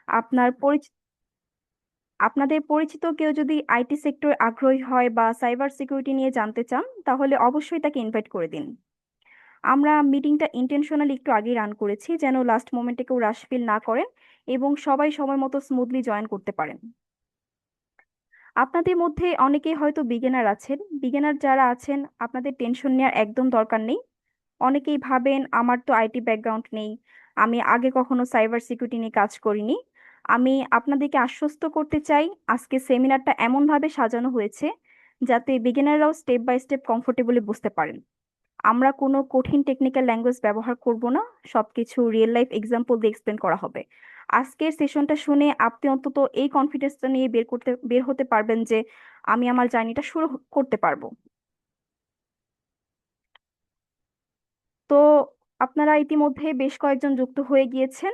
আপনার পরিচিত আপনাদের পরিচিত কেউ যদি আইটি সেক্টর আগ্রহী হয় বা সাইবার সিকিউরিটি নিয়ে জানতে চান তাহলে অবশ্যই তাকে ইনভাইট করে দিন। আমরা মিটিংটা ইন্টেনশনালি একটু আগেই রান করেছি যেন লাস্ট মোমেন্টে কেউ রাশ ফিল না করেন এবং সবাই সময় মতো স্মুথলি জয়েন করতে পারেন। আপনাদের মধ্যে অনেকেই হয়তো বিগিনার আছেন। বিগিনার যারা আছেন আপনাদের টেনশন নেওয়ার একদম দরকার নেই। অনেকেই ভাবেন আমার তো আইটি ব্যাকগ্রাউন্ড নেই, আমি আগে কখনো সাইবার সিকিউরিটি নিয়ে কাজ করিনি। আমি আপনাদেরকে আশ্বস্ত করতে চাই আজকে সেমিনারটা এমনভাবে সাজানো হয়েছে যাতে বিগিনাররাও স্টেপ বাই স্টেপ কমফোর্টেবলি বুঝতে পারেন। আমরা কোনো কঠিন টেকনিক্যাল ল্যাঙ্গুয়েজ ব্যবহার করব না, সবকিছু রিয়েল লাইফ এক্সাম্পল দিয়ে এক্সপ্লেন করা হবে। আজকের সেশনটা শুনে আপনি অন্তত এই কনফিডেন্সটা নিয়ে বের হতে পারবেন যে আমি আমার জার্নিটা শুরু করতে পারবো। তো আপনারা ইতিমধ্যে বেশ কয়েকজন যুক্ত হয়ে গিয়েছেন,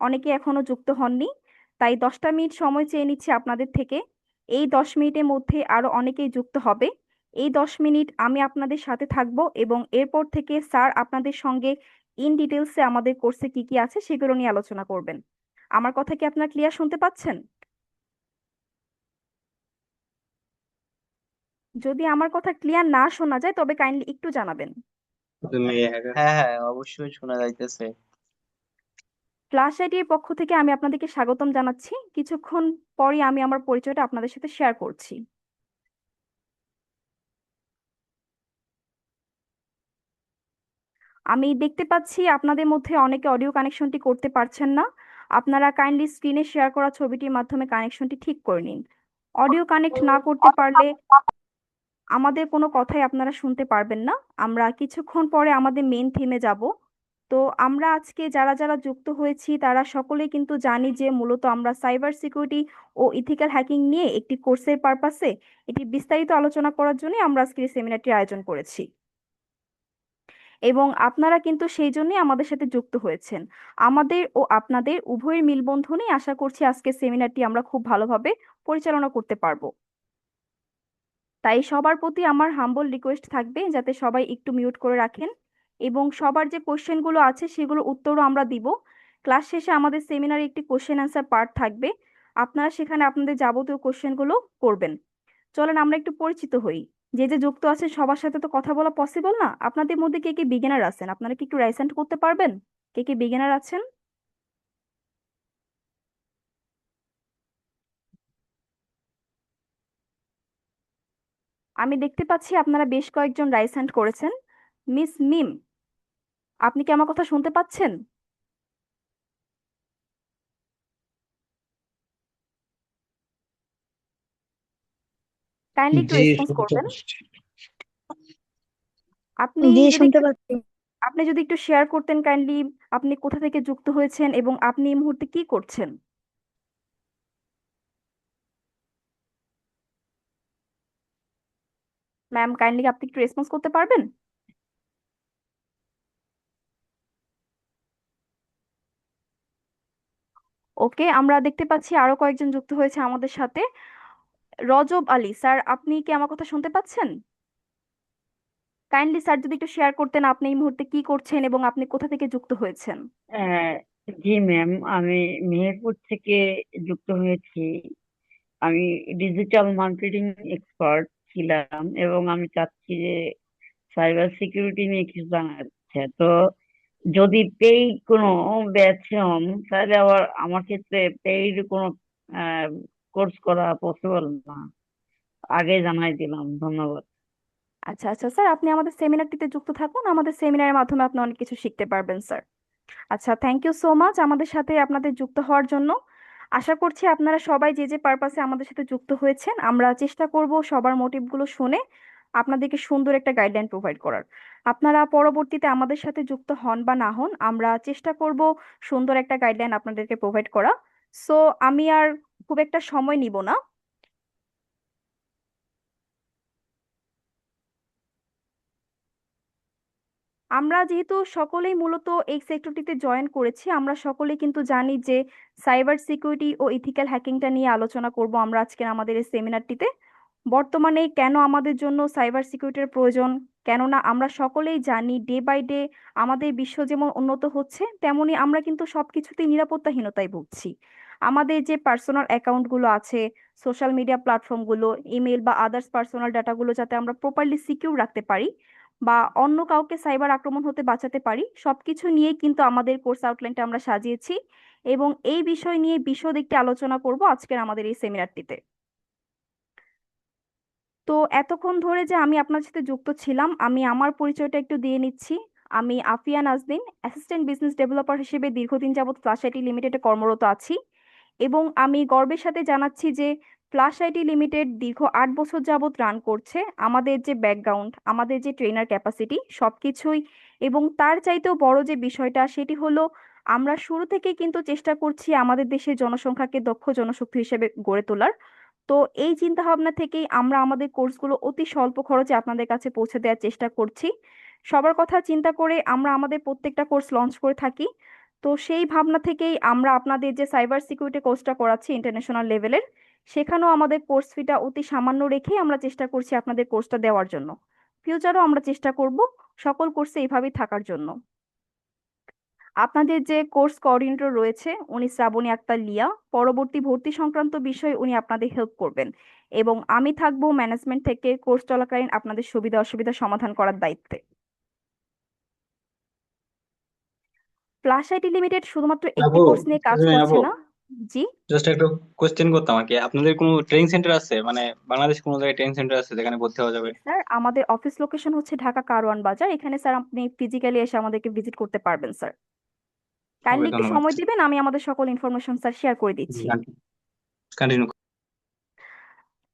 অনেকে এখনো যুক্ত হননি। তাই 10টা মিনিট সময় চেয়ে নিচ্ছি আপনাদের থেকে। এই 10 মিনিটের মধ্যে আরো অনেকেই যুক্ত হবে। এই 10 মিনিট আমি আপনাদের সাথে থাকবো এবং এরপর থেকে স্যার আপনাদের সঙ্গে ইন ডিটেলসে আমাদের কোর্সে কি কি আছে সেগুলো নিয়ে আলোচনা করবেন। আমার কথা কি আপনারা ক্লিয়ার শুনতে পাচ্ছেন? যদি আমার কথা ক্লিয়ার না শোনা যায় তবে কাইন্ডলি একটু জানাবেন। হ্যাঁ হ্যাঁ, অবশ্যই শোনা যাইতেছে। ক্লাস আইডির পক্ষ থেকে আমি আপনাদেরকে স্বাগতম জানাচ্ছি। কিছুক্ষণ পরই আমি আমার পরিচয়টা আপনাদের সাথে শেয়ার করছি। আমি দেখতে পাচ্ছি আপনাদের মধ্যে অনেকে অডিও কানেকশনটি করতে পারছেন না। আপনারা কাইন্ডলি স্ক্রিনে শেয়ার করা ছবিটির মাধ্যমে কানেকশনটি ঠিক করে নিন। অডিও কানেক্ট না করতে পারলে আমাদের কোনো কথাই আপনারা শুনতে পারবেন না। আমরা কিছুক্ষণ পরে আমাদের মেইন থিমে যাব। তো আমরা আজকে যারা যারা যুক্ত হয়েছি তারা সকলেই কিন্তু জানি যে মূলত আমরা সাইবার সিকিউরিটি ও ইথিক্যাল হ্যাকিং নিয়ে একটি কোর্সের পারপাসে এটি বিস্তারিত আলোচনা করার জন্য আমরা আজকে এই সেমিনারটি আয়োজন করেছি এবং আপনারা কিন্তু সেই জন্যই আমাদের সাথে যুক্ত হয়েছেন। আমাদের ও আপনাদের উভয়ের মিলবন্ধনেই আশা করছি আজকে সেমিনারটি আমরা খুব ভালোভাবে পরিচালনা করতে পারবো। তাই সবার প্রতি আমার হাম্বল রিকোয়েস্ট থাকবে যাতে সবাই একটু মিউট করে রাখেন এবং সবার যে কোশ্চেনগুলো আছে সেগুলো উত্তরও আমরা দিব। ক্লাস শেষে আমাদের সেমিনারে একটি কোশ্চেন অ্যান্সার পার্ট থাকবে, আপনারা সেখানে আপনাদের যাবতীয় কোশ্চেনগুলো করবেন। চলেন আমরা একটু পরিচিত হই। যে যে যুক্ত আছে সবার সাথে তো কথা বলা পসিবল না, আপনাদের মধ্যে কে কে বিগিনার আছেন আপনারা কি একটু রাইসেন্ট করতে পারবেন? কে কে বিগিনার আছেন? আমি দেখতে পাচ্ছি আপনারা বেশ কয়েকজন রাইস হ্যান্ড করেছেন। মিস মিম, আপনি কি আমার কথা শুনতে পাচ্ছেন? কাইন্ডলি একটু জি, রেসপন্স শুনতে করবেন। পাচ্ছি। আপনি জি, যদি শুনতে একটু পাচ্ছি। আপনি যদি একটু শেয়ার করতেন কাইন্ডলি আপনি কোথা থেকে যুক্ত হয়েছেন এবং আপনি এই মুহূর্তে কি করছেন। ম্যাম কাইন্ডলি আপনি একটু রেসপন্স করতে পারবেন? ওকে, আমরা দেখতে পাচ্ছি আরো কয়েকজন যুক্ত হয়েছে আমাদের সাথে। রজব আলী স্যার, আপনি কি আমার কথা শুনতে পাচ্ছেন? কাইন্ডলি স্যার যদি একটু শেয়ার করতেন আপনি এই মুহূর্তে কি করছেন এবং আপনি কোথা থেকে যুক্ত হয়েছেন। আহ, জি ম্যাম, আমি মেহেরপুর থেকে যুক্ত হয়েছি। আমি ডিজিটাল মার্কেটিং এক্সপার্ট ছিলাম এবং আমি চাচ্ছি যে সাইবার সিকিউরিটি নিয়ে কিছু জানার ইচ্ছে। তো যদি পেইড কোনো ব্যাচ হন তাহলে আবার আমার ক্ষেত্রে পেইড কোনো কোর্স করা পসিবল না। আগে জানাই দিলাম, ধন্যবাদ। আচ্ছা আচ্ছা স্যার, আপনি আমাদের সেমিনারটিতে যুক্ত থাকুন, আমাদের সেমিনারের মাধ্যমে আপনি অনেক কিছু শিখতে পারবেন স্যার। আচ্ছা, থ্যাংক ইউ সো মাচ আমাদের সাথে আপনাদের যুক্ত হওয়ার জন্য। আশা করছি আপনারা সবাই যে যে পারপাসে আমাদের সাথে যুক্ত হয়েছেন আমরা চেষ্টা করব সবার মোটিভগুলো শুনে আপনাদেরকে সুন্দর একটা গাইডলাইন প্রোভাইড করার। আপনারা পরবর্তীতে আমাদের সাথে যুক্ত হন বা না হন আমরা চেষ্টা করব সুন্দর একটা গাইডলাইন আপনাদেরকে প্রোভাইড করা। সো আমি আর খুব একটা সময় নিব না। আমরা যেহেতু সকলেই মূলত এই সেক্টরটিতে জয়েন করেছি আমরা সকলেই কিন্তু জানি যে সাইবার সিকিউরিটি ও ইথিক্যাল হ্যাকিংটা নিয়ে আলোচনা করব আমরা আজকের আমাদের এই সেমিনারটিতে। বর্তমানে কেন আমাদের জন্য সাইবার সিকিউরিটির প্রয়োজন, কেননা আমরা সকলেই জানি ডে বাই ডে আমাদের বিশ্ব যেমন উন্নত হচ্ছে তেমনি আমরা কিন্তু সবকিছুতেই নিরাপত্তাহীনতায় ভুগছি। আমাদের যে পার্সোনাল অ্যাকাউন্টগুলো আছে, সোশ্যাল মিডিয়া প্ল্যাটফর্মগুলো, ইমেল বা আদার্স পার্সোনাল ডাটাগুলো যাতে আমরা প্রপারলি সিকিউর রাখতে পারি বা অন্য কাউকে সাইবার আক্রমণ হতে বাঁচাতে পারি, সবকিছু নিয়েই কিন্তু আমাদের কোর্স আউটলাইনটা আমরা সাজিয়েছি এবং এই বিষয় নিয়ে বিশদ একটি আলোচনা করব আজকের আমাদের এই সেমিনারটিতে। তো এতক্ষণ ধরে যে আমি আপনার সাথে যুক্ত ছিলাম, আমি আমার পরিচয়টা একটু দিয়ে নিচ্ছি। আমি Afia Nazneen, assistant business developer হিসেবে দীর্ঘদিন যাবৎ ফ্লাশ আইটি লিমিটেডে কর্মরত আছি এবং আমি গর্বের সাথে জানাচ্ছি যে ফ্লাশ আইটি লিমিটেড দীর্ঘ 8 বছর যাবৎ রান করছে। আমাদের যে ব্যাকগ্রাউন্ড, আমাদের যে ট্রেনার ক্যাপাসিটি সবকিছুই, এবং তার চাইতেও বড় যে বিষয়টা সেটি হলো আমরা শুরু থেকেই কিন্তু চেষ্টা করছি আমাদের দেশের জনসংখ্যাকে দক্ষ জনশক্তি হিসেবে গড়ে তোলার। তো এই চিন্তা ভাবনা থেকেই আমরা আমাদের কোর্সগুলো অতি স্বল্প খরচে আপনাদের কাছে পৌঁছে দেওয়ার চেষ্টা করছি। সবার কথা চিন্তা করে আমরা আমাদের প্রত্যেকটা কোর্স লঞ্চ করে থাকি। তো সেই ভাবনা থেকেই আমরা আপনাদের যে সাইবার সিকিউরিটি কোর্সটা করাচ্ছি ইন্টারন্যাশনাল লেভেলের, সেখানেও আমাদের কোর্স ফিটা অতি সামান্য রেখেই আমরা চেষ্টা করছি আপনাদের কোর্সটা দেওয়ার জন্য। ফিউচারও আমরা চেষ্টা করব সকল কোর্সে এইভাবেই থাকার জন্য। আপনাদের যে কোর্স কোঅর্ডিনেটর রয়েছে উনি শ্রাবণী আক্তার লিয়া, পরবর্তী ভর্তি সংক্রান্ত বিষয়ে উনি আপনাদের হেল্প করবেন এবং আমি থাকবো ম্যানেজমেন্ট থেকে কোর্স চলাকালীন আপনাদের সুবিধা অসুবিধা সমাধান করার দায়িত্বে। ফ্লাশ আইটি লিমিটেড শুধুমাত্র একটি আপু, কোর্স নিয়ে কাজ এক্সকিউজ মি করছে আপু, না। জি জাস্ট একটু কোশ্চেন করতাম আর কি। আপনাদের কোনো ট্রেনিং সেন্টার আছে, মানে বাংলাদেশ কোনো জায়গায় ট্রেনিং সেন্টার আছে যেখানে ভর্তি হওয়া যাবে? স্যার, আমাদের অফিস লোকেশন হচ্ছে ঢাকা কারওয়ান বাজার। এখানে স্যার আপনি ফিজিক্যালি এসে আমাদেরকে ভিজিট করতে পারবেন স্যার। ওকে, কাইন্ডলি একটু ধন্যবাদ। সময় দিবেন, আমি আমাদের সকল ইনফরমেশন স্যার শেয়ার করে দিচ্ছি। কন্টিনিউ।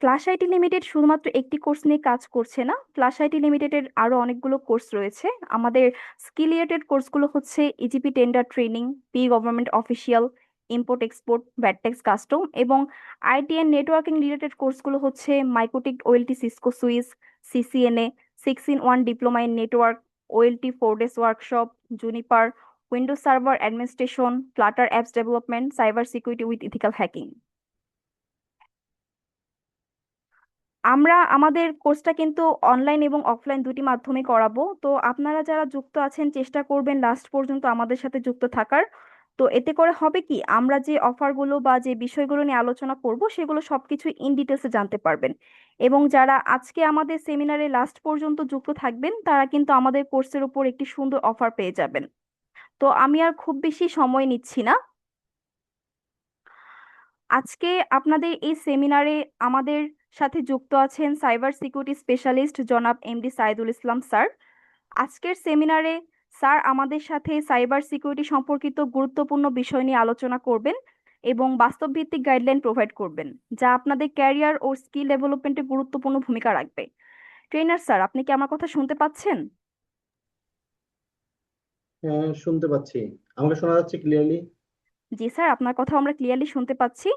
ফ্লাশ আইটি লিমিটেড শুধুমাত্র একটি কোর্স নিয়ে কাজ করছে না, ফ্লাশ আইটি লিমিটেডের আরো অনেকগুলো কোর্স রয়েছে। আমাদের স্কিল রিলেটেড কোর্সগুলো হচ্ছে e-GP tender training, P government official, import export, VAT tax custom, এবং আইটি এন্ড নেটওয়ার্কিং রিলেটেড কোর্সগুলো হচ্ছে MikroTik OLT Cisco Swiss, CCNA, 6-in-1 diploma in network, OLT 4 days workshop, Juniper, Windows server administration, Flutter apps development, cyber security with ethical hacking. আমরা আমাদের কোর্সটা কিন্তু online এবং offline দুটি মাধ্যমে করাবো। তো আপনারা যারা যুক্ত আছেন চেষ্টা করবেন লাস্ট পর্যন্ত আমাদের সাথে যুক্ত থাকার। তো এতে করে হবে কি, আমরা যে অফারগুলো বা যে বিষয়গুলো নিয়ে আলোচনা করব সেগুলো সবকিছু ইন ডিটেলসে জানতে পারবেন, এবং যারা আজকে আমাদের সেমিনারে লাস্ট পর্যন্ত যুক্ত থাকবেন তারা কিন্তু আমাদের কোর্সের উপর একটি সুন্দর অফার পেয়ে যাবেন। তো আমি আর খুব বেশি সময় নিচ্ছি না। আজকে আপনাদের এই সেমিনারে আমাদের সাথে যুক্ত আছেন সাইবার সিকিউরিটি স্পেশালিস্ট জনাব এমডি সাইদুল ইসলাম স্যার। আজকের সেমিনারে স্যার আমাদের সাথে সাইবার সিকিউরিটি সম্পর্কিত গুরুত্বপূর্ণ বিষয় নিয়ে আলোচনা করবেন এবং বাস্তবভিত্তিক গাইডলাইন প্রোভাইড করবেন, যা আপনাদের ক্যারিয়ার ও স্কিল ডেভেলপমেন্টে গুরুত্বপূর্ণ ভূমিকা রাখবে। ট্রেনার স্যার, আপনি কি আমার কথা শুনতে পাচ্ছেন? হ্যাঁ, শুনতে পাচ্ছি। আমাকে শোনা যাচ্ছে ক্লিয়ারলি? জি স্যার, আপনার কথা আমরা ক্লিয়ারলি শুনতে পাচ্ছি।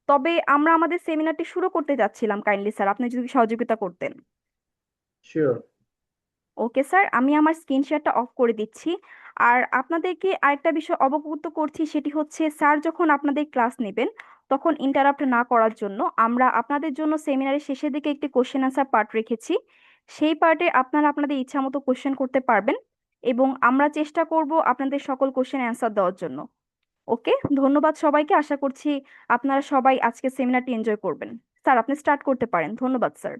তবে আমরা আমাদের সেমিনারটি শুরু করতে যাচ্ছিলাম, কাইন্ডলি স্যার আপনি যদি সহযোগিতা করতেন। শিওর। ওকে স্যার, আমি আমার স্ক্রিন শেয়ারটা অফ করে দিচ্ছি। আর আপনাদেরকে আরেকটা বিষয় অবগত করছি, সেটি হচ্ছে স্যার যখন আপনাদের ক্লাস নেবেন তখন ইন্টারাপ্ট না করার জন্য আমরা আপনাদের জন্য সেমিনারের শেষের দিকে একটি কোশ্চেন আনসার পার্ট রেখেছি। সেই পার্টে আপনারা আপনাদের ইচ্ছা মতো কোশ্চেন করতে পারবেন এবং আমরা চেষ্টা করব আপনাদের সকল কোশ্চেন অ্যান্সার দেওয়ার জন্য। ওকে, ধন্যবাদ সবাইকে। আশা করছি আপনারা সবাই আজকে সেমিনারটি এনজয় করবেন। স্যার আপনি স্টার্ট করতে পারেন। ধন্যবাদ স্যার।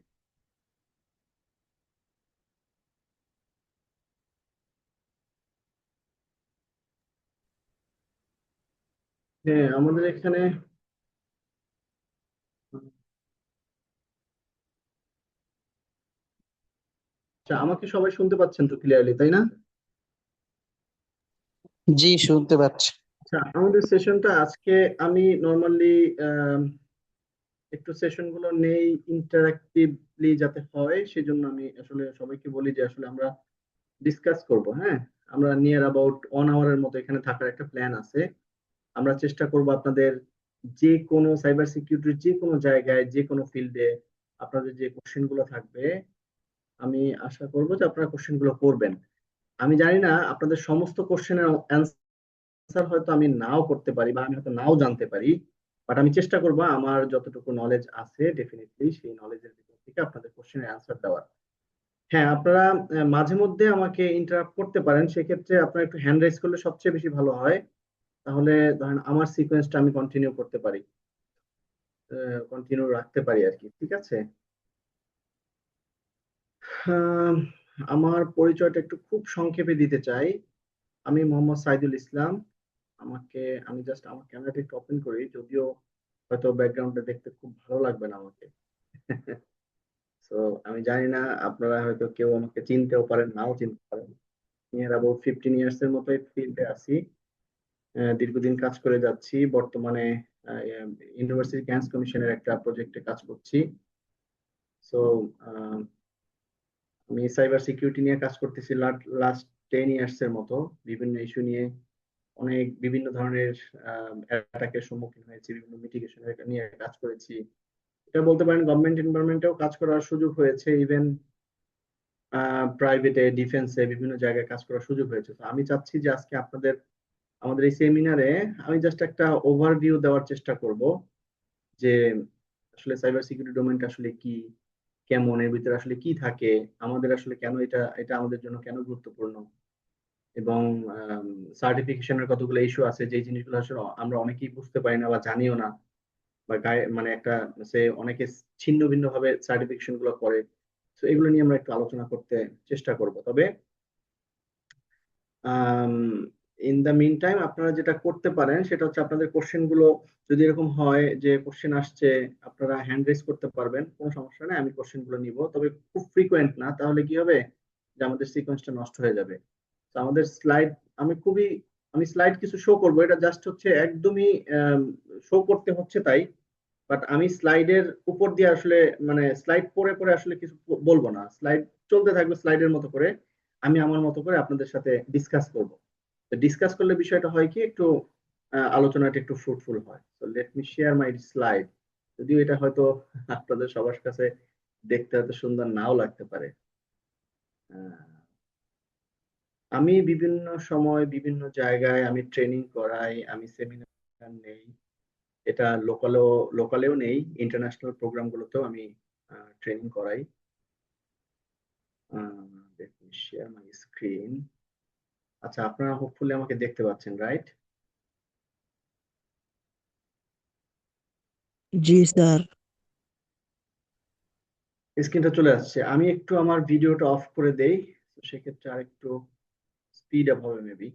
হ্যাঁ, আমাদের এখানে আচ্ছা, আমাকে সবাই শুনতে পাচ্ছেন তো ক্লিয়ারলি, তাই না? জি, শুনতে পাচ্ছি। আচ্ছা, আমাদের সেশনটা আজকে আমি নর্মালি একটু সেশন গুলো নেই ইন্টারাক্টিভলি যাতে হয়, সেজন্য আমি আসলে সবাইকে বলি যে আসলে আমরা ডিসকাস করব। হ্যাঁ, আমরা নিয়ার অ্যাবাউট 1 আওয়ারের মতো এখানে থাকার একটা প্ল্যান আছে। আমরা চেষ্টা করব আপনাদের যে কোনো সাইবার সিকিউরিটির যে কোনো জায়গায় যে কোনো ফিল্ডে আপনাদের যে কোশ্চেন গুলো থাকবে, আমি আশা করব যে আপনারা কোশ্চেন গুলো করবেন। আমি জানি না আপনাদের সমস্ত কোশ্চেনের অ্যান্সার হয়তো আমি নাও করতে পারি বা আমি হয়তো নাও জানতে পারি, বাট আমি চেষ্টা করব আমার যতটুকু নলেজ আছে ডেফিনেটলি সেই নলেজের ভিতর থেকে আপনাদের কোশ্চেনের অ্যান্সার দেওয়ার। হ্যাঁ, আপনারা মাঝে মধ্যে আমাকে ইন্টারাপ্ট করতে পারেন, সেক্ষেত্রে আপনারা একটু হ্যান্ড রাইজ করলে সবচেয়ে বেশি ভালো হয়। তাহলে ধরেন আমার সিকোয়েন্সটা আমি কন্টিনিউ করতে পারি, কন্টিনিউ রাখতে পারি আর কি। ঠিক আছে। আহ, আমার পরিচয়টা একটু খুব সংক্ষেপে দিতে চাই। আমি মোহাম্মদ সাইদুল ইসলাম। আমাকে আমি জাস্ট আমার ক্যামেরাটা একটু ওপেন করি, যদিও হয়তো ব্যাকগ্রাউন্ডটা দেখতে খুব ভালো লাগবে না আমাকে। তো আমি জানি না, আপনারা হয়তো কেউ আমাকে চিনতেও পারেন, নাও চিনতে পারেন। নিয়ার অ্যাবাউট 15 ইয়ার্স এর মতো ফিল্ডে আছি। দীর্ঘদিন কাজ করে যাচ্ছি। বর্তমানে ইউনিভার্সিটি গ্র্যান্টস কমিশনের একটা প্রজেক্টে কাজ করছি। সো আমি সাইবার সিকিউরিটি নিয়ে কাজ করতেছি লাস্ট 10 ইয়ার্স এর মতো। বিভিন্ন ইস্যু নিয়ে অনেক বিভিন্ন ধরনের অ্যাটাকের সম্মুখীন হয়েছি, বিভিন্ন মিটিগেশন নিয়ে কাজ করেছি। এটা বলতে পারেন গভর্নমেন্ট এনভায়রনমেন্টেও কাজ করার সুযোগ হয়েছে, ইভেন প্রাইভেটে, ডিফেন্সে বিভিন্ন জায়গায় কাজ করার সুযোগ হয়েছে। তো আমি চাচ্ছি যে আজকে আমাদের এই সেমিনারে আমি জাস্ট একটা ওভারভিউ দেওয়ার চেষ্টা করব যে আসলে সাইবার সিকিউরিটি ডোমেনটা আসলে কি, কেমন, এর ভিতরে আসলে কি থাকে, আমাদের আসলে কেন এটা এটা আমাদের জন্য কেন গুরুত্বপূর্ণ, এবং সার্টিফিকেশনের কতগুলো ইস্যু আছে যে জিনিসগুলো আসলে আমরা অনেকেই বুঝতে পারি না বা জানিও না, বা গায়ে মানে একটা সে অনেকে ছিন্ন ভিন্ন ভাবে সার্টিফিকেশন গুলো করে। তো এগুলো নিয়ে আমরা একটু আলোচনা করতে চেষ্টা করব। তবে ইন দা মিন টাইম আপনারা যেটা করতে পারেন সেটা হচ্ছে আপনাদের কোশ্চেন গুলো যদি এরকম হয় যে কোশ্চেন আসছে, আপনারা হ্যান্ড রেজ করতে পারবেন, কোনো সমস্যা নেই, আমি কোশ্চেন গুলো নিব। তবে খুব ফ্রিকোয়েন্ট না, তাহলে কি হবে যে আমাদের সিকোয়েন্সটা নষ্ট হয়ে যাবে। তো আমাদের স্লাইড, আমি খুবই আমি স্লাইড কিছু শো করবো, এটা জাস্ট হচ্ছে একদমই শো করতে হচ্ছে তাই। বাট আমি স্লাইডের উপর দিয়ে আসলে মানে স্লাইড পড়ে পড়ে আসলে কিছু বলবো না, স্লাইড চলতে থাকবে স্লাইডের মতো করে, আমি আমার মতো করে আপনাদের সাথে ডিসকাস করব। তো ডিসকাস করলে বিষয়টা হয় কি, একটু আলোচনাটা একটু ফ্রুটফুল হয়। তো let me share my slide. যদিও এটা হয়তো আপনাদের সবার কাছে দেখতে হয়তো সুন্দর নাও লাগতে পারে। আহ, আমি বিভিন্ন সময় বিভিন্ন জায়গায় আমি ট্রেনিং করাই, আমি সেমিনার নেই। এটা লোকালেও নেই, ইন্টারন্যাশনাল প্রোগ্রাম গুলোতেও আমি ট্রেনিং করাই। Let me share my screen. আচ্ছা, আপনারা হোপফুলি আমাকে দেখতে পাচ্ছেন, রাইট? জি স্যার। স্ক্রিনটা চলে আসছে। আমি একটু আমার ভিডিওটা অফ করে দেই, তো সেক্ষেত্রে আর একটু স্পিড আপ হবে মেবি।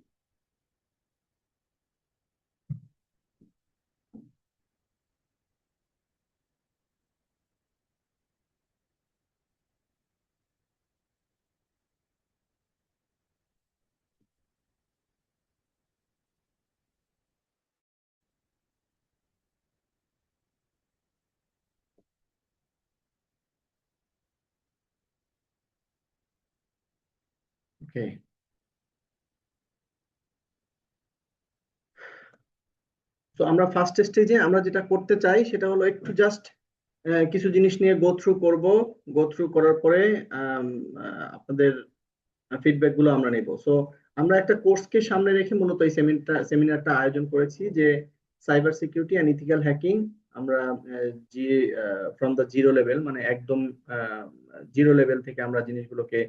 ওকে। তো আমরা ফার্স্ট স্টেজে আমরা যেটা করতে চাই সেটা হলো একটু জাস্ট কিছু জিনিস নিয়ে গো থ্রু করব। গো থ্রু করার পরে আম, আপনাদের ফিডব্যাক গুলো আমরা নেব। সো আমরা একটা কোর্সকে সামনে রেখে মূলত এই সেমিনারটা আয়োজন করেছি, যে cyber security and ethical hacking. আমরা জি ফ্রম দ্য জিরো লেভেল, মানে একদম জিরো লেভেল থেকে আমরা জিনিসগুলোকে,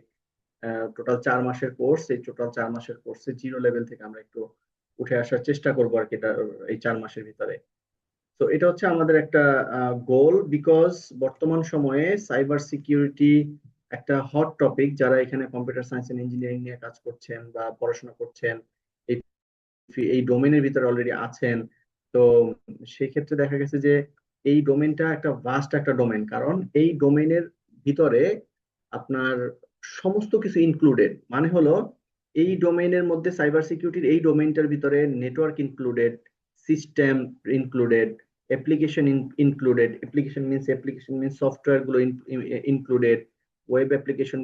টোটাল 4 মাসের কোর্স, এই টোটাল 4 মাসের কোর্সে জিরো লেভেল থেকে আমরা একটু উঠে আসার চেষ্টা করবো আর কি, এটা এই 4 মাসের ভিতরে। তো এটা হচ্ছে আমাদের একটা গোল, বিকজ বর্তমান সময়ে সাইবার সিকিউরিটি একটা হট টপিক। যারা এখানে কম্পিউটার সায়েন্স এন্ড ইঞ্জিনিয়ারিং নিয়ে কাজ করছেন বা পড়াশোনা করছেন, এই এই ডোমেনের ভিতরে অলরেডি আছেন, তো সেই ক্ষেত্রে দেখা গেছে যে এই ডোমেনটা একটা ভাস্ট একটা ডোমেন, কারণ এই ডোমেনের ভিতরে আপনার সমস্ত কিছু ইনক্লুডেড। মানে হলো এই ডোমেইনের মধ্যে, সাইবার সিকিউরিটির এই ডোমেইনটার ভিতরে network included, system included, application included, application means software গুলো ইনক্লুডেড, ওয়েব অ্যাপ্লিকেশন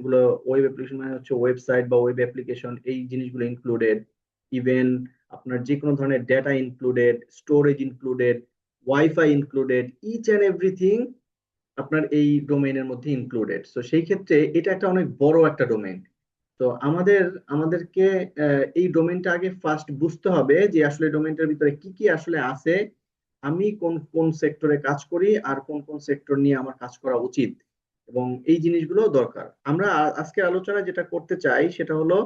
মানে হচ্ছে ওয়েবসাইট বা ওয়েব অ্যাপ্লিকেশন, এই জিনিসগুলো ইনক্লুডেড। ইভেন আপনার যে কোনো ধরনের data included, storage included, wifi included, each and everything আপনার এই ডোমেইনের মধ্যে ইনক্লুডেড। তো সেই ক্ষেত্রে এটা একটা অনেক বড় একটা ডোমেইন। তো আমাদেরকে এই ডোমেইনটা আগে ফার্স্ট বুঝতে হবে যে আসলে ডোমেইনটার ভিতরে কি কি আসলে আছে, আমি কোন কোন সেক্টরে কাজ করি আর কোন কোন সেক্টর নিয়ে আমার কাজ করা উচিত, এবং এই জিনিসগুলো দরকার। আমরা আজকের আলোচনায় যেটা করতে চাই সেটা হলো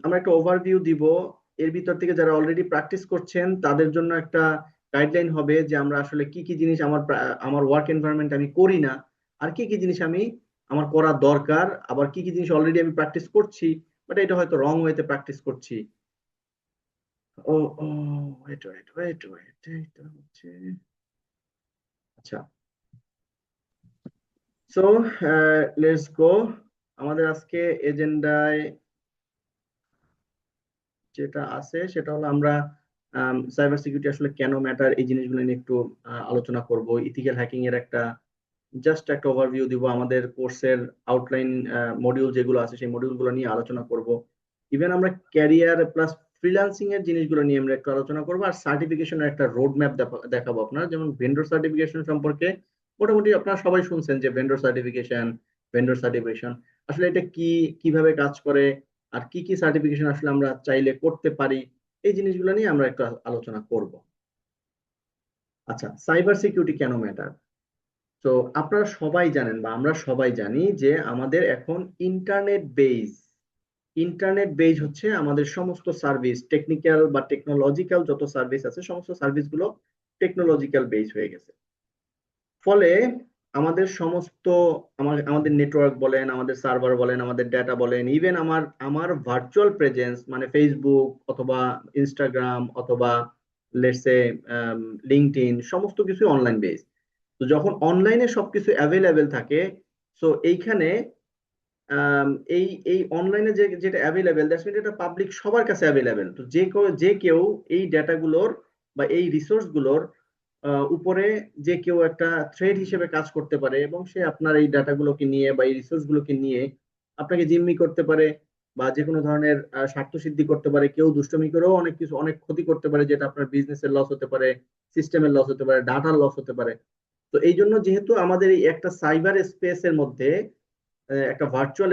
আমরা একটা ওভারভিউ দিব এর ভিতর থেকে যারা অলরেডি প্র্যাকটিস করছেন তাদের জন্য একটা গাইডলাইন হবে যে আমরা আসলে কি কি জিনিস আমার ওয়ার্ক এনভায়রনমেন্ট আমি করি না, আর কি কি জিনিস আমার করা দরকার, আবার কি কি জিনিস অলরেডি আমি প্র্যাকটিস করছি বাট এটা হয়তো রং ওয়েতে প্র্যাকটিস করছি। ও ও ওয়েট ওয়েট ওয়েট ওয়েট এটা হচ্ছে আচ্ছা। So let's go. আমাদের আজকে এজেন্ডায় যেটা আছে সেটা হলো আমরা সাইবার সিকিউরিটি আসলে কেন ম্যাটার এই জিনিসগুলো নিয়ে একটু আলোচনা করব। ইথিক্যাল হ্যাকিং এর জাস্ট একটা ওভারভিউ দিব। আমাদের কোর্সের আউটলাইন মডিউল যেগুলো আছে সেই মডিউলগুলো নিয়ে আলোচনা করব। ইভেন আমরা ক্যারিয়ার প্লাস ফ্রিল্যান্সিং এর জিনিসগুলো নিয়ে আমরা একটু আলোচনা করবো, আর সার্টিফিকেশনের একটা রোড ম্যাপ দেখাবো আপনার। যেমন ভেন্ডর সার্টিফিকেশন সম্পর্কে মোটামুটি আপনারা সবাই শুনছেন যে ভেন্ডর সার্টিফিকেশন আসলে এটা কি, কিভাবে কাজ করে, আর কি কি সার্টিফিকেশন আসলে আমরা চাইলে করতে পারি, এই জিনিসগুলো নিয়ে আমরা একটু আলোচনা করব। আচ্ছা, সাইবার সিকিউরিটি কেন ম্যাটার? তো আপনারা সবাই জানেন বা আমরা সবাই জানি যে আমাদের এখন ইন্টারনেট বেজ হচ্ছে আমাদের সমস্ত সার্ভিস, টেকনিক্যাল বা টেকনোলজিক্যাল যত সার্ভিস আছে সমস্ত সার্ভিস গুলো টেকনোলজিক্যাল বেজ হয়ে গেছে। ফলে আমাদের সমস্ত আমাদের নেটওয়ার্ক বলেন, আমাদের সার্ভার বলেন, আমাদের ডেটা বলেন, ইভেন আমার ভার্চুয়াল প্রেজেন্স মানে ফেসবুক অথবা ইনস্টাগ্রাম অথবা লেটসে লিঙ্কডইন, সমস্ত কিছু অনলাইন বেজ। তো যখন অনলাইনে সবকিছু অ্যাভেলেবেল থাকে, সো এইখানে এই এই অনলাইনে যেটা অ্যাভেলেবেল দ্যাটস মিন এটা পাবলিক সবার কাছে অ্যাভেলেবেল। তো যে কেউ এই ডেটাগুলোর বা এই রিসোর্সগুলোর উপরে যে কেউ একটা থ্রেড হিসেবে কাজ করতে পারে, এবং সে আপনার এই ডাটাগুলোকে নিয়ে বা এই রিসোর্সগুলোকে নিয়ে আপনাকে জিম্মি করতে পারে বা যে কোনো ধরনের স্বার্থ সিদ্ধি করতে পারে। কেউ দুষ্টমি করেও অনেক ক্ষতি করতে পারে, যেটা আপনার বিজনেসের লস হতে পারে, সিস্টেমের লস হতে পারে, ডাটার লস হতে পারে। তো এই জন্য যেহেতু আমাদের এই একটা সাইবার স্পেসের মধ্যে একটা ভার্চুয়াল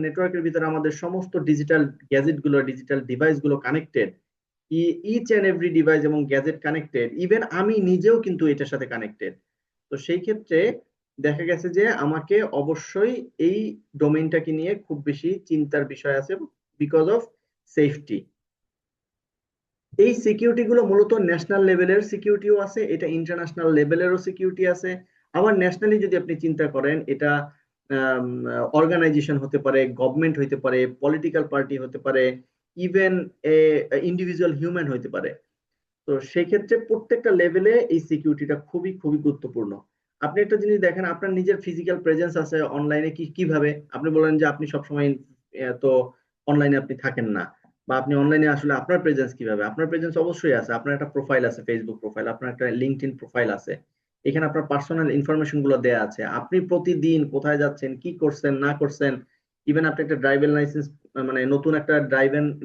নেটওয়ার্কের ভিতরে আমাদের সমস্ত ডিজিটাল গ্যাজেট গুলো, ডিজিটাল ডিভাইস গুলো connected, each and every device এবং গ্যাজেট কানেক্টেড, ইভেন আমি নিজেও কিন্তু এটার সাথে কানেক্টেড। তো সেই ক্ষেত্রে দেখা গেছে যে আমাকে অবশ্যই এই ডোমেইনটাকে নিয়ে খুব বেশি চিন্তার বিষয় আছে, বিকজ অফ সেফটি। এই সিকিউরিটি গুলো মূলত ন্যাশনাল লেভেলের সিকিউরিটিও আছে, এটা ইন্টারন্যাশনাল লেভেলেরও সিকিউরিটি আছে। আবার ন্যাশনালি যদি আপনি চিন্তা করেন, এটা অর্গানাইজেশন হতে পারে, গভর্নমেন্ট হতে পারে, পলিটিক্যাল পার্টি হতে পারে, ইভেন ইন্ডিভিজুয়াল হিউম্যান হতে পারে। তো সেই ক্ষেত্রে প্রত্যেকটা লেভেলে এই সিকিউরিটিটা খুবই খুবই গুরুত্বপূর্ণ। আপনি একটা জিনিস দেখেন, আপনার নিজের ফিজিক্যাল প্রেজেন্স আছে অনলাইনে, কিভাবে আপনি বলেন যে আপনি সবসময় তো অনলাইনে আপনি থাকেন না, বা আপনি অনলাইনে আসলে আপনার প্রেজেন্স কিভাবে? আপনার প্রেজেন্স অবশ্যই আছে, আপনার একটা প্রোফাইল আছে, ফেসবুক প্রোফাইল, আপনার একটা লিঙ্কডইন প্রোফাইল আছে, এখানে আপনার পার্সোনাল ইনফরমেশন গুলো দেয়া আছে, আপনি প্রতিদিন কোথায় যাচ্ছেন, কি করছেন না করছেন। ইভেন আপনি একটা ড্রাইভিং লাইসেন্স মানে নতুন একটা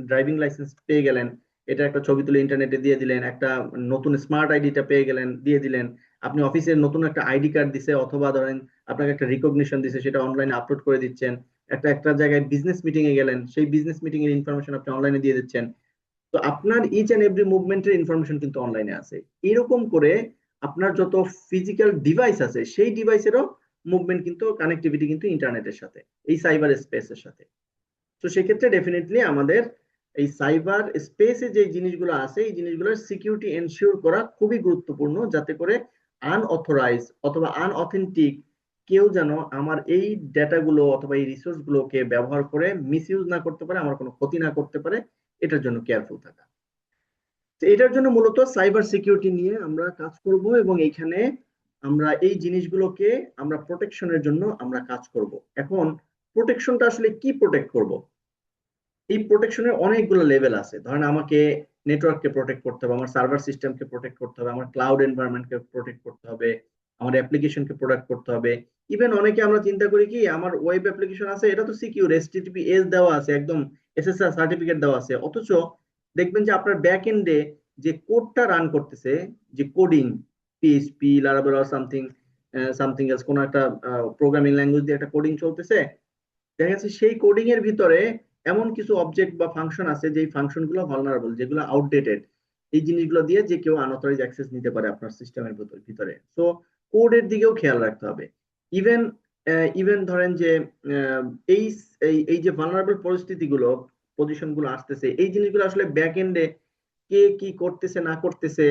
ড্রাইভিং লাইসেন্স পেয়ে গেলেন, এটা একটা ছবি তুলে ইন্টারনেটে দিয়ে দিলেন, একটা নতুন স্মার্ট আইডিটা পেয়ে গেলেন, দিয়ে দিলেন। আপনি অফিসের নতুন একটা আইডি কার্ড দিছে, অথবা ধরেন আপনাকে একটা রিকগনিশন দিছে, সেটা অনলাইনে আপলোড করে দিচ্ছেন। একটা জায়গায় বিজনেস মিটিং এ গেলেন, সেই বিজনেস মিটিং এর ইনফরমেশন আপনি অনলাইনে দিয়ে দিচ্ছেন। তো আপনার ইচ এন্ড এভরি মুভমেন্টের ইনফরমেশন কিন্তু অনলাইনে আছে। এরকম করে আপনার যত ফিজিক্যাল ডিভাইস আছে সেই ডিভাইসেরও মুভমেন্ট কিন্তু, কানেক্টিভিটি কিন্তু ইন্টারনেটের সাথে, এই সাইবার স্পেসের সাথে। তো সেক্ষেত্রে ডেফিনেটলি আমাদের এই সাইবার স্পেসে যে জিনিসগুলো আছে এই জিনিসগুলোর সিকিউরিটি এনশিওর করা খুবই গুরুত্বপূর্ণ, যাতে করে আনঅথরাইজ অথবা আনঅথেন্টিক কেউ যেন আমার এই ডেটাগুলো অথবা এই রিসোর্স গুলোকে ব্যবহার করে মিসইউজ না করতে পারে, আমার কোনো ক্ষতি না করতে পারে। এটার জন্য কেয়ারফুল থাকা। তো এটার জন্য মূলত সাইবার সিকিউরিটি নিয়ে আমরা কাজ করব, এবং এইখানে আমরা এই জিনিসগুলোকে আমরা প্রোটেকশনের জন্য আমরা কাজ করব। এখন প্রোটেকশনটা আসলে কি প্রোটেক্ট করব? এই প্রোটেকশনের অনেকগুলো লেভেল আছে। ধরেন আমাকে নেটওয়ার্ককে প্রোটেক্ট করতে হবে, আমার সার্ভার সিস্টেমকে প্রোটেক্ট করতে হবে, আমার ক্লাউড এনভায়রনমেন্টকে প্রোটেক্ট করতে হবে, আমার অ্যাপ্লিকেশনকে প্রোটেক্ট করতে হবে। ইভেন অনেকে আমরা চিন্তা করি কি, আমার ওয়েব অ্যাপ্লিকেশন আছে, এটা তো সিকিউর, HTTPS দেওয়া আছে, একদম SSL সার্টিফিকেট দেওয়া আছে, অথচ দেখবেন যে আপনার ব্যাক এন্ডে যে কোডটা রান করতেছে, যে coding, PHP, Laravel or something else, কোন একটা প্রোগ্রামিং ল্যাঙ্গুয়েজ দিয়ে একটা কোডিং চলতেছে, দেখা যাচ্ছে সেই কোডিং এর ভিতরে এমন কিছু অবজেক্ট বা ফাংশন আছে যেই ফাংশন গুলো ভালনারেবল, যেগুলো আউটডেটেড। এই জিনিসগুলো দিয়ে যে কেউ আনঅথরাইজ অ্যাক্সেস নিতে পারে আপনার সিস্টেমের ভিতরে। সো কোডের দিকেও খেয়াল রাখতে হবে। ইভেন ইভেন ধরেন যে আহ, এই এই এই যে ভালনারেবল পজিশন গুলো আসতেছে, এই জিনিসগুলো আসলে ব্যাক এন্ডে কে কি করতেছে না করতেছে,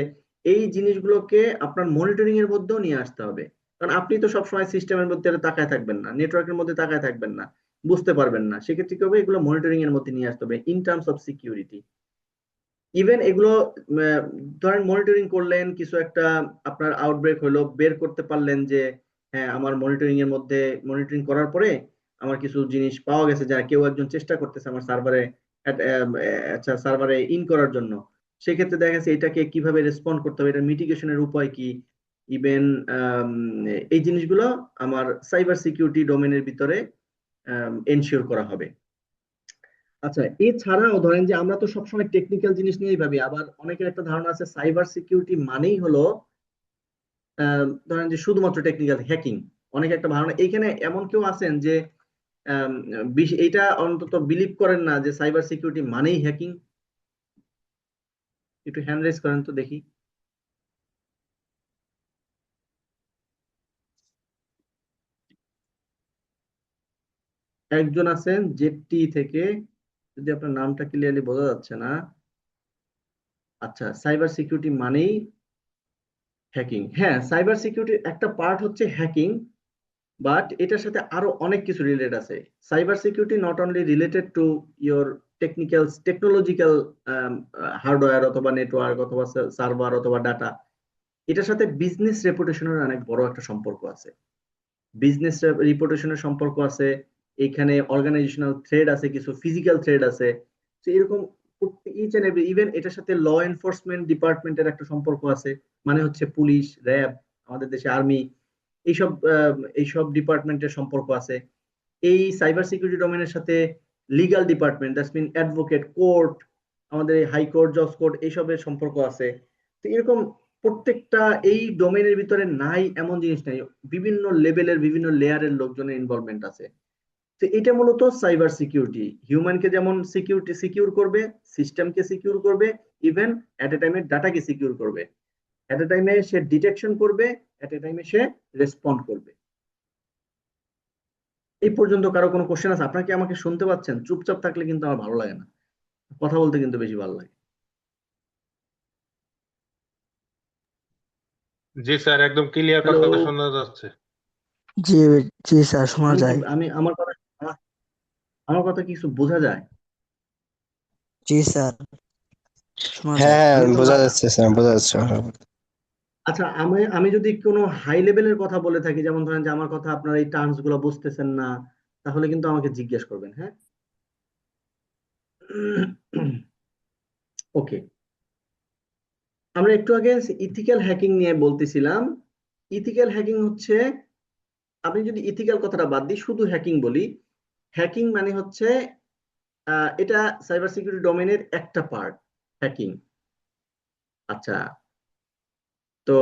এই জিনিসগুলোকে আপনার মনিটরিং এর মধ্যেও নিয়ে আসতে হবে। কারণ আপনি তো সবসময় সিস্টেমের মধ্যে তাকায় থাকবেন না, নেটওয়ার্কের মধ্যে তাকায় থাকবেন না, বুঝতে পারবেন না। সেক্ষেত্রে কি হবে, এগুলো মনিটরিং এর মধ্যে নিয়ে আসতে হবে in terms of security. Even এগুলো ধরেন মনিটরিং করলেন, কিছু একটা আপনার আউটব্রেক হলো, বের করতে পারলেন যে হ্যাঁ আমার মনিটরিং এর মধ্যে, মনিটরিং করার পরে আমার কিছু জিনিস পাওয়া গেছে যা কেউ একজন চেষ্টা করতেছে আমার সার্ভারে, আচ্ছা সার্ভারে ইন করার জন্য। সেক্ষেত্রে দেখা গেছে এটাকে কিভাবে রেসপন্ড করতে হবে, এটা মিটিগেশনের উপায় কি, ইভেন এই জিনিসগুলো আমার সাইবার সিকিউরিটি ডোমেনের ভিতরে এনশিওর করা হবে। আচ্ছা, এছাড়াও ধরেন যে আমরা তো সবসময় টেকনিক্যাল জিনিস নিয়েই ভাবি, আবার অনেকের একটা ধারণা আছে সাইবার সিকিউরিটি মানেই হলো ধরেন যে শুধুমাত্র টেকনিক্যাল হ্যাকিং। অনেক একটা ধারণা এইখানে, এমন কেউ আছেন যে আম, এইটা অন্তত বিলিভ করেন না যে সাইবার সিকিউরিটি মানেই হ্যাকিং? একটু হ্যান্ড রেজ করেন তো দেখি। একজন আছেন জেডটি থেকে, যদি আপনার নামটা ক্লিয়ারলি বোঝা যাচ্ছে না। আচ্ছা, সাইবার সিকিউরিটি মানেই হ্যাকিং। হ্যাঁ, সাইবার সিকিউরিটির একটা পার্ট হচ্ছে হ্যাকিং, বাট এটার সাথে আরো অনেক কিছু রিলেটেড আছে। Cyber security not only related to your technological hardware অথবা নেটওয়ার্ক অথবা সার্ভার অথবা ডাটা, এটার সাথে বিজনেস রেপুটেশনের অনেক বড় একটা সম্পর্ক আছে। বিজনেস রিপুটেশনের সম্পর্ক আছে, এখানে অর্গানাইজেশনাল থ্রেড আছে, কিছু ফিজিক্যাল থ্রেড আছে। তো এরকম ইচ এন্ড এভরি, ইভেন এটার সাথে ল এনফোর্সমেন্ট ডিপার্টমেন্টের একটা সম্পর্ক আছে, মানে হচ্ছে পুলিশ, র্যাব, আমাদের দেশে আর্মি, এইসব এইসব ডিপার্টমেন্টের সম্পর্ক আছে। এই সাইবার সিকিউরিটি ডোমেনের সাথে legal department, that's mean advocate, court, আমাদের হাইকোর্ট, জজ কোর্ট, এইসবের সম্পর্ক আছে। তো এরকম প্রত্যেকটা এই ডোমেনের ভিতরে নাই এমন জিনিস নাই, বিভিন্ন লেভেলের বিভিন্ন লেয়ারের লোকজনের ইনভলভমেন্ট আছে। তো এটা মূলত সাইবার সিকিউরিটি হিউম্যানকে যেমন সিকিউর করবে, সিস্টেমকে সিকিউর করবে, ইভেন এট এ টাইমে ডাটাকে সিকিউর করবে, এট এ টাইমে সে ডিটেকশন করবে, এট এ টাইমে সে রেসপন্ড করবে। এই পর্যন্ত কারো কোনো কোশ্চেন আছে? আপনাকে আমাকে শুনতে পাচ্ছেন? চুপচাপ থাকলে কিন্তু আমার ভালো লাগে না, কথা বলতে কিন্তু বেশি ভালো লাগে। জি স্যার, একদম ক্লিয়ার হ্যালো, কথা শোনা যাচ্ছে। জি জি স্যার, শোনা আমি কি যায়। আমি আমার কথা আমার কথা কিছু বোঝা যায়? জি স্যার, শোনা যায়। হ্যাঁ আমি তো বোঝা যাচ্ছে স্যার, বোঝা যাচ্ছে। আচ্ছা, আমি আমি যদি কোনো হাই লেভেলের কথা বলে থাকি, যেমন ধরেন যে আমার কথা আপনারা এই টার্মস গুলো বুঝতেছেন না, তাহলে কিন্তু আমাকে জিজ্ঞেস করবেন, হ্যাঁ? ওকে, আমরা একটু আগে ইথিক্যাল হ্যাকিং নিয়ে বলতেছিলাম। ইথিক্যাল হ্যাকিং হচ্ছে, আমি যদি ইথিক্যাল কথাটা বাদ দিই, শুধু হ্যাকিং বলি, হ্যাকিং মানে হচ্ছে এটা সাইবার সিকিউরিটি ডোমেনের একটা পার্ট, হ্যাকিং। আচ্ছা, তো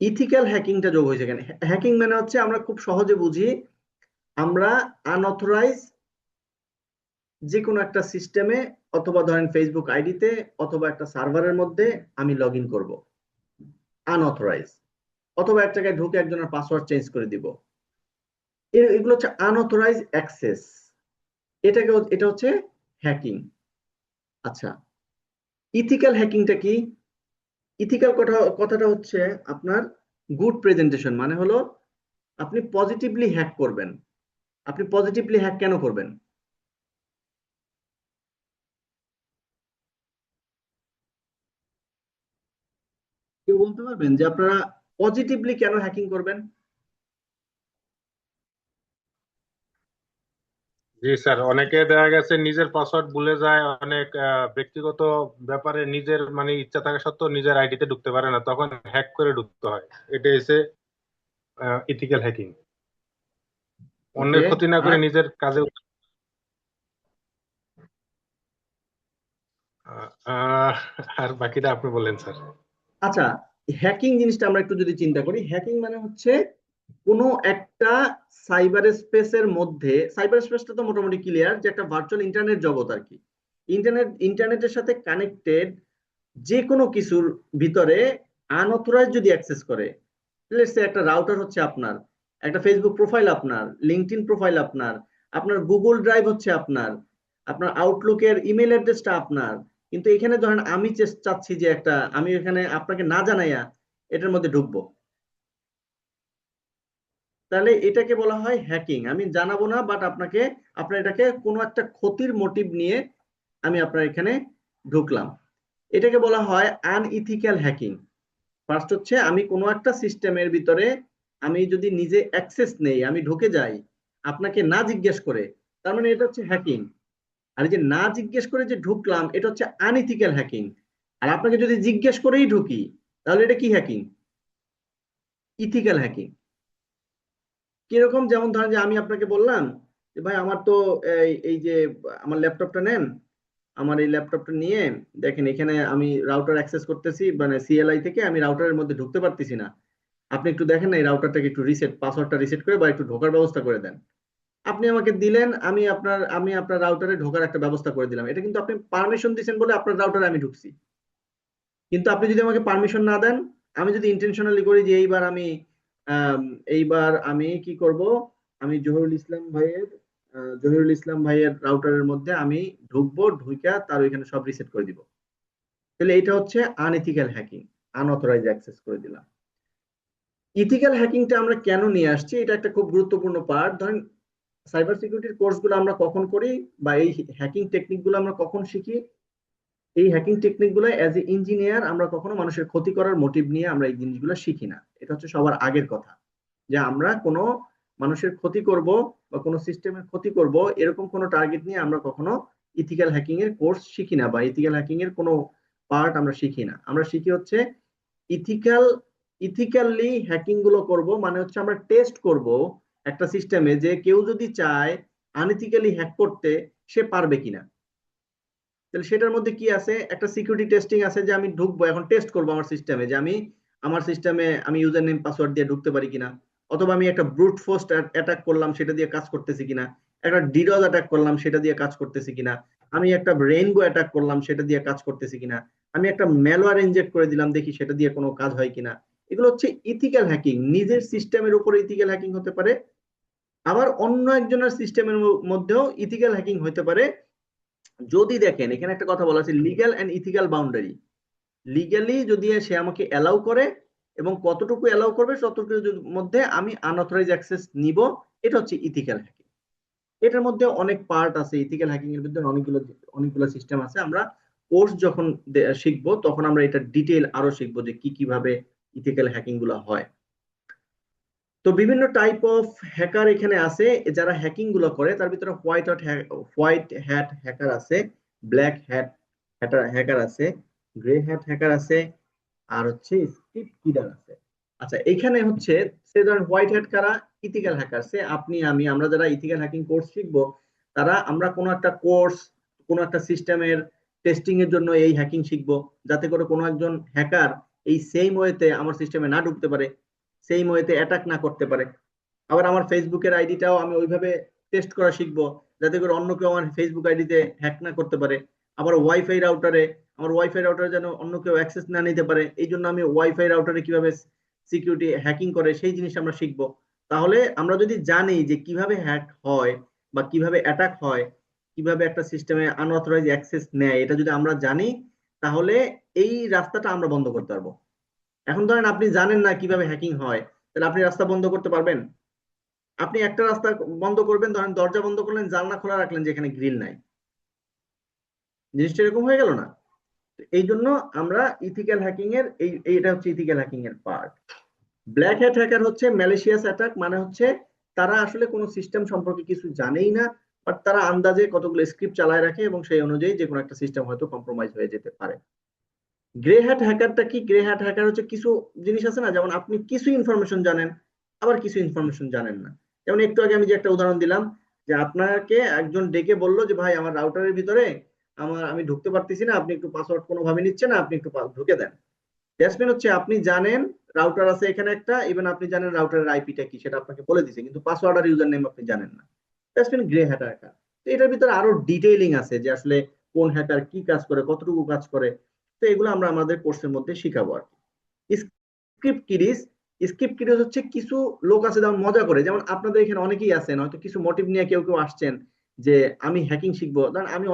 ইথিক্যাল হ্যাকিংটা যোগ হয়েছে কেন? হ্যাকিং মানে হচ্ছে, আমরা খুব সহজে বুঝি, আমরা আনঅথরাইজ যে কোনো একটা সিস্টেমে, অথবা ধরেন ফেসবুক আইডিতে, অথবা একটা সার্ভারের মধ্যে আমি লগ ইন করবো আনঅথরাইজ, অথবা এক জায়গায় ঢুকে একজনের পাসওয়ার্ড চেঞ্জ করে দিব, এগুলো হচ্ছে আনঅথরাইজ অ্যাক্সেস। এটা হচ্ছে হ্যাকিং। আচ্ছা, ইথিক্যাল হ্যাকিংটা কি? ইথিক্যাল কথাটা হচ্ছে আপনার গুড প্রেজেন্টেশন, মানে হলো আপনি পজিটিভলি হ্যাক করবেন। আপনি পজিটিভলি হ্যাক কেন করবেন? কেউ বলতে পারবেন যে আপনারা পজিটিভলি কেন হ্যাকিং করবেন? জি স্যার, অনেকে দেখা গেছে নিজের পাসওয়ার্ড ভুলে যায়, অনেক ব্যক্তিগত ব্যাপারে নিজের মানে ইচ্ছা থাকা সত্ত্বেও নিজের আইডিতে ঢুকতে পারে না, তখন হ্যাক করে ঢুকতে হয়। এটা হচ্ছে ইথিক্যাল হ্যাকিং, ওকে, অন্যের ক্ষতি না করে আর নিজের কাজে। আহ, আর বাকিটা আপনি বলেন স্যার। আচ্ছা, হ্যাকিং জিনিসটা আমরা একটু যদি চিন্তা করি, হ্যাকিং মানে হচ্ছে কোনো একটা সাইবার স্পেসের মধ্যে, সাইবার স্পেসটা তো মোটামুটি ক্লিয়ার যে একটা ভার্চুয়াল ইন্টারনেট জগৎ আর কি। ইন্টারনেটের সাথে কানেক্টেড যে কোনো কিছুর ভিতরে আনঅথরাইজ যদি অ্যাক্সেস করে, লেটস সে একটা রাউটার হচ্ছে আপনার, একটা ফেসবুক প্রোফাইল আপনার, লিঙ্কডইন প্রোফাইল আপনার, আপনার গুগল ড্রাইভ হচ্ছে আপনার, আপনার আউটলুকের ইমেল অ্যাড্রেসটা আপনার, কিন্তু এখানে ধরেন আমি চাচ্ছি যে আমি এখানে আপনাকে না জানাইয়া এটার মধ্যে ঢুকবো, তাহলে এটাকে বলা হয় হ্যাকিং। আমি জানাবো না, বাট আপনার এটাকে কোনো একটা ক্ষতির মোটিভ নিয়ে আমি আপনার এখানে ঢুকলাম, এটাকে বলা হয় আনইথিক্যাল হ্যাকিং। ফার্স্ট হচ্ছে আমি কোনো একটা সিস্টেমের ভিতরে আমি যদি নিজে অ্যাক্সেস নেই, আমি ঢুকে যাই আপনাকে না জিজ্ঞেস করে, তার মানে এটা হচ্ছে হ্যাকিং। আর এই যে না জিজ্ঞেস করে যে ঢুকলাম, এটা হচ্ছে আনইথিক্যাল হ্যাকিং। আর আপনাকে যদি জিজ্ঞেস করেই ঢুকি, তাহলে এটা কি হ্যাকিং? Ethical hacking. কিরকম? যেমন ধরেন যে আমি আপনাকে বললাম যে ভাই আমার তো এই যে আমার ল্যাপটপটা নেন, আমার এই ল্যাপটপটা নিয়ে দেখেন এখানে আমি রাউটার অ্যাক্সেস করতেছি, মানে সিএলআই থেকে আমি রাউটারের মধ্যে ঢুকতে পারতেছি না, আপনি একটু দেখেন না এই রাউটারটাকে একটু পাসওয়ার্ডটা রিসেট করে বা একটু ঢোকার ব্যবস্থা করে দেন। আপনি আমাকে দিলেন, আমি আপনার রাউটারে ঢোকার একটা ব্যবস্থা করে দিলাম, এটা কিন্তু আপনি পারমিশন দিয়েছেন বলে আপনার রাউটারে আমি ঢুকছি। কিন্তু আপনি যদি আমাকে পারমিশন না দেন, আমি যদি ইন্টেনশনালি করি যে এইবার আমি কি করব, আমি জহিরুল ইসলাম ভাইয়ের রাউটারের মধ্যে আমি ঢুকবো, ঢুইকা তার ওইখানে সব রিসেট করে দিব, তাহলে এটা হচ্ছে আনএথিক্যাল হ্যাকিং, আনঅথরাইজ অ্যাক্সেস করে দিলাম। ইথিক্যাল হ্যাকিংটা আমরা কেন নিয়ে আসছি, এটা একটা খুব গুরুত্বপূর্ণ পার্ট। ধরেন সাইবার সিকিউরিটির কোর্সগুলো আমরা কখন করি, বা এই হ্যাকিং টেকনিকগুলো আমরা কখন শিখি? এই হ্যাকিং টেকনিকগুলো অ্যাজ এ ইঞ্জিনিয়ার আমরা কখনো মানুষের ক্ষতি করার মোটিভ নিয়ে আমরা এই জিনিসগুলো শিখি না। এটা হচ্ছে সবার আগের কথা, যে আমরা কোনো মানুষের ক্ষতি করব বা কোনো সিস্টেমের ক্ষতি করব এরকম কোনো টার্গেট নিয়ে আমরা কখনো ইথিক্যাল হ্যাকিং এর কোর্স শিখি না, বা ইথিক্যাল হ্যাকিং এর কোনো পার্ট আমরা শিখি না। আমরা শিখি হচ্ছে ইথিক্যাল ইথিক্যালি হ্যাকিং গুলো করব, মানে হচ্ছে আমরা টেস্ট করব একটা সিস্টেমে যে কেউ যদি চায় আনইথিক্যালি হ্যাক করতে সে পারবে কিনা। তাহলে সেটার মধ্যে কি আছে, একটা সিকিউরিটি টেস্টিং আছে, যে আমি ঢুকবো এখন টেস্ট করবো আমার সিস্টেমে, যে আমার সিস্টেমে আমি ইউজার নেম পাসওয়ার্ড দিয়ে ঢুকতে পারি কিনা, অথবা আমি একটা ব্রুট ফোর্স অ্যাটাক করলাম সেটা দিয়ে কাজ করতেছি কিনা, একটা ডিডোস অ্যাটাক করলাম সেটা দিয়ে কাজ করতেছি কিনা, আমি একটা রেইনবো অ্যাটাক করলাম সেটা দিয়ে কাজ করতেছি কিনা, আমি একটা ম্যালওয়্যার ইনজেক্ট করে দিলাম দেখি সেটা দিয়ে কোনো কাজ হয় কিনা। এগুলো হচ্ছে ইথিক্যাল হ্যাকিং। নিজের সিস্টেমের উপরে ইথিক্যাল হ্যাকিং হতে পারে, আবার অন্য একজনের সিস্টেমের মধ্যেও ইথিক্যাল হ্যাকিং হতে পারে। যদি দেখেন এখানে একটা কথা বলা আছে, legal and ethical boundary. Legally যদি সে আমাকে অ্যালাউ করে এবং কতটুকু অ্যালাউ করবে ততটুকুর মধ্যে আমি আনঅথরাইজ অ্যাক্সেস নিব, এটা হচ্ছে ইথিক্যাল হ্যাকিং। এটার মধ্যে অনেক পার্ট আছে, ইথিক্যাল হ্যাকিং এর মধ্যে অনেকগুলো সিস্টেম আছে। আমরা কোর্স যখন শিখবো তখন আমরা এটা ডিটেইল আরো শিখবো যে কিভাবে ইথিক্যাল হ্যাকিং গুলো হয়। তো বিভিন্ন টাইপ অফ হ্যাকার এখানে আছে যারা হ্যাকিং গুলো করে, তার ভিতরে হোয়াইট হ্যাট হ্যাকার আছে, ব্ল্যাক হ্যাট হ্যাকার আছে, গ্রে হ্যাট হ্যাকার আছে, আর হচ্ছে স্ক্রিপ্ট কিডার আছে। আচ্ছা, এখানে হচ্ছে সে ধরেন হোয়াইট হ্যাট কারা, ইথিক্যাল হ্যাকার। সে আপনি আমরা যারা ইথিক্যাল হ্যাকিং কোর্স শিখবো, আমরা কোনো একটা কোর্স কোনো একটা সিস্টেমের টেস্টিং এর জন্য এই হ্যাকিং শিখবো, যাতে করে কোনো একজন হ্যাকার এই সেম ওয়েতে আমার সিস্টেমে না ঢুকতে পারে, সেম ওয়েতে অ্যাটাক না করতে পারে। আবার আমার ফেসবুকের আইডিটাও আমি ওইভাবে টেস্ট করা শিখবো, যাতে করে অন্য কেউ আমার ফেসবুক আইডিতে হ্যাক না করতে পারে। আবার আমার ওয়াইফাই রাউটারে যেন অন্য কেউ অ্যাক্সেস না নিতে পারে, এই জন্য আমি ওয়াইফাই রাউটারে কিভাবে সিকিউরিটি হ্যাকিং করে সেই জিনিস আমরা শিখবো। তাহলে আমরা যদি জানি যে কিভাবে হ্যাক হয় বা কিভাবে অ্যাটাক হয়, কিভাবে একটা সিস্টেমে আনঅথরাইজ অ্যাক্সেস নেয়, এটা যদি আমরা জানি, তাহলে এই রাস্তাটা আমরা বন্ধ করতে পারবো। এখন ধরেন আপনি জানেন না কিভাবে হ্যাকিং হয়, তাহলে আপনি রাস্তা বন্ধ করতে পারবেন? আপনি একটা রাস্তা বন্ধ করবেন, ধরেন দরজা বন্ধ করলেন, জানলা খোলা রাখলেন যেখানে গ্রিল নাই, জিনিসটা এরকম হয়ে গেল না? এই জন্য আমরা ইথিক্যাল হ্যাকিং এর এইটা হচ্ছে ইথিক্যাল হ্যাকিং এর পার্ট। ব্ল্যাক হ্যাট হ্যাকার হচ্ছে ম্যালিশিয়াস অ্যাটাক, মানে হচ্ছে তারা আসলে কোনো সিস্টেম সম্পর্কে কিছু জানেই না, বাট তারা আন্দাজে কতগুলো স্ক্রিপ্ট চালায় রাখে এবং সেই অনুযায়ী যে কোনো একটা সিস্টেম হয়তো কম্প্রোমাইজ হয়ে যেতে পারে। গ্রে হ্যাট হ্যাকারটা কি? গ্রে হ্যাট হ্যাকার হচ্ছে কিছু জিনিস আছে না, যেমন আপনি কিছু ইনফরমেশন জানেন আবার কিছু ইনফরমেশন জানেন না। যেমন একটু আগে আমি যে একটা উদাহরণ দিলাম, যে আপনাকে একজন ডেকে বললো যে ভাই আমার রাউটারের ভিতরে আমি ঢুকতে পারতেছি না, আপনি একটু পাসওয়ার্ড কোনোভাবে নিচ্ছেন না, আপনি একটু ঢুকে দেন। দ্যাটস হচ্ছে আপনি জানেন রাউটার আছে এখানে একটা, ইভেন আপনি জানেন রাউটারের আইপিটা কি সেটা আপনাকে বলে দিছে, কিন্তু পাসওয়ার্ড আর ইউজার নেম আপনি জানেন না। That's grey hat hacker. তো এটার ভিতরে আরো ডিটেইলিং আছে যে আসলে কোন হ্যাকার কি কাজ করে, কতটুকু কাজ করে। তো এগুলো আমরা আমাদের কোর্সের মধ্যে শিখাবো আর কি। স্ক্রিপ্ট কিডিস হচ্ছে কিছু লোক আছে যেমন মজা করে, যেমন আপনাদের এখানে অনেকেই আছেন হয়তো কিছু মোটিভ নিয়ে কেউ কেউ আসছেন যে আমি হ্যাকিং শিখবো, কারণ আমি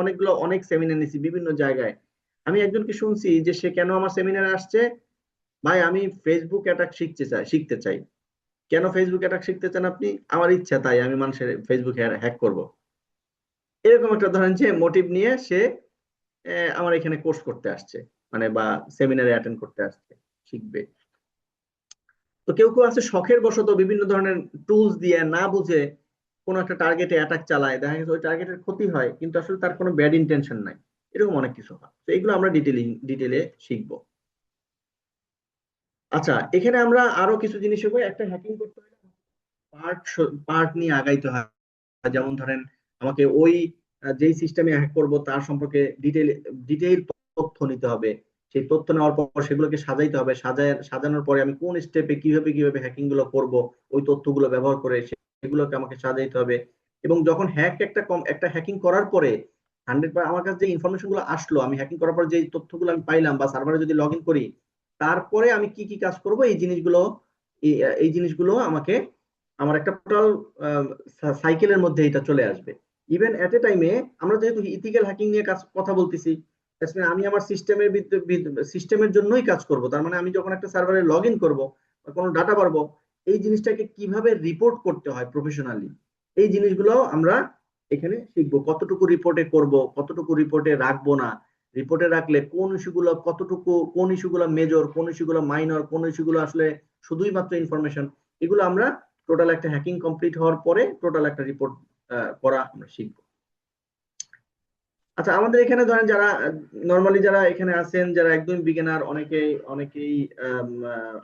অনেক সেমিনার নিছি বিভিন্ন জায়গায়। আমি একজনকে শুনছি যে সে কেন আমার সেমিনারে আসছে, ভাই আমি ফেসবুক অ্যাটাক শিখতে চাই। কেন ফেসবুক অ্যাটাক শিখতে চান আপনি? আমার ইচ্ছা তাই, আমি মানুষের ফেসবুক হ্যাক করব। এরকম একটা ধরেন যে মোটিভ নিয়ে সে আমার এখানে কোর্স করতে আসছে, মানে বা সেমিনারে অ্যাটেন্ড করতে আসছে, শিখবে। তো কেউ কেউ আছে শখের বশত বিভিন্ন ধরনের টুলস দিয়ে না বুঝে কোনো একটা টার্গেটে অ্যাটাক চালায়, দেখা গেছে ওই টার্গেটের ক্ষতি হয় কিন্তু আসলে তার কোনো ব্যাড ইন্টেনশন নাই। এরকম অনেক কিছু হয়, তো এগুলো আমরা ডিটেলে শিখবো। আচ্ছা, এখানে আমরা আরো কিছু জিনিস শিখবো। একটা হ্যাকিং করতে হলে পার্ট পার্ট নিয়ে আগাইতে হয়। যেমন ধরেন আমাকে ওই যেই সিস্টেমে হ্যাক করব তার সম্পর্কে ডিটেইল তথ্য নিতে হবে। সেই তথ্য নেওয়ার পর সেগুলোকে সাজাইতে হবে, সাজানোর পরে আমি কোন স্টেপে কিভাবে কিভাবে হ্যাকিং গুলো করব, ওই তথ্যগুলো ব্যবহার করে সেগুলোকে আমাকে সাজাইতে হবে। এবং যখন একটা হ্যাকিং করার পরে 100 আমার কাছে যে ইনফরমেশন গুলো আসলো, আমি হ্যাকিং করার পর যে তথ্যগুলো আমি পাইলাম বা সার্ভারে যদি লগ ইন করি, তারপরে আমি কি কি কাজ করব, এই জিনিসগুলো আমাকে আমার একটা টোটাল সাইকেলের মধ্যে এটা চলে আসবে। ইভেন এট এ টাইমে আমরা যেহেতু ইথিক্যাল হ্যাকিং নিয়ে কথা বলতেছি, that's mean আমি আমার সিস্টেমের জন্যই কাজ করব। তার মানে আমি যখন একটা সার্ভারে লগ ইন করবো বা কোনো ডাটা পারবো, এই জিনিসটাকে কিভাবে রিপোর্ট করতে হয় প্রফেশনালি, এই জিনিসগুলো আমরা এখানে শিখবো। কতটুকু রিপোর্টে করব, কতটুকু রিপোর্টে রাখবো না, রিপোর্টে রাখলে কোন ইস্যুগুলো মেজর, কোন ইস্যুগুলো মাইনর, কোন ইস্যুগুলো আসলে শুধুই মাত্র ইনফরমেশন, এগুলো আমরা টোটাল একটা হ্যাকিং কমপ্লিট হওয়ার পরে টোটাল একটা রিপোর্ট করা আমরা শিখবো। আচ্ছা, আমাদের এখানে ধরেন যারা নর্মালি যারা এখানে আছেন, যারা একদম বিগিনার, অনেকেই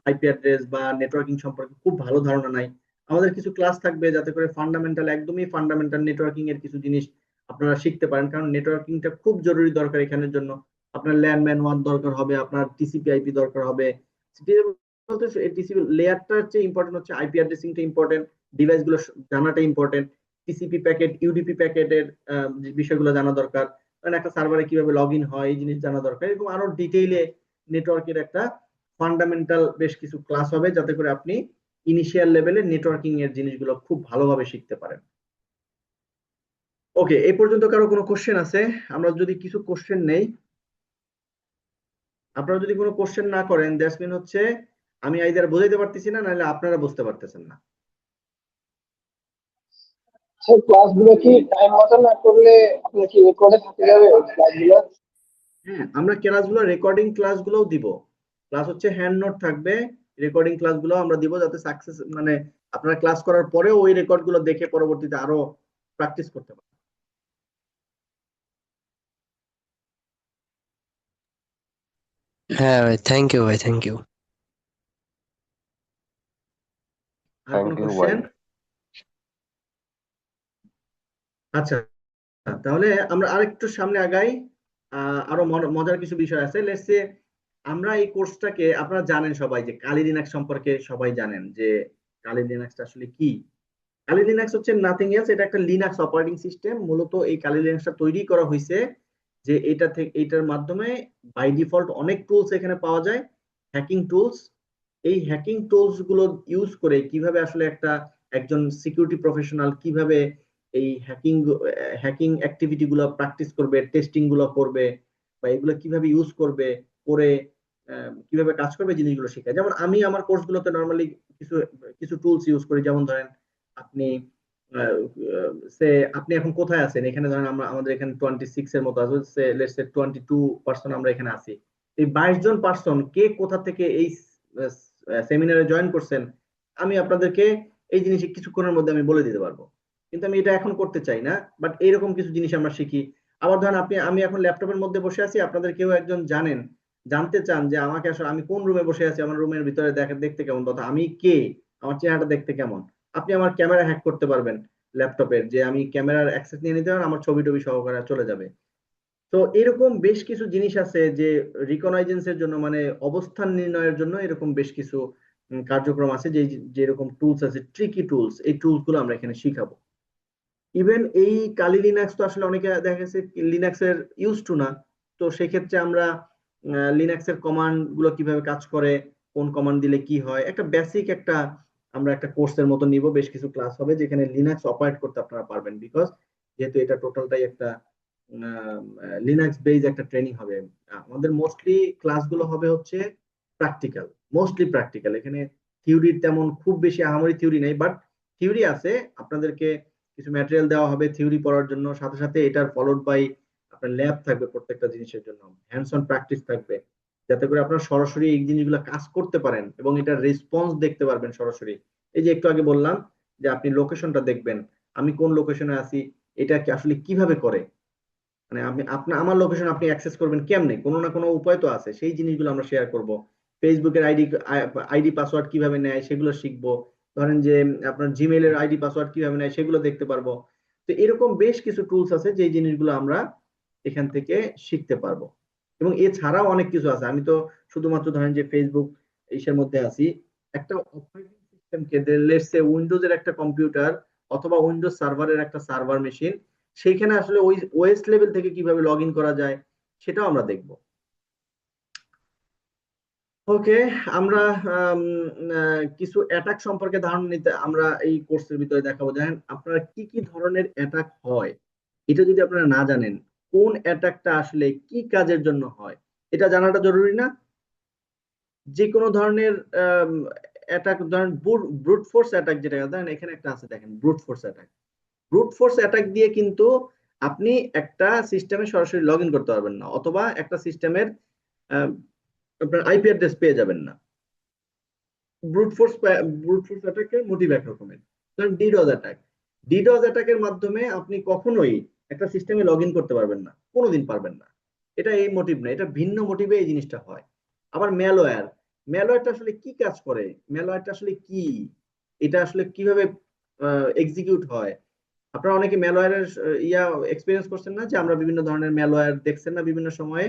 আইপি অ্যাড্রেস বা নেটওয়ার্কিং সম্পর্কে খুব ভালো ধারণা নাই। আমাদের কিছু ক্লাস থাকবে যাতে করে একদমই ফান্ডামেন্টাল নেটওয়ার্কিং এর কিছু জিনিস আপনারা শিখতে পারেন, কারণ নেটওয়ার্কিংটা খুব জরুরি দরকার এখানের জন্য। আপনার ল্যান্ডম্যান ওয়ান দরকার হবে, আপনার টিসিপি আইপি দরকার হবে। টিসিপি লেয়ারটার চেয়ে ইম্পর্টেন্ট হচ্ছে আইপি অ্যাড্রেসিংটা ইম্পর্টেন্ট, ডিভাইস গুলো জানাটা ইম্পর্টেন্ট, টিসিপি প্যাকেট ইউডিপি প্যাকেটের বিষয়গুলো জানা দরকার, কারণ একটা সার্ভারে কিভাবে লগ ইন হয় এই জিনিস জানা দরকার। এবং আরো ডিটেইলে নেটওয়ার্কের একটা ফান্ডামেন্টাল বেশ কিছু ক্লাস হবে যাতে করে আপনি ইনিশিয়াল লেভেলে নেটওয়ার্কিং এর জিনিসগুলো খুব ভালোভাবে শিখতে পারেন। ওকে, এই পর্যন্ত কারো কোনো কোশ্চেন আছে? আমরা যদি কিছু কোশ্চেন নেই, আপনারা যদি কোনো কোশ্চেন না করেন দ্যাটস মিন হচ্ছে আমি আইদার বোঝাইতে পারতেছি না, নাহলে আপনারা বুঝতে পারতেছেন না। স্যার ক্লাসগুলো কি টাইম মতো না করলে আপনার কি রেকর্ডে থাকে যাবে ক্লাসগুলো? হ্যাঁ, আমরা রেকর্ডিং ক্লাসগুলোও দিব। ক্লাস হচ্ছে হ্যান্ড নোট থাকবে, রেকর্ডিং ক্লাসগুলো আমরা দিব যাতে সাকসেস, মানে আপনারা ক্লাস করার পরেও ওই রেকর্ড গুলো দেখে পরবর্তীতে আরো প্র্যাকটিস করতে পারেন। হ্যাঁ ভাই, থ্যাংক ইউ ভাই, থ্যাংক ইউ। আর কোনো থ্যাংক ইউ ভাই। কোশ্চেন? আচ্ছা, তাহলে আমরা আরেকটু সামনে আগাই। আরো মজার কিছু বিষয় আছে। লেটস সে আমরা এই কোর্সটাকে, আপনারা জানেন সবাই যে কালি লিনাক্স সম্পর্কে সবাই জানেন যে কালি লিনাক্সটা আসলে কি। কালি লিনাক্স হচ্ছে নাথিং এলস, এটা একটা লিনাক্স অপারেটিং সিস্টেম। মূলত এই কালি লিনাক্সটা তৈরি করা হয়েছে যে এটার মাধ্যমে বাই ডিফল্ট অনেক টুলস এখানে পাওয়া যায়, হ্যাকিং টুলস। এই হ্যাকিং টুলস গুলো ইউজ করে কিভাবে আসলে একজন সিকিউরিটি প্রফেশনাল কিভাবে এই হ্যাকিং অ্যাক্টিভিটি গুলো প্র্যাকটিস করবে, টেস্টিং গুলো করবে, বা এগুলো কিভাবে ইউজ করবে, করে কিভাবে কাজ করবে, জিনিসগুলো শেখায়। যেমন আমি আমার কোর্স গুলোতে নর্মালি কিছু কিছু টুলস ইউজ করি। যেমন ধরেন আপনি আহ, সে আপনি এখন কোথায় আছেন, এখানে ধরেন আমাদের এখানে 26 এর মতো আছে, সে লেটস সে 22 পার্সন আমরা এখানে আছি। এই 22 জন পার্সন কে কোথা থেকে এই সেমিনারে জয়েন করছেন, আমি আপনাদেরকে এই জিনিস কিছুক্ষণের মধ্যে আমি বলে দিতে পারবো। কিন্তু আমি এটা এখন করতে চাই না, বাট এইরকম কিছু জিনিস আমরা শিখি। আবার ধরেন আমি এখন ল্যাপটপের মধ্যে বসে আছি, আপনাদের কেউ একজন জানতে চান যে আমাকে আসলে আমি কোন রুমে বসে আছি, আমার রুমের ভিতরে দেখতে কেমন, তথা আমি কে, আমার চেহারাটা দেখতে কেমন। আপনি আমার ক্যামেরা হ্যাক করতে পারবেন ল্যাপটপের, যে আমি ক্যামেরার অ্যাক্সেস নিয়ে নিতে পারেন, আমার ছবি টবি সহকারে চলে যাবে। তো এরকম বেশ কিছু জিনিস আছে যে রিকগনাইজেন্স এর জন্য, মানে অবস্থান নির্ণয়ের জন্য এরকম বেশ কিছু কার্যক্রম আছে, যেরকম টুলস আছে, ট্রিকি টুলস, এই টুলস গুলো আমরা এখানে শিখাবো। ইভেন এই কালি লিনাক্স তো আসলে অনেকে দেখা গেছে লিনাক্স এর ইউজ টু না, তো সেক্ষেত্রে আমরা লিনাক্স এর কমান্ড গুলো কিভাবে কাজ করে, কোন কমান্ড দিলে কি হয়, একটা বেসিক আমরা একটা কোর্সের মতো নিব। বেশ কিছু ক্লাস হবে যেখানে লিনাক্স অপারেট করতে আপনারা পারবেন, বিকজ যেহেতু এটা টোটালটাই একটা লিনাক্স বেজ একটা ট্রেনিং হবে। আমাদের মোস্টলি ক্লাসগুলো হবে হচ্ছে প্র্যাকটিক্যাল, মোস্টলি প্র্যাকটিক্যাল। এখানে থিওরির তেমন খুব বেশি আহামরি থিওরি নেই, বাট থিওরি আছে। আপনাদেরকে কিছু ম্যাটেরিয়াল দেওয়া হবে থিওরি পড়ার জন্য, সাথে সাথে এটার ফলোড বাই আপনার ল্যাব থাকবে প্রত্যেকটা জিনিসের জন্য, হ্যান্ডস অন প্র্যাকটিস থাকবে, যাতে করে আপনারা সরাসরি এই জিনিসগুলো কাজ করতে পারেন এবং এটার রেসপন্স দেখতে পারবেন সরাসরি। এই যে একটু আগে বললাম যে আপনি লোকেশনটা দেখবেন, আমি কোন লোকেশনে আছি, এটা কি আসলে কিভাবে করে, মানে আপনি আপনার আমার লোকেশন আপনি অ্যাক্সেস করবেন কেমনে, কোনো না কোনো উপায় তো আছে। সেই জিনিসগুলো আমরা শেয়ার করব। ফেসবুকের আইডি পাসওয়ার্ড কিভাবে নেয় সেগুলো শিখবো। ধরেন যে আপনার জিমেইলের আইডি পাসওয়ার্ড কিভাবে নেয় সেগুলো দেখতে পারবো। তো এরকম বেশ কিছু টুলস আছে যে জিনিসগুলো আমরা এখান থেকে শিখতে পারবো। এবং এছাড়াও অনেক কিছু আছে। আমি তো শুধুমাত্র ধরেন যে ফেসবুক ইসের মধ্যে আছি, একটা অপারেটিং সিস্টেমকে, লেটস সে উইন্ডোজের একটা কম্পিউটার অথবা উইন্ডোজ সার্ভারের একটা সার্ভার মেশিন, সেইখানে আসলে ওই ওএস লেভেল থেকে কিভাবে লগ ইন করা যায় সেটাও আমরা দেখব। ওকে, আমরা আম, কিছু অ্যাটাক সম্পর্কে ধারণা নিতে আমরা এই কোর্সের ভিতরে দেখাবো। জানেন আপনারা কি কি ধরনের অ্যাটাক হয়, এটা যদি আপনারা না জানেন কোন অ্যাটাকটা আসলে কি কাজের জন্য হয়, এটা জানাটা জরুরি না? যে কোনো ধরনের অ্যাটাক, ধরেন ব্রুট ফোর্স অ্যাটাক, যেটা ধরেন এখানে একটা আছে দেখেন, brute force attack. Brute force attack দিয়ে কিন্তু আপনি একটা সিস্টেমে সরাসরি লগ ইন করতে পারবেন না, অথবা একটা সিস্টেমের আপনার আইপি অ্যাড্রেস পেয়ে যাবেন না। ব্রুট ফোর্স অ্যাটাকের মোটিভ এক রকমের। ধরেন ডিডোজ অ্যাটাক, ডিডোজ অ্যাটাকের মাধ্যমে আপনি কখনোই একটা সিস্টেমে লগ ইন করতে পারবেন না, কোনোদিন পারবেন না। এটা এই মোটিভ না, এটা ভিন্ন মোটিভে এই জিনিসটা হয়। আবার ম্যালওয়্যার, ম্যালওয়্যারটা আসলে কি কাজ করে, ম্যালওয়্যারটা আসলে কি, এটা আসলে কিভাবে এক্সিকিউট হয়। আপনারা অনেকে ম্যালওয়্যারের এক্সপিরিয়েন্স করছেন না, যে আমরা বিভিন্ন ধরনের ম্যালওয়্যার দেখছেন না বিভিন্ন সময়ে?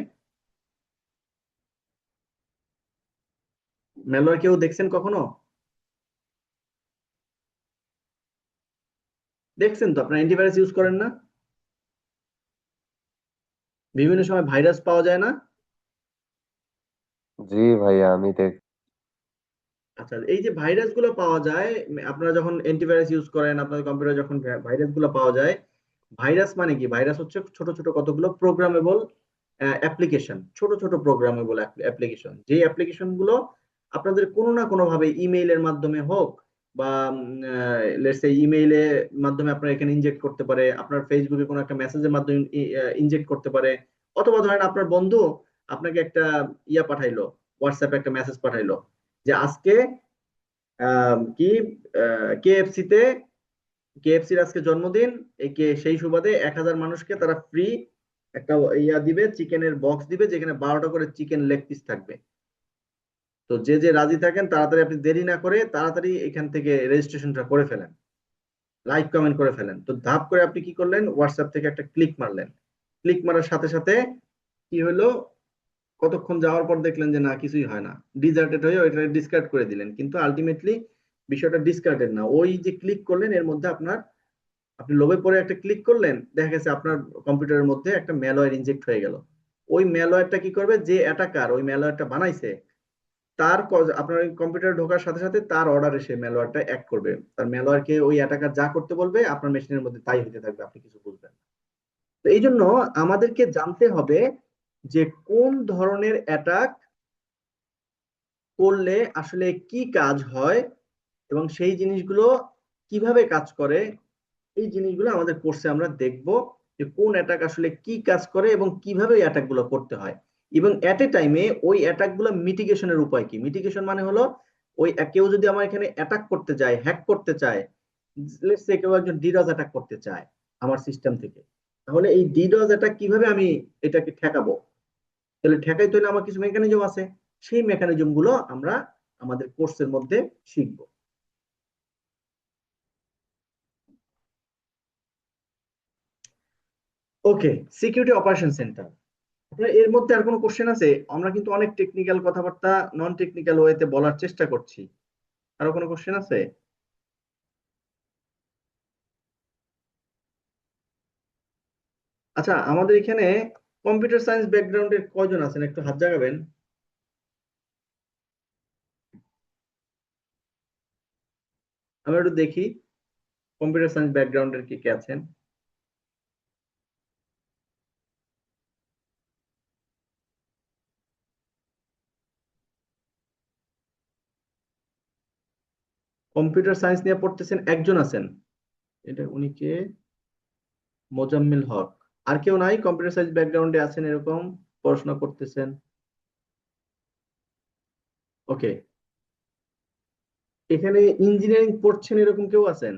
ম্যালওয়্যার কেউ দেখছেন কখনো? দেখছেন তো? আপনারা অ্যান্টিভাইরাস ইউজ করেন না? বিভিন্ন সময় ভাইরাস পাওয়া যায় না? জি ভাইয়া আমি দেখ আচ্ছা, এই যে ভাইরাস গুলো পাওয়া যায়, আপনারা যখন অ্যান্টিভাইরাস ইউজ করেন আপনাদের কম্পিউটারে, যখন ভাইরাস গুলো পাওয়া যায়, ভাইরাস মানে কি? ভাইরাস হচ্ছে ছোট ছোট কতগুলো প্রোগ্রামেবল অ্যাপ্লিকেশন, ছোট ছোট প্রোগ্রামেবল অ্যাপ্লিকেশন, যে অ্যাপ্লিকেশন গুলো আপনাদের কোনো না কোনো ভাবে ইমেইলের মাধ্যমে হোক, বা লেটস সে ইমেইলের মাধ্যমে আপনার এখানে ইনজেক্ট করতে পারে, আপনার ফেসবুকে কোনো একটা মেসেজের মাধ্যমে ইনজেক্ট করতে পারে, অথবা ধরেন আপনার বন্ধু আপনাকে একটা পাঠাইলো, হোয়াটসঅ্যাপে একটা মেসেজ পাঠাইলো যে আজকে কি কেএফসি তে, কেএফসির আজকে জন্মদিন, সেই সুবাদে 1000 মানুষকে তারা ফ্রি একটা দিবে, চিকেনের বক্স দিবে, যেখানে 12টা করে চিকেন লেগ পিস থাকবে। তো যে যে রাজি থাকেন তাড়াতাড়ি, আপনি দেরি না করে তাড়াতাড়ি এখান থেকে রেজিস্ট্রেশনটা করে ফেলেন, লাইক কমেন্ট করে ফেলেন। তো ধাপ করে আপনি কি করলেন, হোয়াটসঅ্যাপ থেকে একটা ক্লিক মারলেন, ক্লিক মারার সাথে সাথে কি হলো, কতক্ষণ যাওয়ার পর দেখলেন যে না, কিছুই হয় না, ডিজার্টেড হয়ে ওইটা ডিসকার্ড করে দিলেন। কিন্তু আলটিমেটলি বিষয়টা ডিসকার্ডেড না, ওই যে ক্লিক করলেন এর মধ্যে আপনি লোভে পড়ে একটা ক্লিক করলেন, দেখা গেছে আপনার কম্পিউটারের মধ্যে একটা ম্যালওয়্যার ইনজেক্ট হয়ে গেল। ওই ম্যালওয়্যারটা কি করবে, যে অ্যাটাকার ওই ম্যালওয়্যারটা বানাইছে, আপনার কম্পিউটারে ঢোকার সাথে সাথে তার অর্ডারে সে ম্যালওয়্যারটা অ্যাক্ট করবে। তার ম্যালওয়্যারকে ওই অ্যাটাকার যা করতে বলবে আপনার মেশিনের মধ্যে তাই হতে থাকবে, আপনি কিছু বুঝবেন না। তো এই জন্য আমাদেরকে জানতে হবে যে কোন ধরনের অ্যাটাক করলে আসলে কি কাজ হয়, এবং সেই জিনিসগুলো কিভাবে কাজ করে। এই জিনিসগুলো আমাদের কোর্সে আমরা দেখব, যে কোন অ্যাটাক আসলে কি কাজ করে এবং কিভাবে ওই অ্যাটাক গুলো করতে হয়, এবং এট এ টাইমে ওই অ্যাটাক গুলো মিটিগেশনের উপায় কি। মিটিগেশন মানে হলো, ওই কেউ যদি আমার এখানে অ্যাটাক করতে যায়, হ্যাক করতে চায়, লেটস সে কেউ একজন ডিডস অ্যাটাক করতে চায় আমার সিস্টেম থেকে, তাহলে এই ডিডস অ্যাটাক কিভাবে আমি এটাকে ঠেকাবো, তাহলে ঠেকাইতে হলে আমার কিছু মেকানিজম আছে। সেই মেকানিজম গুলো আমরা আমাদের কোর্সের মধ্যে শিখবো। ওকে, সিকিউরিটি অপারেশন সেন্টার, আপনার এর মধ্যে আর কোনো কোশ্চেন আছে? আমরা কিন্তু অনেক টেকনিক্যাল কথাবার্তা নন টেকনিক্যাল ওয়েতে বলার চেষ্টা করছি। আরো কোনো কোশ্চেন আছে? আচ্ছা, আমাদের এখানে কম্পিউটার সায়েন্স ব্যাকগ্রাউন্ডের কয়জন আছেন, একটু হাত জাগাবেন। আমরা একটু দেখি কম্পিউটার সায়েন্স ব্যাকগ্রাউন্ডের কে কে আছেন। কম্পিউটার সায়েন্স নিয়ে পড়তেছেন, একজন আছেন, এটা উনি কে? মোজাম্মেল হক। আর কেউ নাই কম্পিউটার সায়েন্স ব্যাকগ্রাউন্ডে আছেন এরকম, পড়াশোনা করতেছেন? ওকে। এখানে ইঞ্জিনিয়ারিং পড়ছেন এরকম কেউ আছেন?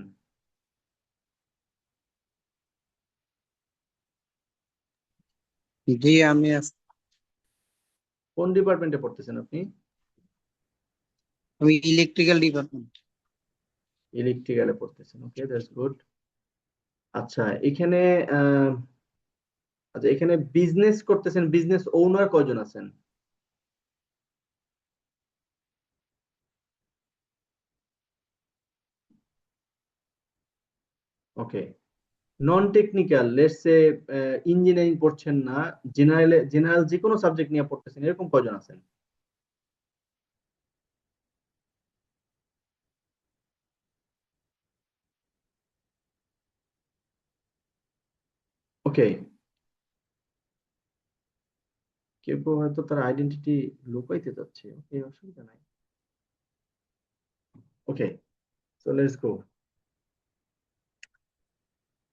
জি আমি কোন ডিপার্টমেন্টে পড়তেছেন আপনি? আমি ইলেকট্রিক্যাল ডিপার্টমেন্ট। ইলেকট্রিক্যালে পড়তেছেন, ওকে, দ্যাটস গুড। আচ্ছা এখানে আহ, আচ্ছা এখানে বিজনেস করতেছেন, বিজনেস ওনার কয়জন আছেন? Okay. Non technical, let's say engineering পড়ছেন না, জেনারেল যে কোনো সাবজেক্ট নিয়ে পড়তেছেন এরকম কয়জন আছেন? ওকে। কেউ কেউ হয়তো তার আইডেন্টিটি লুকাইতে চাচ্ছে, ওকে, অসুবিধা নাই। ওকে, সো লেটস গো।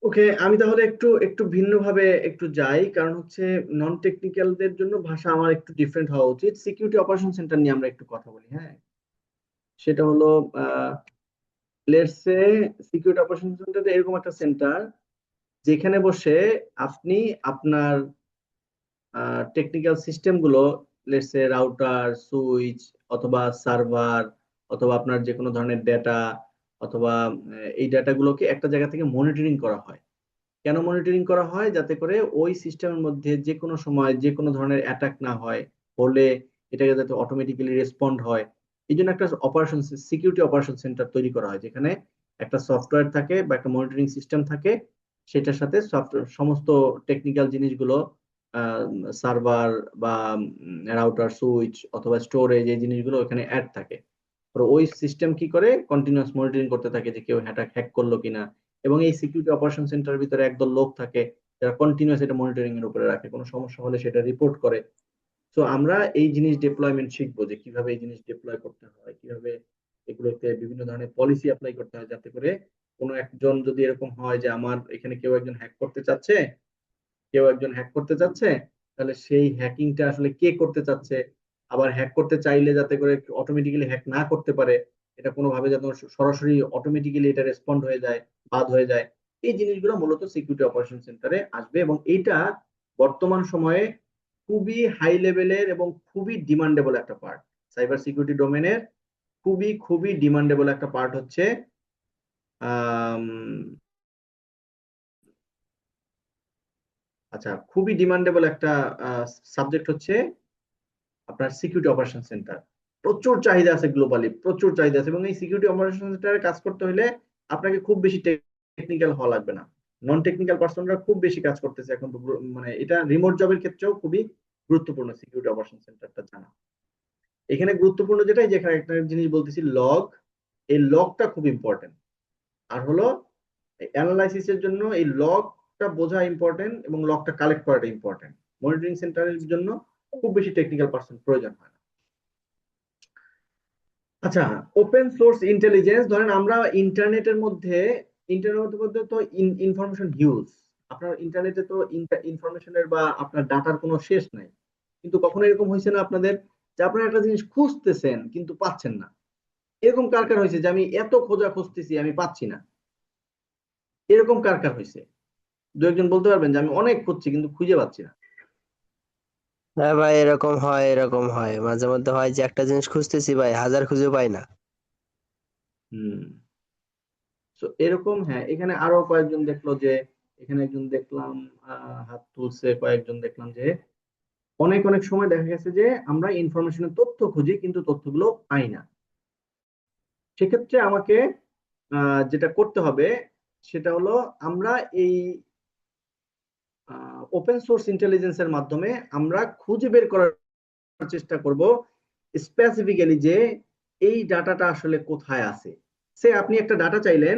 ওকে, আমি তাহলে একটু একটু ভিন্নভাবে একটু যাই, কারণ হচ্ছে নন টেকনিক্যালদের জন্য ভাষা আমার একটু ডিফারেন্ট হওয়া উচিত। সিকিউরিটি অপারেশন সেন্টার নিয়ে আমরা একটু কথা বলি, হ্যাঁ। সেটা হলো let's say security operation centre এরকম একটা সেন্টার যেখানে বসে আপনি আপনার টেকনিক্যাল সিস্টেম গুলো, লেটস সে রাউটার, সুইচ, অথবা সার্ভার, অথবা আপনার যে কোনো ধরনের ডেটা, অথবা এই ডেটাগুলোকে একটা জায়গা থেকে মনিটরিং করা হয়। কেন মনিটরিং করা হয়? যাতে করে ওই সিস্টেমের মধ্যে যে কোনো সময় যে কোনো ধরনের অ্যাটাক না হয়, হলে এটাকে যাতে অটোমেটিক্যালি রেসপন্ড হয়। এই জন্য একটা অপারেশন সিকিউরিটি অপারেশন সেন্টার তৈরি করা হয়, যেখানে একটা সফটওয়্যার থাকে বা একটা মনিটরিং সিস্টেম থাকে, সেটার সাথে সফটওয়্যার সমস্ত টেকনিক্যাল জিনিসগুলো, সার্ভার বা রাউটার, সুইচ অথবা স্টোরেজ, এই জিনিসগুলো ওখানে অ্যাড থাকে। তো ওই সিস্টেম কি করে কন্টিনিউয়াস মনিটরিং করতে থাকে যে কেউ হ্যাক করলো কিনা। এবং এই সিকিউরিটি অপারেশন সেন্টারের ভিতরে একদল লোক থাকে যারা কন্টিনিউয়াস এটা মনিটরিং এর উপরে রাখে, কোনো সমস্যা হলে সেটা রিপোর্ট করে। তো আমরা এই জিনিস ডিপ্লয়মেন্ট শিখবো, যে কিভাবে এই জিনিস ডিপ্লয় করতে হয়, কিভাবে এগুলোতে বিভিন্ন ধরনের পলিসি অ্যাপ্লাই করতে হয়, যাতে করে কোনো একজন যদি এরকম হয় যে আমার এখানে কেউ একজন হ্যাক করতে চাচ্ছে, তাহলে সেই হ্যাকিংটা আসলে কে করতে চাচ্ছে, আবার হ্যাক করতে চাইলে যাতে করে অটোমেটিক্যালি হ্যাক না করতে পারে, এটা কোনোভাবে যেন সরাসরি অটোমেটিক্যালি এটা রেসপন্ড হয়ে যায়, বাদ হয়ে যায়। এই জিনিসগুলো মূলত সিকিউরিটি অপারেশন সেন্টারে আসবে, এবং এইটা বর্তমান সময়ে খুবই হাই লেভেলের এবং খুবই ডিমান্ডেবল একটা পার্ট। সাইবার সিকিউরিটি ডোমেনের খুবই খুবই ডিমান্ডেবল একটা পার্ট হচ্ছে আহ আচ্ছা, খুবই ডিমান্ডেবল একটা সাবজেক্ট হচ্ছে আপনার সিকিউরিটি অপারেশন সেন্টার। প্রচুর চাহিদা আছে, গ্লোবালি প্রচুর চাহিদা আছে, এবং এই সিকিউরিটি অপারেশন সেন্টারে কাজ করতে হলে আপনাকে খুব বেশি টেকনিক্যাল হওয়া লাগবে না। নন টেকনিক্যাল পার্সনরা খুব বেশি কাজ করতেছে এখন তো, মানে এটা রিমোট জবের ক্ষেত্রেও খুবই গুরুত্বপূর্ণ সিকিউরিটি অপারেশন সেন্টারটা জানা। এখানে গুরুত্বপূর্ণ যেটা, যেখানে একটা জিনিস বলতেছি, লগ। এই লগটা খুব ইম্পর্টেন্ট। আর হলো অ্যানালাইসিসের জন্য এই লগটা বোঝা ইম্পর্টেন্ট, এবং লগটা কালেক্ট করাটা ইম্পর্টেন্ট। মনিটরিং সেন্টারের জন্য খুব বেশি টেকনিক্যাল পার্সন প্রয়োজন হয় না। আচ্ছা, ওপেন সোর্স ইন্টেলিজেন্স, ধরেন আমরা ইন্টারনেটের মধ্যে তো ইনফরমেশন হিউজ। আপনার ইন্টারনেটে তো ইনফরমেশনের বা আপনার ডাটার কোনো শেষ নাই। কিন্তু কখনো এরকম হয়েছে না আপনাদের, যে আপনারা একটা জিনিস খুঁজতেছেন কিন্তু পাচ্ছেন না? এরকম কার কার হয়েছে যে আমি এত খোঁজা খুঁজতেছি আমি পাচ্ছি না? এরকম কার কার হয়েছে? দু একজন বলতে পারবেন যে আমি অনেক খুঁজছি কিন্তু খুঁজে পাচ্ছি না? হ্যাঁ ভাই, এরকম হয় মাঝে মধ্যে, হয় যে একটা জিনিস খুঁজতেছি ভাই, হাজার খুঁজে পাই না। হুম। তো এরকম, হ্যাঁ, এখানে আরো কয়েকজন দেখলো যে, এখানে একজন দেখলাম হাত তুলছে, কয়েকজন দেখলাম যে অনেক অনেক সময় দেখা গেছে যে আমরা ইনফরমেশনের তথ্য খুঁজি কিন্তু তথ্যগুলো পাই না। সেক্ষেত্রে আমাকে যেটা করতে হবে সেটা হলো, আমরা এই ওপেন সোর্স ইন্টেলিজেন্সের মাধ্যমে আমরা খুঁজে বের করার চেষ্টা করব স্পেসিফিক্যালি যে এই ডাটাটা আসলে কোথায় আছে। সে আপনি একটা ডাটা চাইলেন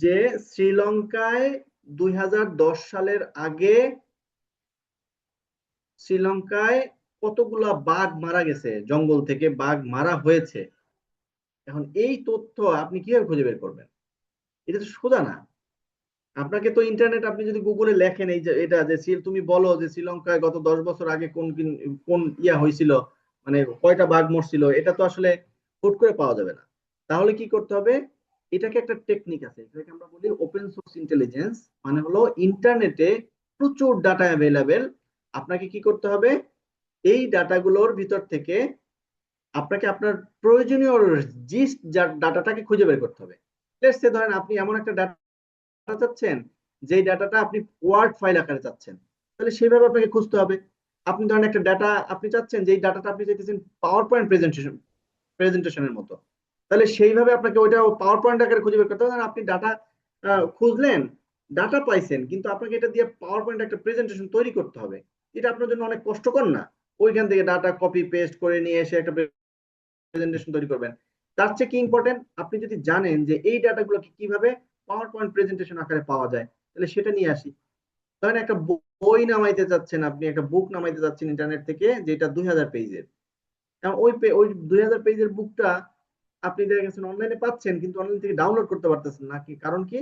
যে শ্রীলঙ্কায় 2010 সালের আগে শ্রীলঙ্কায় কতগুলা বাঘ মারা গেছে, জঙ্গল থেকে বাঘ মারা হয়েছে, এখন এই তথ্য আপনি কিভাবে খুঁজে বের করবেন? এটা তো সোজা না। আপনাকে তো ইন্টারনেট, আপনি যদি গুগলে লেখেন এই যে এটা যে তুমি বলো যে শ্রীলঙ্কায় গত 10 বছর আগে কোন কোন ইয়া হয়েছিল, মানে কয়টা বাঘ মরছিল, এটা তো আসলে হুট করে পাওয়া যাবে না। তাহলে কি করতে হবে? এটাকে একটা টেকনিক আছে, এটাকে আমরা বলি ওপেন সোর্স ইন্টেলিজেন্স। মানে হলো ইন্টারনেটে প্রচুর ডাটা অ্যাভেলেবেল। আপনাকে কি করতে হবে? এই ডাটাগুলোর ভিতর থেকে আপনাকে আপনার প্রয়োজনীয় জিস্ট ডাটাটাকে খুঁজে বের করতে হবে। লেটস সে ধরেন আপনি এমন একটা ডাটা চাচ্ছেন, যেই ডাটাটা আপনি ওয়ার্ড ফাইল আকারে চাচ্ছেন, তাহলে সেইভাবে আপনাকে খুঁজতে হবে। আপনি ধরেন একটা ডাটা আপনি চাচ্ছেন, যেই ডাটাটা আপনি চাইতেছেন পাওয়ার পয়েন্ট প্রেজেন্টেশনের মতো, তাহলে সেইভাবে আপনাকে ওইটা পাওয়ার পয়েন্ট আকারে খুঁজে বের করতে হবে। আপনি ডাটা খুঁজলেন, ডাটা পাইছেন, কিন্তু আপনাকে এটা দিয়ে পাওয়ার পয়েন্ট একটা প্রেজেন্টেশন তৈরি করতে হবে। এটা আপনার জন্য অনেক কষ্টকর না? ওইখান থেকে ডাটা কপি পেস্ট করে নিয়ে এসে একটা প্রেজেন্টেশন তৈরি করবেন। তার চেয়ে কি ইম্পর্টেন্ট, আপনি যদি জানেন যে এই ডাটাগুলোকে কিভাবে পাওয়ার পয়েন্ট প্রেজেন্টেশন আকারে পাওয়া যায়, তাহলে সেটা নিয়ে আসি। ধরেন একটা বই নামাইতে চাচ্ছেন, আপনি একটা বুক নামাইতে চাচ্ছেন ইন্টারনেট থেকে, যেটা 2000 পেজের। ওই 2000 পেজের বুকটা আপনি দেখা গেছেন অনলাইনে পাচ্ছেন, কিন্তু অনলাইন থেকে ডাউনলোড করতে পারতেছেন না। কি কারণ? কি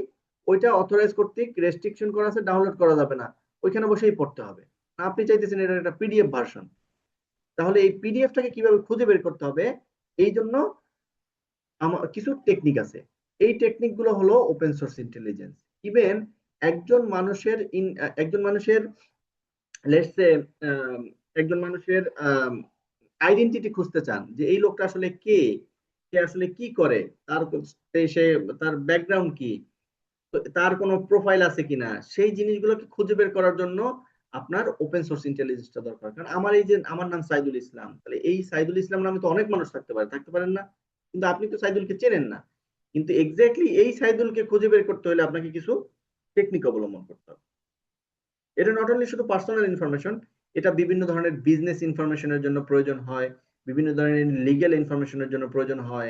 ওইটা অথরাইজ কর্তৃক রেস্ট্রিকশন করা আছে, ডাউনলোড করা যাবে না, ওইখানে বসেই পড়তে হবে। আপনি চাইতেছেন এটা একটা পিডিএফ ভার্সন। তাহলে এই পিডিএফটাকে কিভাবে খুঁজে বের করতে হবে? এই জন্য আমার কিছু টেকনিক আছে। এই টেকনিক গুলো হলো ওপেন সোর্স ইন্টেলিজেন্স। ইভেন একজন মানুষের একজন মানুষের লেটস সে একজন মানুষের আইডেন্টিটি খুঁজতে চান, যে এই লোকটা আসলে কে, সে আসলে কি করে, তার সে তার ব্যাকগ্রাউন্ড কি, তার কোনো প্রোফাইল আছে কিনা, সেই জিনিসগুলোকে খুঁজে বের করার জন্য আপনার ওপেন সোর্স ইন্টেলিজেন্সটা দরকার। কারণ আমার এই যে আমার নাম সাইদুল ইসলাম, তাহলে এই সাইদুল ইসলাম নামে তো অনেক মানুষ থাকতে পারেন না? কিন্তু আপনি তো সাইদুলকে চেনেন না। কিন্তু এক্স্যাক্টলি এই সাইদুলকে খুঁজে বের করতে হলে আপনাকে কিছু টেকনিক অবলম্বন করতে হবে। এটা নট অনলি শুধু পার্সোনাল ইনফরমেশন, এটা বিভিন্ন ধরনের বিজনেস ইনফরমেশনের জন্য প্রয়োজন হয়, বিভিন্ন ধরনের লিগ্যাল ইনফরমেশনের জন্য প্রয়োজন হয়,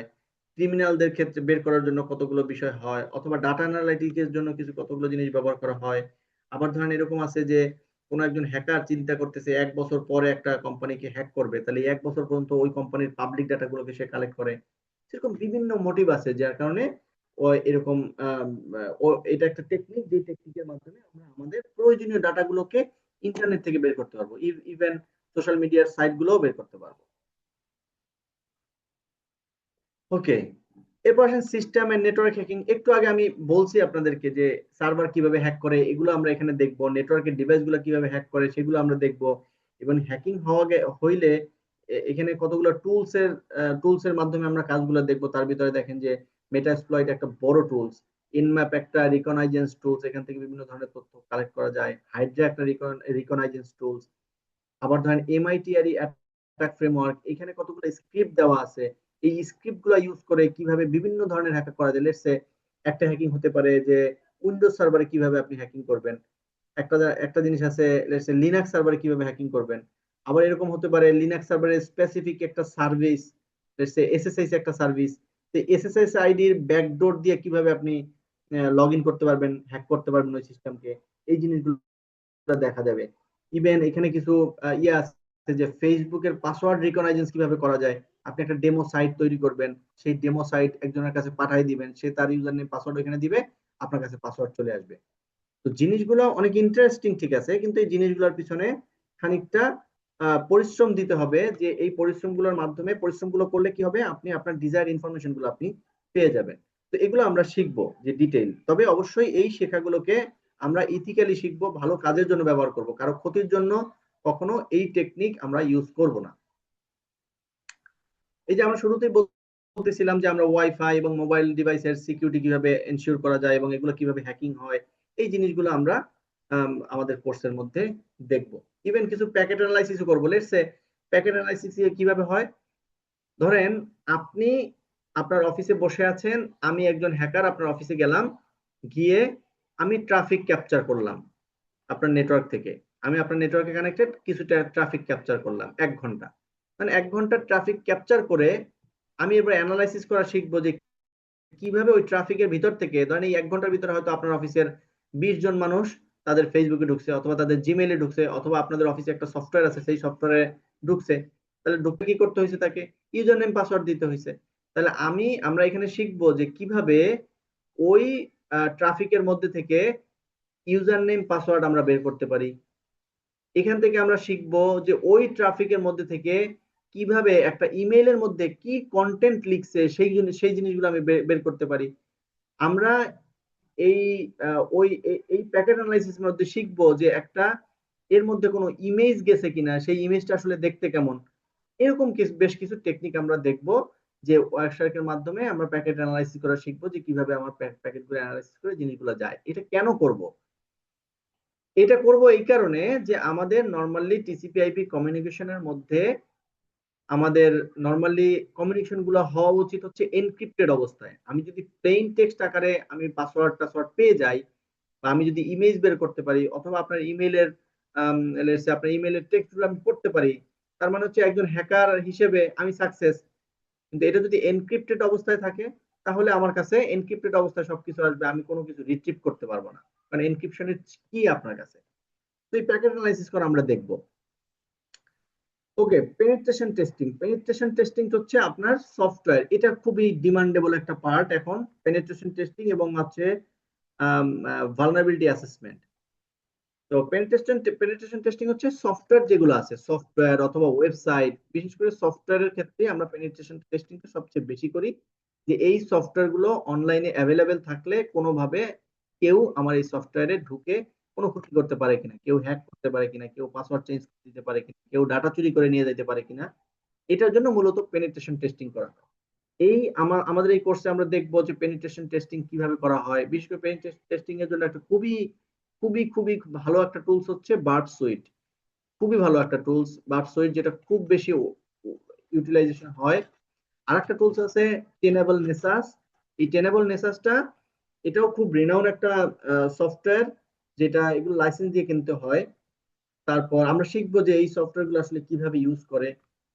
ক্রিমিনালদের ক্ষেত্রে বের করার জন্য কতগুলো বিষয় হয়, অথবা ডাটা অ্যানালাইটিক্সের জন্য কিছু কতগুলো জিনিস ব্যবহার করা হয়। আবার ধরেন এরকম আছে যে কোনো একজন হ্যাকার চিন্তা করতেছে 1 বছর পরে একটা কোম্পানিকে হ্যাক করবে, তাহলে 1 বছর পর্যন্ত ওই কোম্পানির পাবলিক ডাটাগুলোকে সে কালেক্ট করে। সেরকম বিভিন্ন মোটিভ আছে, যার কারণে ও এরকম এটা একটা টেকনিক, যে টেকনিকের মাধ্যমে আমরা আমাদের প্রয়োজনীয় ডাটাগুলোকে ইন্টারনেট থেকে বের করতে পারবো, ইভেন সোশ্যাল মিডিয়ার সাইট গুলোও বের করতে পারবো। ওকে, এরপর আসেন সিস্টেম এন্ড নেটওয়ার্ক হ্যাকিং। একটু আগে আমি বলছি আপনাদেরকে যে সার্ভার কিভাবে হ্যাক করে, এগুলো আমরা এখানে দেখবো। নেটওয়ার্কের ডিভাইস গুলো কিভাবে হ্যাক করে, সেগুলো আমরা দেখবো। এবং হ্যাকিং হইলে এখানে কতগুলো টুলস এর মাধ্যমে আমরা কাজগুলো দেখবো। তার ভিতরে দেখেন যে মেটাস্প্লয়েট একটা বড় টুলস, ইনম্যাপ একটা রিকগনাইজেন্স টুলস, এখান থেকে বিভিন্ন ধরনের তথ্য কালেক্ট করা যায়। হাইড্রা একটা রিকগনাইজেন্স টুলস। আবার ধরেন এমআইটিআরই অ্যাটাক ফ্রেমওয়ার্ক, এখানে কতগুলো স্ক্রিপ্ট দেওয়া আছে। এই স্ক্রিপ্ট গুলো ইউজ করে কিভাবে বিভিন্ন ধরনের হ্যাক করা যায়। লেটস সে একটা হ্যাকিং হতে পারে যে উইন্ডোজ সার্ভারে কিভাবে আপনি হ্যাকিং করবেন। একটা একটা জিনিস আছে লেটস সে লিনাক্স সার্ভারে কিভাবে হ্যাকিং করবেন। আবার এরকম হতে পারে লিনাক্স সার্ভারে স্পেসিফিক একটা সার্ভিস, লেটস সে এসএসএস একটা সার্ভিস, তো এসএসএস আইডির ব্যাকডোর দিয়ে কিভাবে আপনি লগ ইন করতে পারবেন, হ্যাক করতে পারবেন ওই সিস্টেমকে। এই জিনিসগুলো দেখা যাবে। ইভেন এখানে কিছু ইয়ে আছে যে ফেসবুকের পাসওয়ার্ড রিকগনাইজেন্স কিভাবে করা যায়। আপনি একটা ডেমো সাইট তৈরি করবেন, সেই ডেমো সাইট একজনের কাছে পাঠিয়ে দিবেন, সে তার ইউজার নেম পাসওয়ার্ড এখানে দিবে, আপনার কাছে পাসওয়ার্ড চলে আসবে। তো জিনিসগুলো অনেক ইন্টারেস্টিং, ঠিক আছে, কিন্তু এই জিনিসগুলোর পিছনে খানিকটা পরিশ্রম দিতে হবে। যে এই পরিশ্রমগুলোর মাধ্যমে, পরিশ্রমগুলো করলে কি হবে, আপনি আপনার ডিজায়ার ইনফরমেশন গুলো আপনি পেয়ে যাবেন। তো এগুলো আমরা শিখবো যে ডিটেইল। তবে অবশ্যই এই শেখাগুলোকে আমরা ইথিক্যালি শিখবো, ভালো কাজের জন্য ব্যবহার করব, কারো ক্ষতির জন্য কখনো এই টেকনিক আমরা ইউজ করব না। এই যে আমরা শুরুতেই বলতেছিলাম যে আমরা ওয়াইফাই এবং মোবাইল ডিভাইসের সিকিউরিটি কিভাবে এনশিওর করা যায় এবং এগুলো কিভাবে হ্যাকিং হয়, এই জিনিসগুলো আমরা আমাদের কোর্সের মধ্যে দেখব। ইভেন কিছু প্যাকেট অ্যানালাইসিসও করবো। লেটস সে প্যাকেট অ্যানালাইসিস কিভাবে হয়। ধরেন আপনি আপনার অফিসে বসে আছেন, আমি একজন হ্যাকার আপনার অফিসে গেলাম, গিয়ে আমি ট্রাফিক ক্যাপচার করলাম আপনার নেটওয়ার্ক থেকে। আমি আপনার নেটওয়ার্কে কানেক্টেড, কিছুটা ট্রাফিক ক্যাপচার করলাম 1 ঘন্টা। মানে 1 ঘন্টা ট্রাফিক ক্যাপচার করে আমি এবার অ্যানালাইসিস করা শিখবো যে কিভাবে ওই ট্রাফিকের ভিতর থেকে, ধরেন এই 1 ঘন্টার ভিতরে হয়তো আপনার অফিসের 20 জন মানুষ তাদের ফেসবুকে ঢুকছে, অথবা তাদের জিমেইলে ঢুকছে, অথবা আপনাদের অফিসে একটা সফটওয়্যার আছে সেই সফটওয়্যারে ঢুকছে। তাহলে ঢুকতে কি করতে হয়েছে, তাকে ইউজার নেম পাসওয়ার্ড দিতে হয়েছে। তাহলে আমরা এখানে শিখবো যে কিভাবে ওই ট্রাফিকের মধ্যে থেকে ইউজার নেম পাসওয়ার্ড আমরা বের করতে পারি। এখান থেকে আমরা শিখবো যে ওই ট্রাফিকের মধ্যে থেকে কিভাবে একটা ইমেইলের মধ্যে কি কন্টেন্ট লিখছে সেই জিনিসগুলো আমি বের করতে পারি। আমরা এই এই প্যাকেট অ্যানালাইসিস মধ্যে শিখবো যে একটা এর মধ্যে কোনো ইমেজ গেছে কিনা, সেই ইমেজটা আসলে দেখতে কেমন, এরকম বেশ কিছু টেকনিক আমরা দেখবো যে ওয়ার্কশপের মাধ্যমে আমরা প্যাকেট অ্যানালাইসিস করা শিখবো যে কিভাবে আমার প্যাকেটগুলো অ্যানালাইসিস করে জিনিসগুলো যায়। এটা কেন করব? এটা করব এই কারণে যে আমাদের নর্মালি টিসিপি/আইপি কমিউনিকেশনের মধ্যে আমাদের নর্মালি কমিউনিকেশন গুলো হওয়া উচিত হচ্ছে এনক্রিপ্টেড অবস্থায়। আমি যদি প্লেন টেক্সট আকারে আমি পাসওয়ার্ড পেয়ে যাই, বা আমি যদি ইমেজ বের করতে পারি, অথবা আপনার ইমেইলের টেক্সট গুলো আমি পড়তে পারি, তার মানে হচ্ছে একজন হ্যাকার হিসেবে আমি সাকসেস। কিন্তু এটা যদি এনক্রিপ্টেড অবস্থায় থাকে, তাহলে আমার কাছে এনক্রিপ্টেড অবস্থায় সবকিছু আসবে, আমি কোনো কিছু রিট্রিভ করতে পারবো না, কারণ এনক্রিপশনের কি আপনার কাছে। তো এই প্যাকেট অ্যানালাইসিস করা আমরা দেখবো। ওকে, পেনিট্রেশন টেস্টিং হচ্ছে আপনার সফটওয়্যার, এটা খুবই ডিমান্ডেবল একটা পার্ট এখন, পেনিট্রেশন টেস্টিং এবং হচ্ছে ভালনারেবিলিটি অ্যাসেসমেন্ট। তো পেনিট্রেশন টেস্টিং হচ্ছে সফটওয়্যার যেগুলো আছে, সফটওয়্যার অথবা ওয়েবসাইট, বিশেষ করে সফটওয়্যারের ক্ষেত্রে আমরা পেনিট্রেশন টেস্টিংটা সবচেয়ে বেশি করি, যে এই সফটওয়্যার গুলো অনলাইনে অ্যাভেলেবেল থাকলে কোনোভাবে কেউ আমার এই সফটওয়্যারে ঢুকে কোনো ক্ষতি করতে পারে কিনা, কেউ হ্যাক করতে পারে কিনা, কেউ পাসওয়ার্ড চেঞ্জ করে দিতে পারে কিনা, কেউ ডাটা চুরি করে নিয়ে যেতে পারে কিনা, এটার জন্য মূলত পেনিট্রেশন টেস্টিং করা হয়। আমাদের এই কোর্সে আমরা দেখবো যে পেনিট্রেশন টেস্টিং কিভাবে করা হয়। বিশেষ করে পেনিট্রেশন টেস্টিং এর জন্য একটা খুবই খুবই খুবই ভালো একটা টুলস হচ্ছে বার্ড সুইট। খুবই ভালো একটা টুলস বার্ড সুইট, যেটা খুব বেশি ইউটিলাইজেশন হয়। আর একটা টুলস আছে টেনেবল নেসাস। এই টেনেবল নেসাসটা এটাও খুব রিনাউন একটা সফটওয়্যার, যেটা এগুলো লাইসেন্স দিয়ে কিনতে হয়। তারপর আমরা শিখবো যে এই সফটওয়্যার গুলো আসলে কিভাবে ইউজ করে।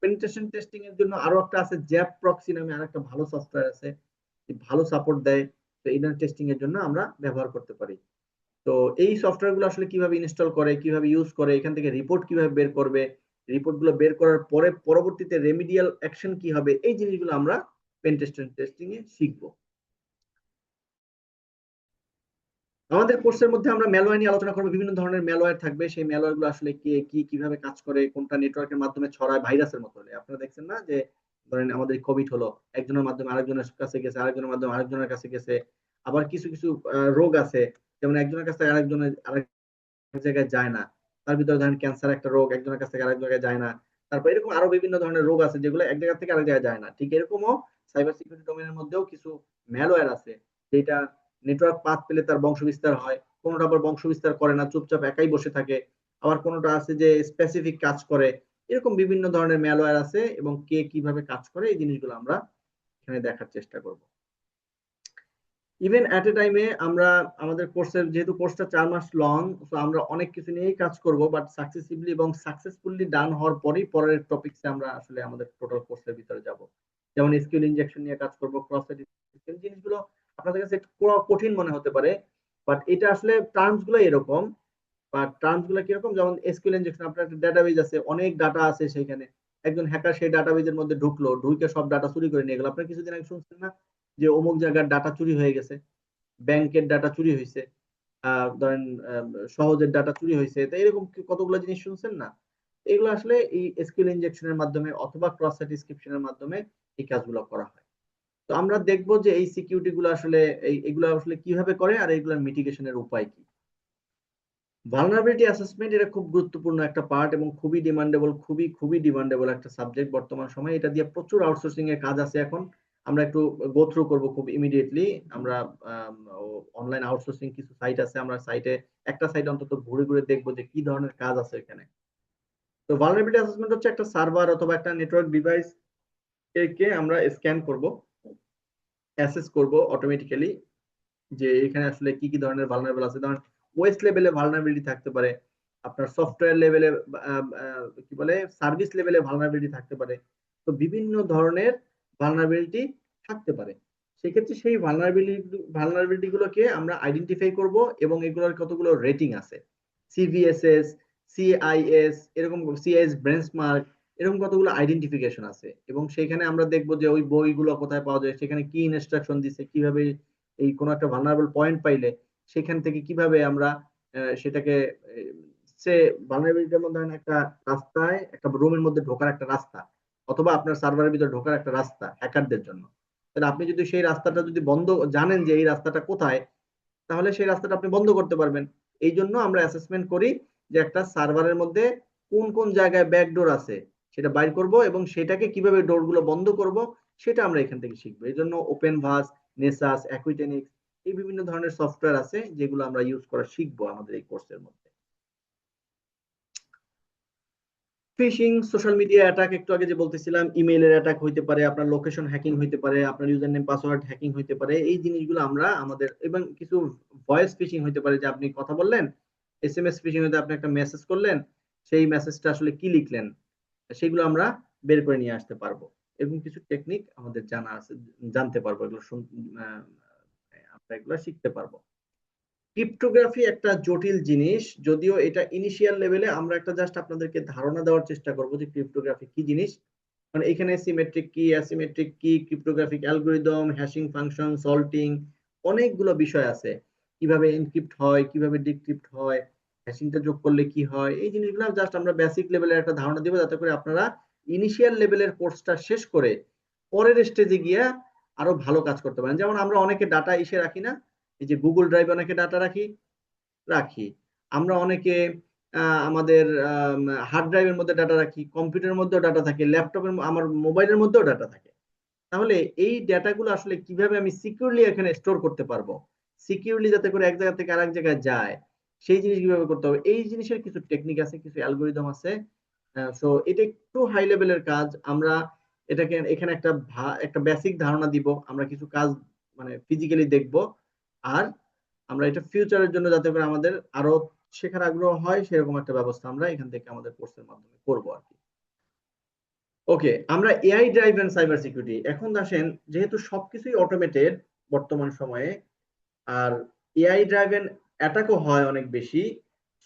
পেনিট্রেশন টেস্টিং এর জন্য আরো একটা আছে জ্যাপ প্রক্সি নামে আরেকটা ভালো সফটওয়্যার আছে, ভালো সাপোর্ট দেয়। তো ইন্টারনেট টেস্টিং এর জন্য আমরা ব্যবহার করতে পারি। তো এই সফটওয়্যার গুলো আসলে কিভাবে ইনস্টল করে, কিভাবে ইউজ করে, এখান থেকে রিপোর্ট কিভাবে বের করবে, রিপোর্ট গুলো বের করার পরে পরবর্তীতে রেমিডিয়াল অ্যাকশন কি হবে, এই জিনিসগুলো আমরা পেনিট্রেশন টেস্টিং এ শিখবো। আমাদের কোর্সের মধ্যে আমরা ম্যালওয়্যার নিয়ে আলোচনা করবো। বিভিন্ন ধরনের ম্যালওয়্যার থাকবে, সেই ম্যালওয়্যার গুলো আসলে কিভাবে কাজ করে, কোনটা নেটওয়ার্কের মাধ্যমে ছড়ায়, ভাইরাসের মতো হলে আপনারা দেখছেন না যে ধরেন আমাদের কোভিড হলো, একজনের মাধ্যমে আরেকজনের কাছে গেছে, আরেকজনের মাধ্যমে আরেকজনের কাছে গেছে। আবার কিছু কিছু রোগ আছে, যেমন একজনের কাছে আরেক জায়গায় যায় না। তার ভিতরে ধরেন ক্যান্সার একটা রোগ, একজনের কাছ থেকে আরেক জায়গায় যায় না। তারপর এরকম আরো বিভিন্ন ধরনের রোগ আছে যেগুলো এক জায়গা থেকে আরেক জায়গায় যায় না। ঠিক এরকমও সাইবার সিকিউরিটি ডোমেনের মধ্যেও কিছু ম্যালওয়্যার আছে, যেটা নেটওয়ার্ক পাথ পেলে তার বংশ বিস্তার হয়, কোনোটা আবার বংশ বিস্তার করে না, চুপচাপ একাই বসে থাকে। আবার কোনোটা আছে যে স্পেসিফিক কাজ করে। এরকম বিভিন্ন ধরনের ম্যালওয়্যার আছে, এবং কে কিভাবে কাজ করে এই জিনিসগুলো আমরা এখানে দেখার চেষ্টা করব। ইভেন এট এ টাইমে আমরা আমাদের কোর্সের, যেহেতু কোর্সটা 4 মাস লং, তো আমরা অনেক কিছু নিয়েই কাজ করব, বাট সাকসেসিভলি এবং সাকসেসফুলি ডান হওয়ার পরেই পরের টপিকসে আমরা আসলে আমাদের টোটাল কোর্সের ভিতরে যাব। যেমন এসকিউএল ইনজেকশন নিয়ে কাজ করব, ক্রস সাইট জিনিসগুলো আপনাদের কাছে একটু কঠিন মনে হতে পারে, বাট এটা আসলে টার্মস গুলো এরকম। বা টার্মস গুলো কিরকম, যেমন এসকিউএল ইনজেকশন, আপনার একটা ডাটাবেজ আছে, অনেক ডাটা আছে সেখানে, একজন হ্যাকার সেই ডাটাবেজের মধ্যে ঢুকলো, ঢুকে সব ডাটা চুরি করে নিয়ে গেল। আপনারা কিছুদিন আগে শুনছেন না যে অমুক জায়গার ডাটা চুরি হয়ে গেছে, ব্যাংকের ডাটা চুরি হয়েছে, ধরেন সহজের ডাটা চুরি হয়েছে। তো এরকম কতগুলো জিনিস শুনছেন না? এগুলো আসলে এই এসকিউএল ইনজেকশনের মাধ্যমে অথবা ক্রস সাইট ইনস্ক্রিপশনের মাধ্যমে এই কাজগুলো করা হয়। তো আমরা দেখবো যে এই সিকিউরিটি গুলো আসলে এগুলো আসলে কিভাবে করে, আর এগুলোর মিটিগেশনের উপায় কি। ভালনারেবিলিটি অ্যাসেসমেন্ট এটা খুব গুরুত্বপূর্ণ একটা পার্ট এবং খুবই ডিমান্ডেবল, খুবই খুবই ডিমান্ডেবল একটা সাবজেক্ট বর্তমান সময়ে। এটা দিয়ে প্রচুর আউটসোর্সিং এর কাজ আছে এখন। আমরা একটু গো থ্রু করবো খুব ইমিডিয়েটলি। আমরা অনলাইন আউটসোর্সিং কিছু সাইট আছে, আমরা একটা সাইট অন্তত ঘুরে ঘুরে দেখবো যে কি ধরনের কাজ আছে এখানে। তো ভালনারেবিলিটি অ্যাসেসমেন্ট হচ্ছে একটা সার্ভার অথবা একটা নেটওয়ার্ক ডিভাইস কে আমরা স্ক্যান করব, অ্যাসেস করব অটোমেটিক্যালি, যে এখানে আসলে কি কি ধরনের ভালনারেবল আছে। ধরেন ওএস লেভেলে ভালনারেবিলিটি থাকতে পারে, আপনার সফটওয়্যার লেভেলে, কি বলে, সার্ভিস লেভেলে ভালনারেবিলিটি থাকতে পারে। তো বিভিন্ন ধরনের ভালনারেবিলিটি থাকতে পারে। সেক্ষেত্রে সেই ভালনারেবিলিটি গুলোকে আমরা আইডেন্টিফাই করব, এবং এগুলোর কতগুলো রেটিং আছে, সিভিএসএস, সিআইএস, এরকম সিআইএস বেঞ্চমার্ক, এরকম কতগুলো আইডেন্টিফিকেশন আছে, এবং সেখানে আমরা দেখবো যে ওই বইগুলো কোথায় পাওয়া যায়, সেখানে কি ইনস্ট্রাকশন দিছে, কিভাবে এই কোনো একটা ভালনারেবল পয়েন্ট পাইলে সেখান থেকে কিভাবে আমরা সেটাকে সে ভালনারেবিলিটি, যেমন ধরেন একটা রাস্তায় একটা রুমের মধ্যে ঢোকার একটা রাস্তা, অথবা আপনার সার্ভারের ভিতরে ঢোকার একটা রাস্তা হ্যাকারদের জন্য, তাহলে আপনি যদি সেই রাস্তাটা যদি বন্ধ জানেন যে এই রাস্তাটা কোথায়, তাহলে সেই রাস্তাটা আপনি বন্ধ করতে পারবেন। এই জন্য আমরা অ্যাসেসমেন্ট করি যে একটা সার্ভারের মধ্যে কোন কোন জায়গায় ব্যাকডোর আছে সেটা বাইর করব, এবং সেটাকে কিভাবে ডোরগুলো বন্ধ করব সেটা আমরা এখান থেকে শিখবো। এই জন্য ওপেনভাস, নেসাস, অ্যাকুইটেনিক্স, এই বিভিন্ন ধরনের সফটওয়্যার আছে যেগুলো আমরা ইউজ করা শিখবো আমাদের এই কোর্সের মধ্যে। ফিশিং, সোশ্যাল মিডিয়া অ্যাটাক, একটু আগে যে বলতেছিলাম, ইমেইলের অ্যাটাক হইতে পারে, আপনার লোকেশন হ্যাকিং হইতে পারে, আপনার ইউজার নেম পাসওয়ার্ড হ্যাকিং হইতে পারে, এই জিনিসগুলো আমরা আমাদের, এবং কিছু ভয়েস ফিশিং হইতে পারে যে আপনি কথা বললেন, এসএমএস ফিশিং হইতে আপনি একটা মেসেজ করলেন, সেই মেসেজটা আসলে কি লিখলেন, সেগুলো আমরা বের করে নিয়ে আসতে পারবো। এরকম কিছু টেকনিক আমাদের জানা আছে, জানতে পারবো, এগুলো আমরা এগুলো শিখতে পারবো। ক্রিপ্টোগ্রাফি একটা জটিল জিনিস, যদিও এটা ইনিশিয়াল লেভেলে আমরা একটা জাস্ট আপনাদেরকে ধারণা দেওয়ার চেষ্টা করব যে ক্রিপ্টোগ্রাফি কি জিনিস। মানে এখানে সিমেট্রিক কি, অ্যাসিমেট্রিক কি, cryptographic algorithm, hashing function, salting, অনেকগুলো বিষয় আছে, কিভাবে এনক্রিপ্ট হয়, কিভাবে ডিক্রিপ্ট হয়, হ্যাশিংটা যোগ করলে কি হয়, এই জিনিসগুলো জাস্ট আমরা বেসিক লেভেলের একটা ধারণা দিব, যাতে করে আপনারা ইনিশিয়াল লেভেলের কোর্সটা শেষ করে পরের স্টেজে গিয়ে আরো ভালো কাজ করতে পারেন। যেমন আমরা অনেকে ডাটা ইসে রাখি না, এই যে গুগল ড্রাইভে অনেকে ডাটা রাখি, আমরা অনেকে আমাদের হার্ড ড্রাইভের মধ্যে ডাটা রাখি, কম্পিউটারের মধ্যেও ডাটা থাকে, ল্যাপটপের, আমার মোবাইলের মধ্যেও ডাটা থাকে। তাহলে এই ডাটাগুলো আসলে কিভাবে আমি সিকিউরলি এখানে স্টোর করতে পারবো, সিকিউরলি যাতে করে এক জায়গা থেকে আরেক জায়গায় যায়, সেই জিনিস কিভাবে করতে হবে, এই জিনিসের কিছু টেকনিক আছে, কিছু অ্যালগোরিদম আছে। সো এটা একটু হাই লেভেলের কাজ, আমরা এটাকে এখানে একটা বেসিক ধারণা দিব, আমরা কিছু কাজ মানে ফিজিক্যালি দেখব, আর আমরা এটা ফিউচারের জন্য যাতে করে আমাদের আরো শেখার আগ্রহ হয় সেরকম একটা ব্যবস্থা আমরা এখান থেকে আমাদের কোর্সের মাধ্যমে করবো আর কি। ওকে, আমরা এআই ড্রাইভেন সাইবার সিকিউরিটি, এখন আসেন, যেহেতু সবকিছুই অটোমেটেড বর্তমান সময়ে, আর এআই ড্রাইভেন অ্যাটাকও হয় অনেক বেশি,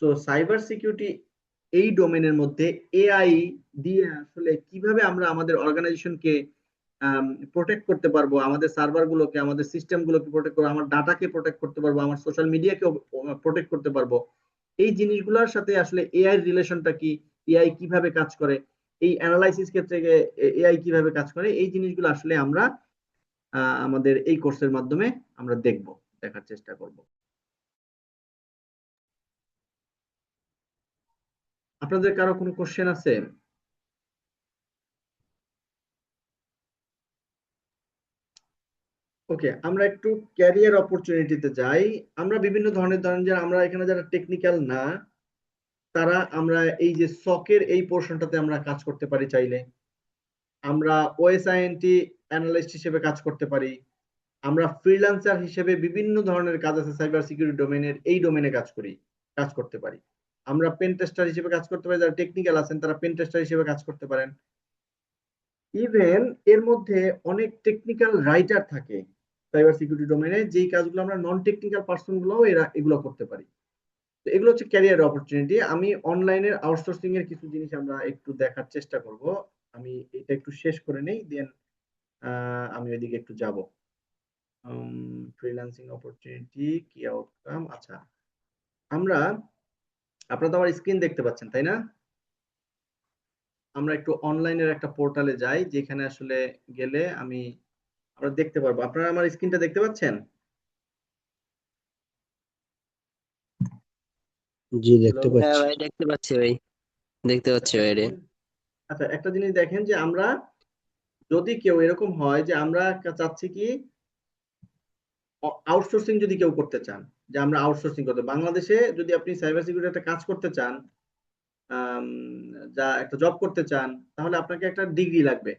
সো সাইবার সিকিউরিটি এই ডোমেনের মধ্যে এআই দিয়ে আসলে কিভাবে আমরা আমাদের অর্গানাইজেশনকে প্রোটেক্ট করতে পারবো, আমাদের সার্ভার গুলোকে, আমাদের সিস্টেম গুলোকে প্রোটেক্ট করবো, আমার ডাটাকে প্রোটেক্ট করতে পারবো, আমার সোশ্যাল মিডিয়াকে প্রোটেক্ট করতে পারবো, এই জিনিসগুলোর সাথে আসলে এআই রিলেশনটা কি, এআই কিভাবে কাজ করে, এই অ্যানালাইসিস ক্ষেত্রে এআই কিভাবে কাজ করে, এই জিনিসগুলো আসলে আমরা আমাদের এই কোর্সের মাধ্যমে আমরা দেখার চেষ্টা করব। আপনাদের কারো কোনো কোশ্চেন আছে? ওকে, আমরা একটু ক্যারিয়ার অপরচুনিটিতে যাই। আমরা বিভিন্ন ধরনের, ধরেন যে আমরা এখানে যারা টেকনিক্যাল না, তারা আমরা এই যে সকের এই পোর্শনটাতে আমরা কাজ করতে পারি চাইলে, আমরা ওএসআইএনটি অ্যানালিস্ট হিসেবে কাজ করতে পারি, আমরা ফ্রিল্যান্সার হিসেবে বিভিন্ন ধরনের কাজ আছে সাইবার সিকিউরিটি ডোমেনের, এই ডোমেনে কাজ করতে পারি। আমরা পেন টেস্টার হিসেবে কাজ করতে পারি, যারা টেকনিক্যাল আছেন তারা পেন টেস্টার হিসেবে কাজ করতে পারেন। ইভেন এর মধ্যে অনেক টেকনিক্যাল রাইটার থাকে সাইবার সিকিউরিটি ডোমেনে, যেই কাজগুলো আমরা নন টেকনিক্যাল পার্সন গুলোও এগুলো করতে পারি। তো এগুলো হচ্ছে ক্যারিয়ার অপরচুনিটি। আমি অনলাইনের আউটসোর্সিং এর কিছু জিনিস আমরা একটু দেখার চেষ্টা করব। আমি এটা একটু শেষ করে নেই, দেন আমি ওইদিকে একটু যাব। ফ্রিল্যান্সিং অপরচুনিটি, কি আউটকাম, আচ্ছা, আপনারা তো আমার স্ক্রিন দেখতে পাচ্ছেন তাই না? আমরা একটু অনলাইনের একটা পোর্টালে যাই, যেখানে আসলে গেলে আমরা দেখতে পারবো। আপনারা আমার স্ক্রিনটা দেখতে পাচ্ছেন? জি দেখতে হ্যালো? হ্যাঁ পাচ্ছি। ভাই দেখতে পাচ্ছি ভাই, দেখতে পাচ্ছি ভাই রে। আচ্ছা, একটা জিনিস দেখেন যে আমরা যদি কেউ এরকম হয় যে আমরা চাচ্ছি কি আউটসোর্সিং, যদি কেউ করতে চান, যে আমরা আউটসোর্সিং করতে, বাংলাদেশে যদি আপনি সাইবার সিকিউরিটি একটা কাজ করতে চান, যা একটা জব করতে চান, তাহলে আপনাকে একটা ডিগ্রি লাগবে।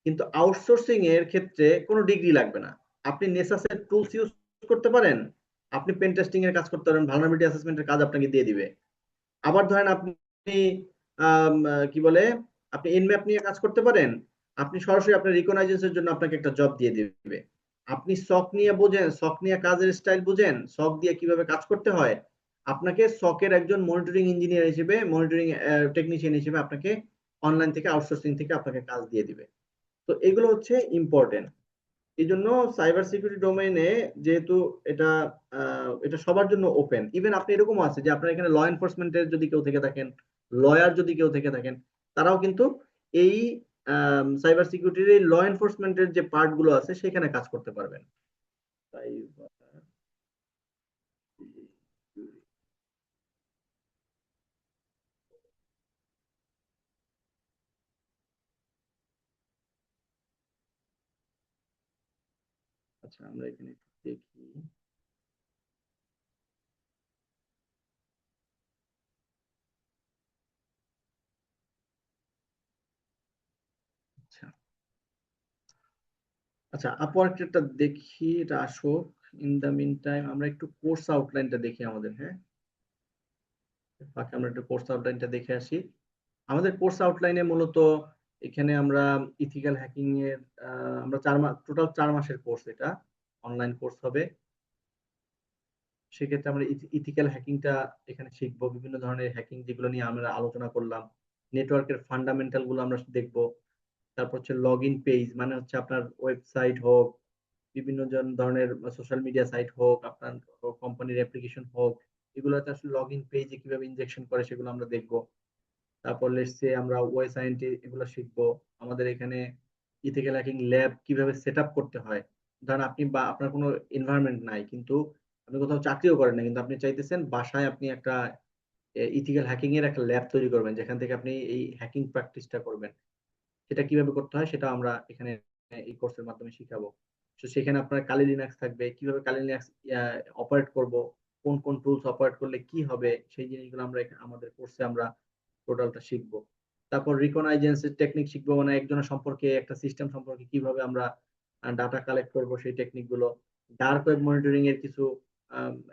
কিন্তু আউটসোর্সিং এর ক্ষেত্রে কোনো ডিগ্রি লাগবে না, আপনি নেসাসের টুলস ইউজ করতে পারেন, আপনি পেন টেস্টিং এর কাজ করতে পারেন, ভালনারেবিলিটি অ্যাসেসমেন্টের কাজ আপনাকে দিয়ে দিবে। আবার ধরেন আপনি কি বলে, আপনি এনম্যাপ নিয়ে কাজ করতে পারেন, আপনি সরাসরি আপনার রিকগনাইজেশনের জন্য আপনাকে একটা জব দিয়ে দিবে। আপনি সক নিয়ে বোঝেন, সক নিয়ে কাজের স্টাইল বুঝেন, সক দিয়ে কিভাবে কাজ করতে হয়, আপনাকে সকের একজন মনিটরিং ইঞ্জিনিয়ার হিসেবে, মনিটরিং টেকনিশিয়ান হিসেবে আপনাকে অনলাইন থেকে আউটসোর্সিং থেকে আপনাকে কাজ দিয়ে দিবে। তো এগুলো হচ্ছে ইম্পর্টেন্ট। এই জন্য সাইবার সিকিউরিটি ডোমেইনে যেহেতু এটা এটা সবার জন্য ওপেন, ইভেন আপনি এরকম আছে যে আপনার এখানে ল এনফোর্সমেন্টের যদি কেউ থেকে থাকেন, লয়ার যদি কেউ থেকে থাকেন, তারাও কিন্তু এই সাইবার সিকিউরিটির এই ল এনফোর্সমেন্টের যে পার্ট গুলো আছে সেখানে কাজ করতে পারবেন। তাই আচ্ছা, আমরা এখানে একটু দেখি। আচ্ছা আচ্ছা, আপওয়ার্কটা দেখি, এটা আসুক। ইন দ্য মিন টাইম আমরা একটু কোর্স আউটলাইনটা দেখি আমাদের। হ্যাঁ, বাকি আমরা একটু কোর্স আউটলাইনটা দেখে আসি। আমাদের কোর্স আউটলাইনে মূলত এখানে আমরা ইথিক্যাল হ্যাকিং এর আমরা 4 মাস, টোটাল 4 মাসের কোর্স, এটা অনলাইন কোর্স হবে। সেক্ষেত্রে আমরা ইথিক্যাল হ্যাকিংটা এখানে শিখবো, বিভিন্ন ধরনের হ্যাকিং যেগুলো নিয়ে আমরা আলোচনা করলাম, নেটওয়ার্কের ফান্ডামেন্টাল গুলো আমরা দেখবো। তারপর হচ্ছে লগ ইন পেজ, মানে হচ্ছে আপনার ওয়েবসাইট হোক, বিভিন্ন ধরনের সোশ্যাল মিডিয়া সাইট হোক, আপনার কোম্পানির অ্যাপ্লিকেশন হোক, এগুলোতে আসলে লগ ইন পেজে কিভাবে ইনজেকশন করে সেগুলো আমরা দেখবো। তারপর লেটস সে আমরা ওয়েব সায়েন্টিস্ট এগুলো শিখবো। আমাদের এখানে ইথিক্যাল হ্যাকিং ল্যাব কিভাবে সেট আপ করতে হয়। ধরেন আপনি বা আপনার কোনো এনভায়রনমেন্ট নাই, কিন্তু আপনি কোথাও চাকরিও করেন না, কিন্তু আপনি চাইতেছেন বাসায় আপনি একটা ইথিক্যাল হ্যাকিং এর একটা ল্যাব তৈরি করবেন, যেখান থেকে আপনি এই হ্যাকিং প্র্যাকটিসটা করবেন। সেটা কিভাবে করতে হয় সেটা আমরা এখানে এই কোর্সের মাধ্যমে শিখাবো। তো সেখানে আপনার কালি লিনাক্স থাকবে, কিভাবে কালি লিনাক্স অপারেট করব, কোন কোন টুলস অপারেট করলে কি হবে, সেই জিনিসগুলো আমরা আমাদের কোর্সে আমরা টোটালটা শিখবো। তারপর রিকগনাইজেন্স টেকনিক শিখবো, মানে একজনের সম্পর্কে, একটা সিস্টেম সম্পর্কে কিভাবে আমরা ডাটা কালেক্ট করব সেই টেকনিক গুলো। ডার্ক ওয়েব মনিটরিং এর কিছু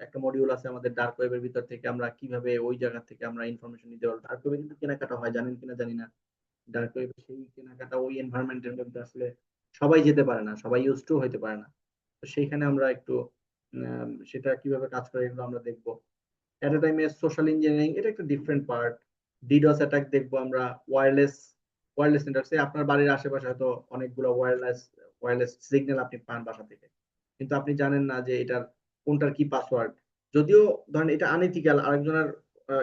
একটা মডিউল আছে আমাদের, ডার্ক ওয়েবের ভিতর থেকে আমরা কিভাবে ওই জায়গা থেকে আমরা ইনফরমেশন নিতে পারবো। ডার্ক ওয়েবে কিন্তু কেনাকাটা হয়, জানেন কিনা জানি না। ডার্ক ওয়েবে সেই কেনাকাটা ওই এনভায়রনমেন্টের মধ্যে আসলে সবাই যেতে পারে না, সবাই ইউজ টু হইতে পারে না। তো সেইখানে আমরা একটু সেটা কিভাবে কাজ করে এগুলো আমরা দেখবো। এট এ টাইমে সোশ্যাল ইঞ্জিনিয়ারিং, এটা একটা ডিফারেন্ট পার্ট। ডিডস অ্যাটাক দেখবো আমরা। ওয়্যারলেস ওয়্যারলেস নেটওয়ার্ক, আপনার বাড়ির আশেপাশে হয়তো অনেকগুলো ওয়্যারলেস সিগন্যাল আপনি পান বাসা থেকে, কিন্তু আপনি জানেন না যে এটার কোনটার কি পাসওয়ার্ড। যদিও ধরেন এটা আনইথিক্যাল, আরেকজনের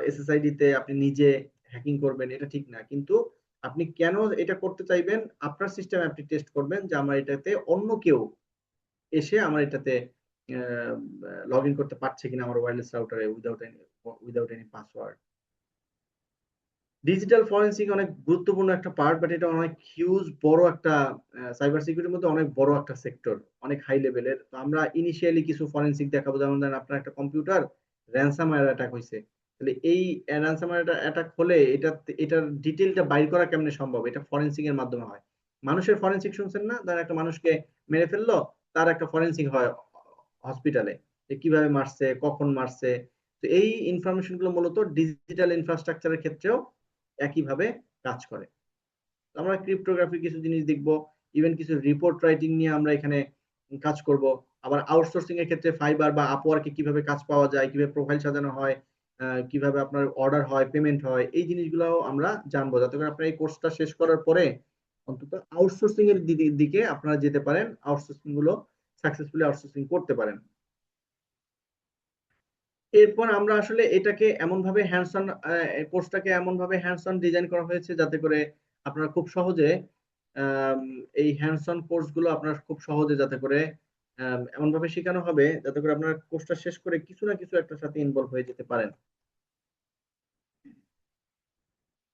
এসএসআইডি তে আপনি নিজে হ্যাকিং করবেন, এটা ঠিক না, কিন্তু আপনি কেন এটা করতে চাইবেন, আপনার সিস্টেমে আপনি টেস্ট করবেন যে আমার এটাতে অন্য কেউ এসে আমার এটাতে লগ ইন করতে পারছে কিনা আমার ওয়্যারলেস রাউটারে without any password. Digital forensic অনেক গুরুত্বপূর্ণ একটা পার্ট, বাট এটা অনেক হিউজ বড় একটা সাইবার সিকিউরিটির মধ্যে অনেক বড় একটা সেক্টর, অনেক হাই লেভেলের। তো আমরা ইনিশিয়ালি কিছু ফরেনসিক দেখাবো, যেমন ধরেন আপনার একটা কম্পিউটার র্যানসামওয়্যার অ্যাটাক হয়েছে, তাহলে এই র্যানসামওয়্যার অ্যাটাক হলে এটার ডিটেলটা বাইর করা কেমনে সম্ভব, এটা ফরেনসিক এর মাধ্যমে হয়। মানুষের ফরেনসিক শুনছেন না, ধরেন একটা মানুষকে মেরে ফেললো, তার একটা ফরেনসিক হয় হসপিটালে, যে কিভাবে মারছে, কখন মারছে। তো এই ইনফরমেশন গুলো মূলত ডিজিটাল ইনফ্রাস্ট্রাকচারের ক্ষেত্রেও একইভাবে কাজ করে। আমরা ক্রিপ্টোগ্রাফি কিছু জিনিস দেখবো, ইভেন কিছু রিপোর্ট রাইটিং নিয়ে আমরা এখানে কাজ করব। আবার আউটসোর্সিং এর ক্ষেত্রে ফাইবার বা আপওয়ার্কে কিভাবে কাজ পাওয়া যায়, কিভাবে প্রোফাইল সাজানো হয়, কিভাবে আপনার অর্ডার হয়, পেমেন্ট হয়, এই জিনিসগুলো আমরা জানবো, যাতে করে আপনার এই কোর্সটা শেষ করার পরে অন্তত আউটসোর্সিং এর দিকে আপনারা যেতে পারেন, আউটসোর্সিং গুলো সাকসেসফুলি আউটসোর্সিং করতে পারেন। এরপর আমরা আসলে এটাকে এমন ভাবে হ্যান্ডস অন, কোর্সটাকে এমন ভাবে হ্যান্ডস অন ডিজাইন করা হয়েছে যাতে করে আপনারা খুব সহজে আম, এই হ্যান্ডস অন কোর্স গুলো আপনারা খুব সহজে, যাতে করে এমন ভাবে শেখানো হবে যাতে করে আপনার কোর্সটা শেষ করে কিছু না কিছু একটার সাথে ইনভলভ হয়ে যেতে পারেন।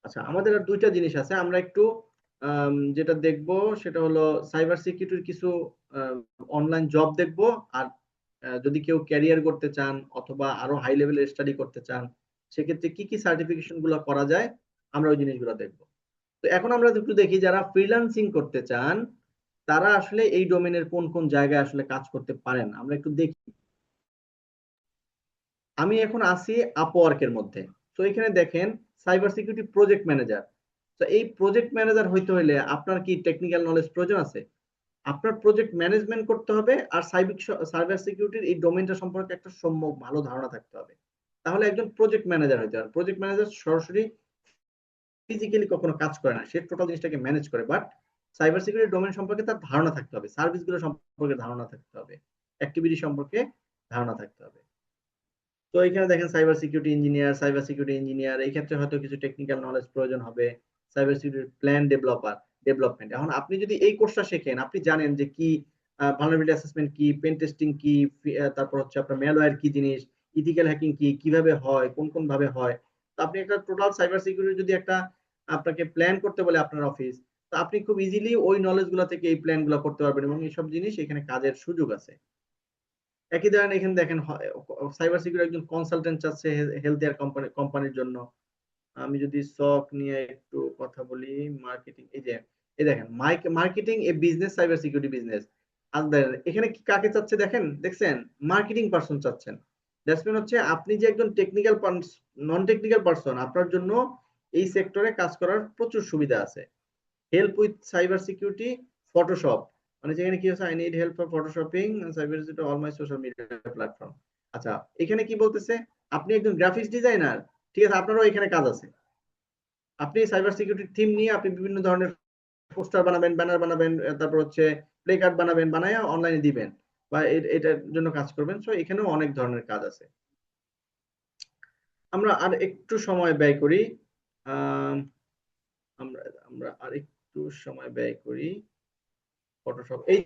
আচ্ছা, আমাদের আর দুইটা জিনিস আছে, আমরা একটু যেটা দেখবো সেটা হলো সাইবার সিকিউরিটির কিছু অনলাইন জব দেখবো। আর যদি কেউ ক্যারিয়ার করতে চান অথবা আরো হাই লেভেলের স্টাডি করতে চান, সেক্ষেত্রে কি কি সার্টিফিকেশন গুলো করা যায়, আমরা ওই জিনিসগুলো দেখবো। তো এখন আমরা একটু দেখি, যারা ফ্রিল্যান্সিং করতে চান তারা আসলে এই ডোমেনের কোন কোন জায়গায় আসলে কাজ করতে পারেন, আমরা একটু দেখি। আমি এখন আছি আপওয়ার্কের মধ্যে। তো এখানে দেখেন সাইবার সিকিউরিটি প্রজেক্ট ম্যানেজার। তো এই প্রজেক্ট ম্যানেজার হইতে হইলে আপনার কি টেকনিক্যাল নলেজ প্রয়োজন আছে? আপনার প্রজেক্ট ম্যানেজমেন্ট করতে হবে, আর সাইবার সিকিউরিটির এই ডোমেনটা সম্পর্কে একটা সম্যক ভালো ধারণা থাকতে হবে, তাহলে একজন প্রজেক্ট ম্যানেজার হইতে হবে। প্রজেক্ট ম্যানেজার সরাসরি ফিজিক্যালি কখনো কাজ করে না, সে টোটাল জিনিসটাকে ম্যানেজ করে। বাট সাইবার সিকিউরিটি ডোমেন সম্পর্কে তার ধারণা থাকতে হবে, সার্ভিসগুলো সম্পর্কে ধারণা থাকতে হবে, অ্যাক্টিভিটি সম্পর্কে ধারণা থাকতে হবে। তো এখানে দেখেন সাইবার সিকিউরিটি ইঞ্জিনিয়ার, এই ক্ষেত্রে হয়তো কিছু টেকনিক্যাল নলেজ প্রয়োজন হবে। Cyber security plan development. এখন আপনি যদি এই কোর্সটা শেখেন, আপনি জানেন যে কি ভালনারেবিলিটি অ্যাসেসমেন্ট কি, পেন টেস্টিং কি, তারপর হচ্ছে আপনার ম্যালওয়্যার কি জিনিস, ইথিক্যাল হ্যাকিং কি, কিভাবে হয়, কোন কোন ভাবে হয়। তো আপনি একটা টোটাল সাইবার সিকিউরিটি যদি একটা আপনাকে প্ল্যান করতে বলে আপনার অফিস, তো আপনি খুব ইজিলি ওই নলেজ গুলা থেকে এই প্ল্যান গুলা করতে পারবেন, এবং এইসব জিনিস এখানে কাজের সুযোগ আছে। একই ধরনের এখানে দেখেন সাইবার সিকিউরিটি একজন কনসালটেন্ট চাচ্ছে হেলথ কেয়ার কোম্পানির জন্য। আমি যদি সক নিয়ে একটু কথা বলি, মার্কেটিং, এই দেখেন মার্কেটিং এ বিজনেস, সাইবার সিকিউরিটি বিজনেস। আর এখানে কি কাকে চাচ্ছে দেখছেন, মার্কেটিং পারসন চাচ্ছেন। দ্যাটস মিন হচ্ছে আপনি যে একজন নন টেকনিক্যাল পারসন, আপনার জন্য এই সেক্টরে কাজ করার প্রচুর সুবিধা আছে। Help with cyber security, Photoshop, মানে যেখানে কি হচ্ছে, I need help for Photoshopping cyber security all my social media platform. আচ্ছা, এখানে কি বলতেছে, আপনি একজন গ্রাফিক্স ডিজাইনার, ঠিক আছে, আপনারও এখানে কাজ আছে। আপনি সাইবার সিকিউরিটি থিম নিয়ে আপনি বিভিন্ন ধরনের পোস্টার বানাবেন, ব্যানার বানাবেন, তারপর হচ্ছে প্লে কার্ড বানাবেন, বানায় অনলাইনে দিবেন, বা এটার জন্য কাজ করবেন। সো এখানেও অনেক ধরনের কাজ আছে। আমরা আর একটু সময় ব্যয় করি, আহ আমরা আমরা আর একটু সময় ব্যয় করি ফটোশপ। এই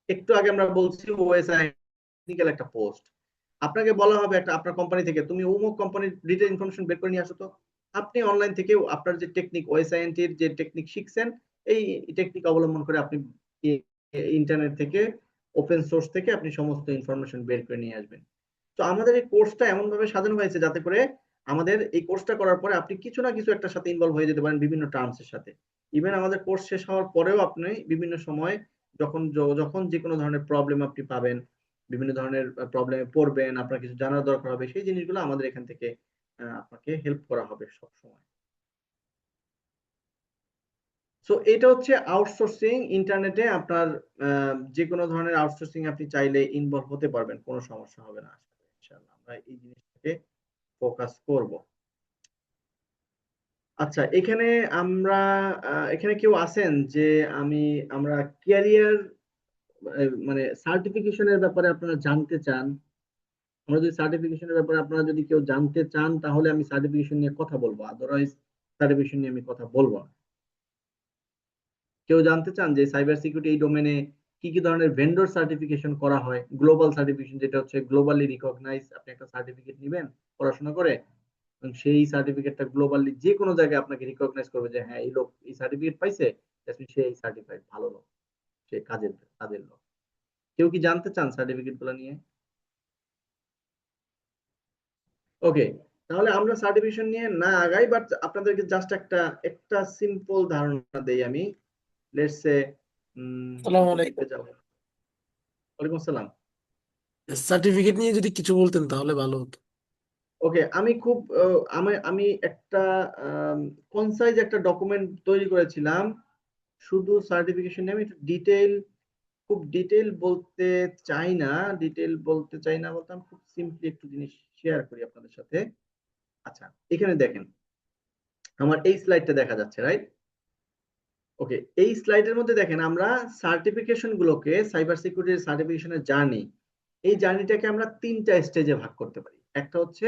একটু আগে আমরা বলছি ওএসআই টেকনিক্যাল একটা পোস্ট, আপনাকে বলা হবে একটা আপনার কোম্পানি থেকে, তুমি অমুক কোম্পানির ডিটেইল ইনফরমেশন বের করে নিয়ে আসো। তো আপনি অনলাইন থেকে আপনার যে টেকনিক, ওএসআইএনটির যে টেকনিক শিখছেন, এই টেকনিক অবলম্বন করে আপনি ইন্টারনেট থেকে, ওপেন সোর্স থেকে আপনি সমস্ত ইনফরমেশন বের করে নিয়ে আসবেন। তো আমাদের এই কোর্সটা এমন ভাবে সাজানো হয়েছে যাতে করে আমাদের এই কোর্সটা করার পরে আপনি কিছু না কিছু একটা সাথে ইনভলভ হয়ে যেতে পারেন বিভিন্ন টার্মস এর সাথে। ইভেন আমাদের কোর্স শেষ হওয়ার পরেও আপনি বিভিন্ন সময় যখন যখন যে কোনো ধরনের প্রবলেম আপনি পাবেন, বিভিন্ন ধরনের প্রবলেমে পড়বেন, আপনার কিছু জানার দরকার হবে, সেই জিনিসগুলো আমাদের এখান থেকে আপনাকে হেল্প করা হবে সব সময়। সো এটা হচ্ছে আউটসোর্সিং। ইন্টারনেটে আপনার যে কোনো ধরনের আউটসোর্সিং আপনি চাইলে ইনভলভ হতে পারবেন, কোনো সমস্যা হবে না। ইনশাআল্লাহ আমরা এই জিনিসটাকে ফোকাস করব। আচ্ছা, এখানে কেউ আছেন যে আমরা ক্যারিয়ার মানে সার্টিফিকেশনের ব্যাপারে আপনারা জানতে চান? আমরা যদি সার্টিফিকেশনের ব্যাপারে আপনারা যদি কেউ জানতে চান, তাহলে আমি সার্টিফিকেশন নিয়ে কথা বলবো, আদারওয়াইজ সার্টিফিকেশন নিয়ে আমি কথা বলবো না। কেউ জানতে চান যে সাইবার সিকিউরিটি এই ডোমেনে কি কি ধরনের ভেন্ডর সার্টিফিকেশন করা হয়? গ্লোবাল সার্টিফিকেশন, যেটা হচ্ছে গ্লোবালি রিকগনাইজ, আপনি একটা সার্টিফিকেট নেবেন পড়াশোনা করে, এবং সেই সার্টিফিকেটটা গ্লোবালি যে কোনো জায়গায় আপনাকে রিকগনাইজ করবে যে হ্যাঁ, এই লোক এই সার্টিফিকেট পাইছে, সে এই সার্টিফাইড ভালো লোক, সে কাজের লোক। কেউ কি জানতে চান সার্টিফিকেট গুলো নিয়ে? ওকে, তাহলে আমরা সার্টিফিকেশন নিয়ে না আগাই, বাট আপনাদেরকে জাস্ট একটা একটা সিম্পল ধারণা দেই আমি। লেটস সে আসসালামু আলাইকুম। ওয়ালাইকুম আসসালাম। সার্টিফিকেট নিয়ে যদি কিছু বলতেন তাহলে ভালো হতো। ওকে, আমি খুব আমি একটা কনসাইজ একটা ডকুমেন্ট তৈরি করেছিলাম শুধু সার্টিফিকেশন নিয়ে। আমি একটু খুব ডিটেইল বলতে চাই না বলতে আমি খুব সিম্পলি একটু জিনিস শেয়ার করি আপনাদের সাথে। আচ্ছা, এখানে দেখেন, আমার এই স্লাইডটা দেখা যাচ্ছে, রাইট? ওকে, এই স্লাইডের মধ্যে দেখেন আমরা সার্টিফিকেশন গুলোকে, সাইবার সিকিউরিটি সার্টিফিকেশনের জার্নি, এই জার্নিটাকে আমরা তিনটা স্টেজে ভাগ করতে পারি। একটা হচ্ছে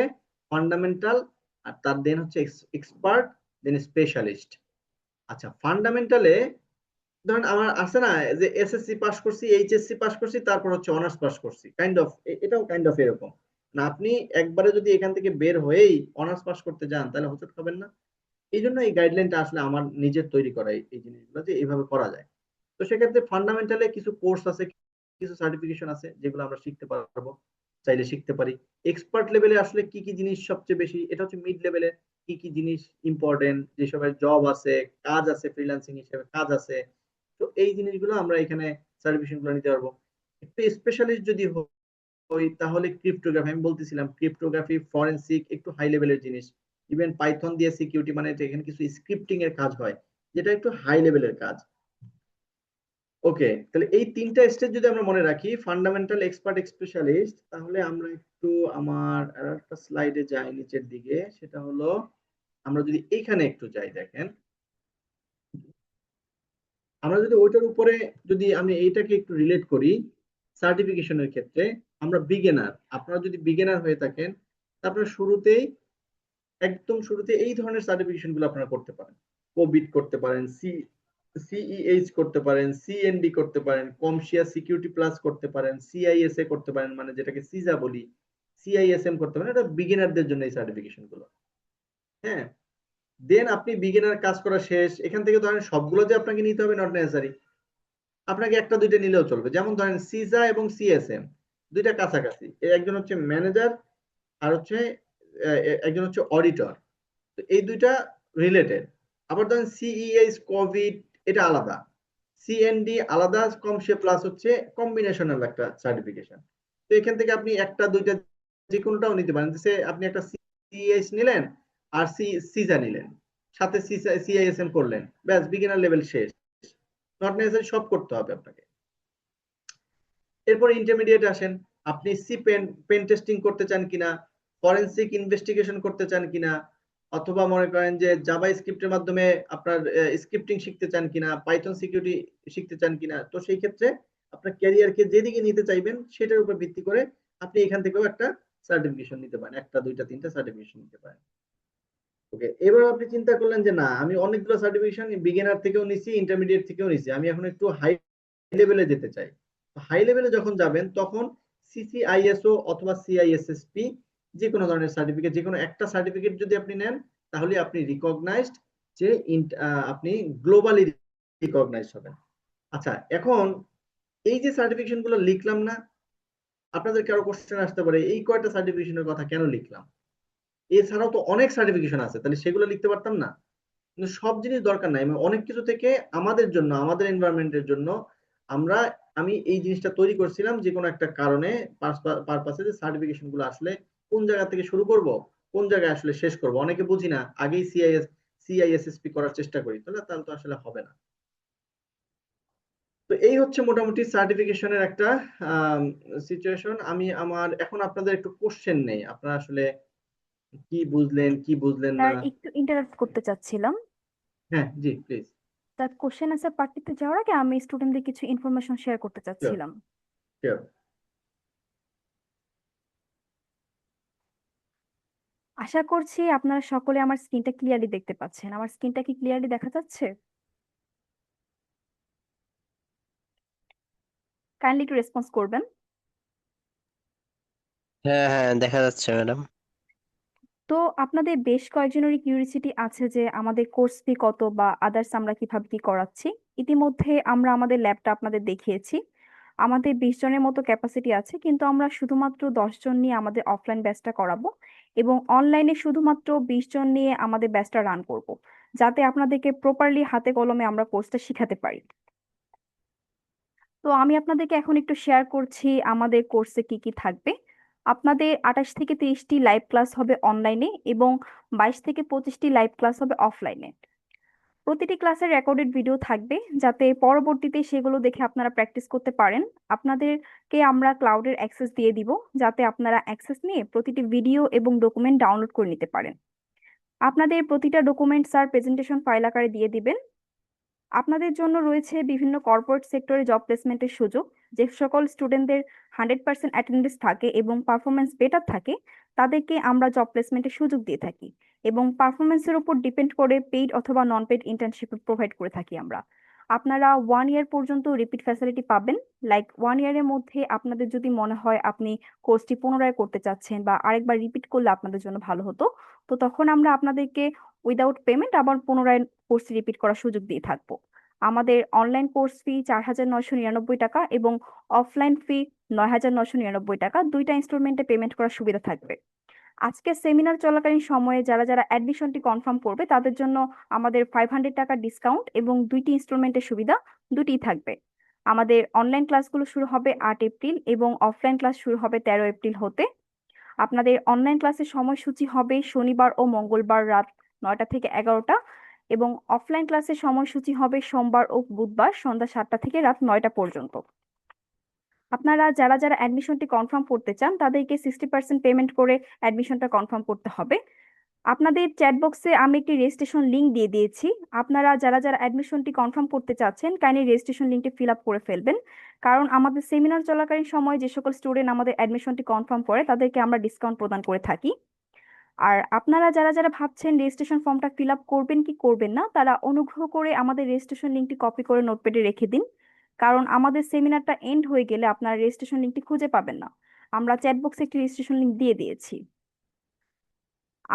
ফান্ডামেন্টাল, আর তার দেন হচ্ছে এক্সপার্ট, দেন স্পেশালিস্ট। আচ্ছা, ফান্ডামেন্টালে ধরেন আমার আছে না যে এসএসসি পাস করছি, এইচএসসি পাস করছি, তারপর হচ্ছে অনার্স পাস করছি, কাইন্ড অফ, এটাও কাইন্ড অফ এরকম না। আপনি একবারে যদি এখান থেকে বের হয়েই অনার্স পাস করতে যান, তাহলে হোঁচট খাবেন না। এই জন্য এই গাইডলাইনটা আসলে আমার নিজের তৈরি করা, এই জিনিসগুলো যে এইভাবে করা যায়। তো সেক্ষেত্রে ফান্ডামেন্টালে কিছু কোর্স আছে, কিছু সার্টিফিকেশন আছে, যেগুলো আমরা শিখতে পারবো, চাইলে শিখতে পারি। এক্সপার্ট লেভেলে আসলে কি কি জিনিস সবচেয়ে বেশি, এটা হচ্ছে মিড লেভেলে কি কি জিনিস ইম্পর্টেন্ট, যেসবের জব আছে, কাজ আছে, ফ্রিল্যান্সিং হিসেবে কাজ আছে। তো এই জিনিসগুলো আমরা এখানে সার্টিফিকেশন গুলো নিতে পারবো। একটু স্পেশালিস্ট যদি হই, তাহলে ক্রিপ্টোগ্রাফি, আমি বলতেছিলাম ক্রিপ্টোগ্রাফি, ফরেনসিক, একটু হাই লেভেলের জিনিস। ইভেন পাইথন দিয়ে সিকিউরিটি, মানে এখানে কিছু স্ক্রিপ্টিং এর কাজ হয়, যেটা একটু হাই লেভেলের কাজ। ওকে, তাহলে এই তিনটা স্টেজ যদি আমরা মনে রাখি, ফান্ডামেন্টাল, এক্সপার্ট, স্পেশালিস্ট, তাহলে আমরা একটু আমার একটা স্লাইডে যাই নিচের দিকে, সেটা হলো আমরা যদি এইখানে একটু যাই, দেখেন আমরা যদি ওইটার উপরে যদি আমি এইটাকে একটু রিলেট করি সার্টিফিকেশনের ক্ষেত্রে, আমরা বিগিনার, আপনারা যদি বিগিনার হয়ে থাকেন তারপরে শুরুতেই, একদম শুরুতে এই ধরনের সার্টিফিকেশন গুলো আপনারা করতে পারেন। কোবিট করতে পারেন, সিইএইচ করতে পারেন, সিএনডি করতে পারেন, কমশিয়া সিকিউরিটি প্লাস করতে পারেন, সিআইএসএ করতে পারেন, মানে যেটাকে সিজা বলি, সিআইএসএম করতে পারেন। এটা বিগিনারদের জন্য এই সার্টিফিকেশন গুলো। হ্যাঁ, দেন আপনি বিগিনার কাজ করা শেষ, এখান থেকে ধরেন সবগুলো যে আপনাকে নিতে হবে নট নেসেসারি, আপনাকে একটা দুইটা নিলেও চলবে। যেমন ধরেন সিজা এবং সিএসএম দুইটা কাছাকাছি, একজন হচ্ছে ম্যানেজার আর হচ্ছে একজন হচ্ছে অডিটর, তো এই দুইটা রিলেটেড। আবার ধরেন সিইএস কোভিড এটা আলাদা, সিএনডি আলাদা, কমশে প্লাস হচ্ছে কম্বিনেশনাল একটা সার্টিফিকেশন। তো এখান থেকে আপনি একটা দুইটা যে কোনোটাও নিতে পারেন, যে আপনি একটা সিএস নিলেন আর সিজা নিলেন, সাথে সিআইএসএম করলেন, ব্যাস বিগিনার লেভেল শেষ। নট নেসেসারি সব করতে হবে আপনাকে। এরপর ইন্টারমিডিয়েট আসেন, আপনি পেন টেস্টিং করতে চান কিনা, ফরেনসিক ইনভেস্টিগেশন করতে চান কিনা, অথবা মনে করেন যে জাভা স্ক্রিপ্টের মাধ্যমে আপনার স্ক্রিপ্টিং শিখতে চান কিনা, পাইথন সিকিউরিটি শিখতে চান কিনা। তো সেই ক্ষেত্রে আপনার ক্যারিয়ারকে যেদিকে নিতে চাইবেন সেটার উপর ভিত্তি করে আপনি এখান থেকেও একটা সার্টিফিকেশন নিতে পারেন, একটা দুইটা তিনটা সার্টিফিকেশন নিতে পারেন। ওকে, এবার আপনি চিন্তা করলেন যে না, আমি অনেকগুলো সার্টিফিকেশন বিগিনার থেকেও নিছি, ইন্টারমিডিয়েট থেকেও নিছি, আমি এখন একটু হাই লেভেলে যেতে চাই। হাই লেভেলে যখন যাবেন তখন সিসিআইএসও অথবা সিআইএসএসপি যে কোনো ধরনের সার্টিফিকেট, যে কোনো একটা সার্টিফিকেট যদি আপনি নেন তাহলে আপনি রিকগনাইজড, যে আপনি গ্লোবালি রিকগনাইজড হবেন। আচ্ছা, এখন এই যে সার্টিফিকেশন গুলো লিখলাম না, আপনাদের কারো কোশ্চেন আসতে পারে এই কয়টা সার্টিফিকেশনের কথা কেন লিখলাম, এছাড়াও তো অনেক সার্টিফিকেশন আছে, তাহলে সেগুলো লিখতে পারতাম না? কিন্তু সব জিনিস দরকার নাই, অনেক কিছু থেকে আমাদের জন্য, আমাদের এনভায়রনমেন্টের জন্য আমি এই জিনিসটা তৈরি করছিলাম যে কোনো একটা কারণে, পারপাসে, যে সার্টিফিকেশন গুলো আসলে কোন জায়গা থেকে শুরু করব, কোন জায়গায় আসলে শেষ করব। অনেকে বুঝি না, আগেই সিআইএসএসপি করার চেষ্টা করি, তাহলে তো আসলে হবে না। তো এই হচ্ছে মোটামুটি সার্টিফিকেশনের একটা সিচুয়েশন। আমি আমার এখন আপনাদের একটু কোশ্চেন নেই, আপনারা আসলে কি বুঝলেন কি বুঝলেন না। স্যার একটু ইন্টারাপ্ট করতে চাচ্ছিলাম। হ্যাঁ জি প্লিজ। তার কোশ্চেন আনসার পার্টিতে যাওয়ার আগে আমি স্টুডেন্টদের কিছু ইনফরমেশন শেয়ার করতে শিওর চাচ্ছিলাম। শিওর। আশা করছি আপনারা সকলে আমার স্ক্রিনটা ক্লিয়ারলি দেখতে পাচ্ছেন। আমার স্ক্রিনটা কি ক্লিয়ারলি দেখা যাচ্ছে? কাইন্ডলি একটু রেসপন্স করবেন। হ্যাঁ হ্যাঁ, দেখা যাচ্ছে ম্যাডাম। তো আপনাদের বেশ কয়েকজনেরই কিউরিসিটি আছে যে আমাদের কোর্স ফি কত বা আদার্স আমরা কিভাবে কি করাচ্ছি। ইতিমধ্যে আমরা আমাদের ল্যাবটা আপনাদের দেখিয়েছি। আমাদের 20 জনের মতো ক্যাপাসিটি আছে, কিন্তু আমরা শুধুমাত্র 10 জন নিয়ে আমাদের অফলাইন ব্যাচটা করাবো এবং অনলাইনে শুধুমাত্র 20 জন নিয়ে আমাদের ব্যাচটা রান করব, যাতে আপনাদেরকে প্রপারলি হাতে কলমে আমরা কোর্সটা শিখাতে পারি। তো আমি আপনাদেরকে এখন একটু শেয়ার করছি আমাদের কোর্সে কি কি থাকবে। আপনাদের 28 থেকে 30টি লাইভ ক্লাস হবে অনলাইনে এবং 22 থেকে 25টি লাইভ ক্লাস হবে অফলাইনে। প্রতিটি ক্লাসের রেকর্ডেড ভিডিও থাকবে, যাতে পরবর্তীতে সেগুলো দেখে আপনারা প্র্যাকটিস করতে পারেন। আপনাদেরকে আমরা ক্লাউডের অ্যাক্সেস দিয়ে দিব, যাতে আপনারা অ্যাক্সেস নিয়ে প্রতিটি ভিডিও এবং ডকুমেন্ট ডাউনলোড করে নিতে পারেন। আপনাদের প্রতিটা ডকুমেন্ট স্যার প্রেজেন্টেশন ফাইল আকারে দিয়ে দিবেন। আপনাদের জন্য রয়েছে বিভিন্ন কর্পোরেট সেক্টরে জব প্লেসমেন্টের সুযোগ। যে সকল স্টুডেন্টদের 100% অ্যাটেন্ডেন্স থাকে এবং পারফরমেন্স বেটার থাকে, তাদেরকে আমরা জব প্লেসমেন্টের সুযোগ দিয়ে থাকি এবং পারফরমেন্সের উপর ডিপেন্ড করে পেইড অথবা নন পেইড ইন্টার্নশিপ প্রোভাইড করে থাকি আমরা। আপনারা 1 ইয়ার পর্যন্ত রিপিট ফ্যাসিলিটি পাবেন। লাইক 1 ইয়ারের মধ্যে আপনাদের যদি মনে হয় আপনি কোর্সটি পুনরায় করতে চাচ্ছেন বা আরেকবার রিপিট করলে আপনাদের জন্য ভালো হতো, তো তখন আমরা আপনাদেরকে উইদাউট পেমেন্ট আবার পুনরায় কোর্স রিপিট করার সুযোগ দিয়ে থাকবো। আমাদের অনলাইন কোর্স ফি 4,999 টাকা এবং অফলাইন ফি 9,999 টাকা, দুইটা ইনস্টলমেন্টে পেমেন্ট করার সুবিধা থাকবে। আজকে সেমিনার চলাকালীন সময়ে যারা যারা অ্যাডমিশনটি কনফার্ম করবে তাদের জন্য আমাদের 500 টাকা ডিসকাউন্ট এবং দুইটি ইনস্টলমেন্টের সুবিধা দুটিই থাকবে। আমাদের অনলাইন ক্লাসগুলো শুরু হবে 8 এপ্রিল এবং অফলাইন ক্লাস শুরু হবে 13 এপ্রিল হতে। আপনাদের অনলাইন ক্লাসের সময়সূচি হবে শনিবার ও মঙ্গলবার রাত 9টা থেকে 11টা এবং অফলাইন ক্লাসের সময়সূচি হবে সোমবার ও বুধবার সন্ধ্যা 7টা থেকে রাত 9টা পর্যন্ত। আপনারা যারা যারা অ্যাডমিশনটি কনফার্ম করতে চান তাদেরকে 60% পেমেন্ট করে অ্যাডমিশনটা কনফার্ম করতে হবে। আপনাদের চ্যাট বক্সে আমি একটি রেজিস্ট্রেশন লিংক দিয়ে দিয়েছি। আপনারা যারা যারা অ্যাডমিশনটি কনফার্ম করতে চাচ্ছেন কাইন্ডলি রেজিস্ট্রেশন লিংকটি ফিল আপ করে ফেলবেন, কারণ আমাদের সেমিনার চলাকালীন সময় যে সকল স্টুডেন্ট আমাদের অ্যাডমিশনটি কনফার্ম করে তাদেরকে আমরা ডিসকাউন্ট প্রদান করে থাকি। আর আপনারা যারা যারা ভাবছেন রেজিস্ট্রেশন ফর্মটা ফিল আপ করবেন কি করবেন না, তারা অনুগ্রহ করে আমাদের রেজিস্ট্রেশন লিংকটি কপি করে নোটপ্যাডে রেখে দিন, কারণ আমাদের সেমিনারটা এন্ড হয়ে গেলে আপনারা রেজিস্ট্রেশন লিংকটি খুঁজে পাবেন না। আমরা চ্যাট বক্সে একটি রেজিস্ট্রেশন লিংক দিয়ে দিয়েছি।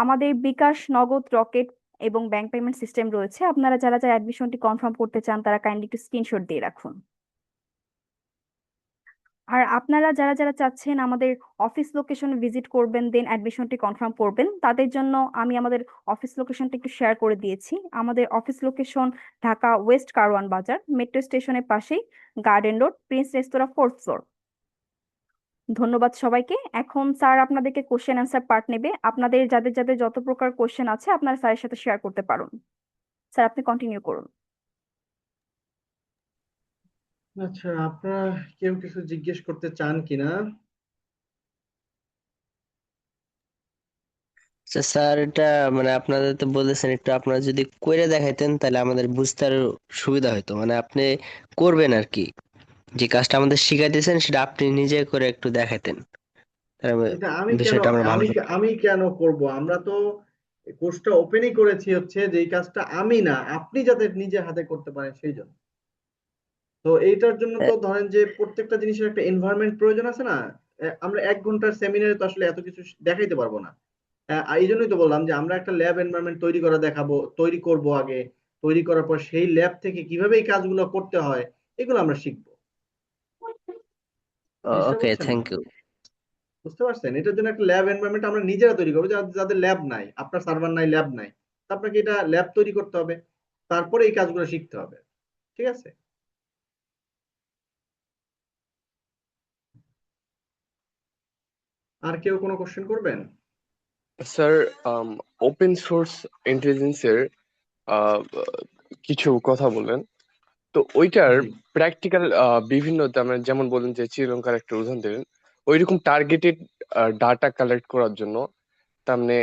আমাদের বিকাশ, নগদ, রকেট এবং ব্যাংক পেমেন্ট সিস্টেম রয়েছে। আপনারা যারা যারা অ্যাডমিশনটি কনফার্ম করতে চান তারা কাইন্ডলি একটু স্ক্রিনশট দিয়ে রাখুন। আর আপনারা যারা যারা চাচ্ছেন আমাদের অফিস লোকেশনে ভিজিট করবেন দেন অ্যাডমিশনটি কনফার্ম করবেন, তাদের জন্য আমি আমাদের অফিস লোকেশনটা একটু শেয়ার করে দিয়েছি। আমাদের office location Dhaka West Karwan বাজার, মেট্রো স্টেশনের পাশেই, গার্ডেন রোড, প্রিন্স রেস্তোরাঁ, 4th ফ্লোর। ধন্যবাদ সবাইকে। এখন স্যার আপনাদেরকে কোশ্চেন অ্যান্সার পার্ট নেবে। আপনাদের যাদের যাদের যত প্রকার কোশ্চেন আছে আপনারা স্যারের সাথে শেয়ার করতে পারুন। স্যার আপনি কন্টিনিউ করুন। আচ্ছা, আপনারা কেউ কিছু জিজ্ঞেস করতে চান কিনা? আচ্ছা স্যার, এটা মানে আপনাদের তো বলেছেন, একটু আপনারা যদি করে দেখাইতেন তাহলে আমাদের বুঝতে আরো সুবিধা হতো। মানে আপনি করবেন আর কি, যে কাজটা আমাদের শিখাইতেছেন সেটা আপনি নিজে করে একটু দেখাইতেন, তাহলে এটা আমি কেন বিষয়টা আমরা ভালো আমি করতাম। আমি কেন করব? আমরা তো কোর্সটা ওপেনই করেছি হচ্ছে যে এই কাজটা আমি না আপনি যাতে নিজে হাতে করতে পারেন সেই জন্য। তো এইটার জন্য তো ধরেন যে প্রত্যেকটা জিনিসের একটা এনভায়রনমেন্ট প্রয়োজন আছে না। আমরা 1 ঘন্টার সেমিনারে তো আসলে এত কিছু দেখাইতে পারবো না। এই জন্যই তো বললাম যে আমরা একটা ল্যাব এনভায়রনমেন্ট তৈরি করব আগে। তৈরি করার পর সেই ল্যাব থেকে কিভাবে এই কাজগুলো করতে হয় এগুলো আমরা শিখবো। জিনিসটা ওকে, বুঝছেন? Thank you. বুঝতে পারছেন? এটার জন্য একটা ল্যাব এনভায়রনমেন্ট আমরা নিজেরা তৈরি করবো। যাদের ল্যাব নাই, আপনার সার্ভার নাই, ল্যাব নাই, তো আপনাকে এটা ল্যাব তৈরি করতে হবে, তারপরে এই কাজগুলো শিখতে হবে। ঠিক আছে? আর কেউ কোনো কোশ্চেন করবেন? স্যার, ওপেন সোর্স ইন্টেলিজেন্সের কিছু কথা বললেন, তো ওইটার জি। প্র্যাকটিক্যাল বিভিন্ন মানে যেমন বললেন যে শ্রীলঙ্কার একটা উদাহরণ দিলেন, ওইরকম টার্গেটেড ডাটা কালেক্ট করার জন্য তার মানে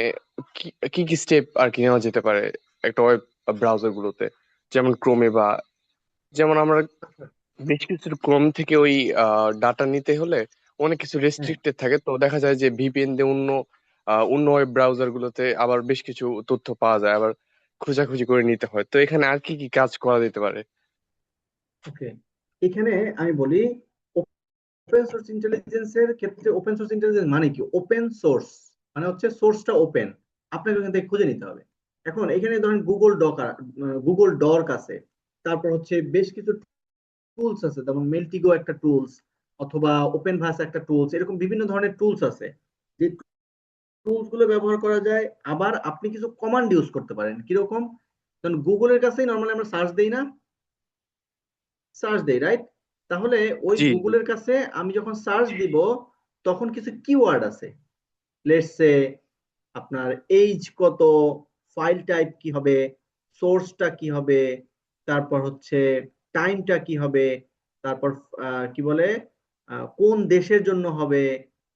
কি কি কি স্টেপ আর কি নেওয়া যেতে পারে একটা ওয়েব ব্রাউজার গুলোতে, যেমন ক্রোমে বা যেমন আমরা বেশ কিছু ক্রোম থেকে ওই ডাটা নিতে হলে অনেক কিছু হ্যাঁ, রেস্ট্রিক্টেড থাকে, তো দেখা যায় যে ভিপিএন দিয়ে অন্য ওয়েব ব্রাউজার গুলোতে আবার বেশ কিছু তথ্য পাওয়া যায়, আবার খোঁজাখুঁজি করে নিতে হয়। তো এখানে আর কি কি কাজ করা যেতে পারে? ওকে। এখানে আমি বলি ওপেন সোর্স ইন্টেলিজেন্সের ক্ষেত্রে ওপেন সোর্স ইন্টেলিজেন্স মানে কি? ওপেন সোর্স মানে হচ্ছে সোর্সটা ওপেন, আপনাকে ওখান থেকে খুঁজে নিতে হবে। এখন এখানে ধরেন গুগল ডর্ক আছে, তারপর হচ্ছে বেশ কিছু টুলস আছে, যেমন মেলটিগো একটা টুলস, অথবা ওপেন ভাস একটা টুলস, এরকম বিভিন্ন ধরনের টুলস আছে যে টুলস গুলো ব্যবহার করা যায়। আবার আপনি কিছু কমান্ড ইউজ করতে পারেন। কিরকম? কারণ গুগলের কাছেই নর্মালি আমরা সার্চ দেই, রাইট? তাহলে ওই জি জি। গুগলের কাছে আমি যখন সার্চ দিব তখন কিছু কিওয়ার্ড আছে। লেটস সে আপনার এইজ কত, ফাইল টাইপ কি হবে, সোর্সটা কি হবে, তারপর হচ্ছে টাইমটা কি হবে, তারপর কি বলে কোন দেশের জন্য হবে,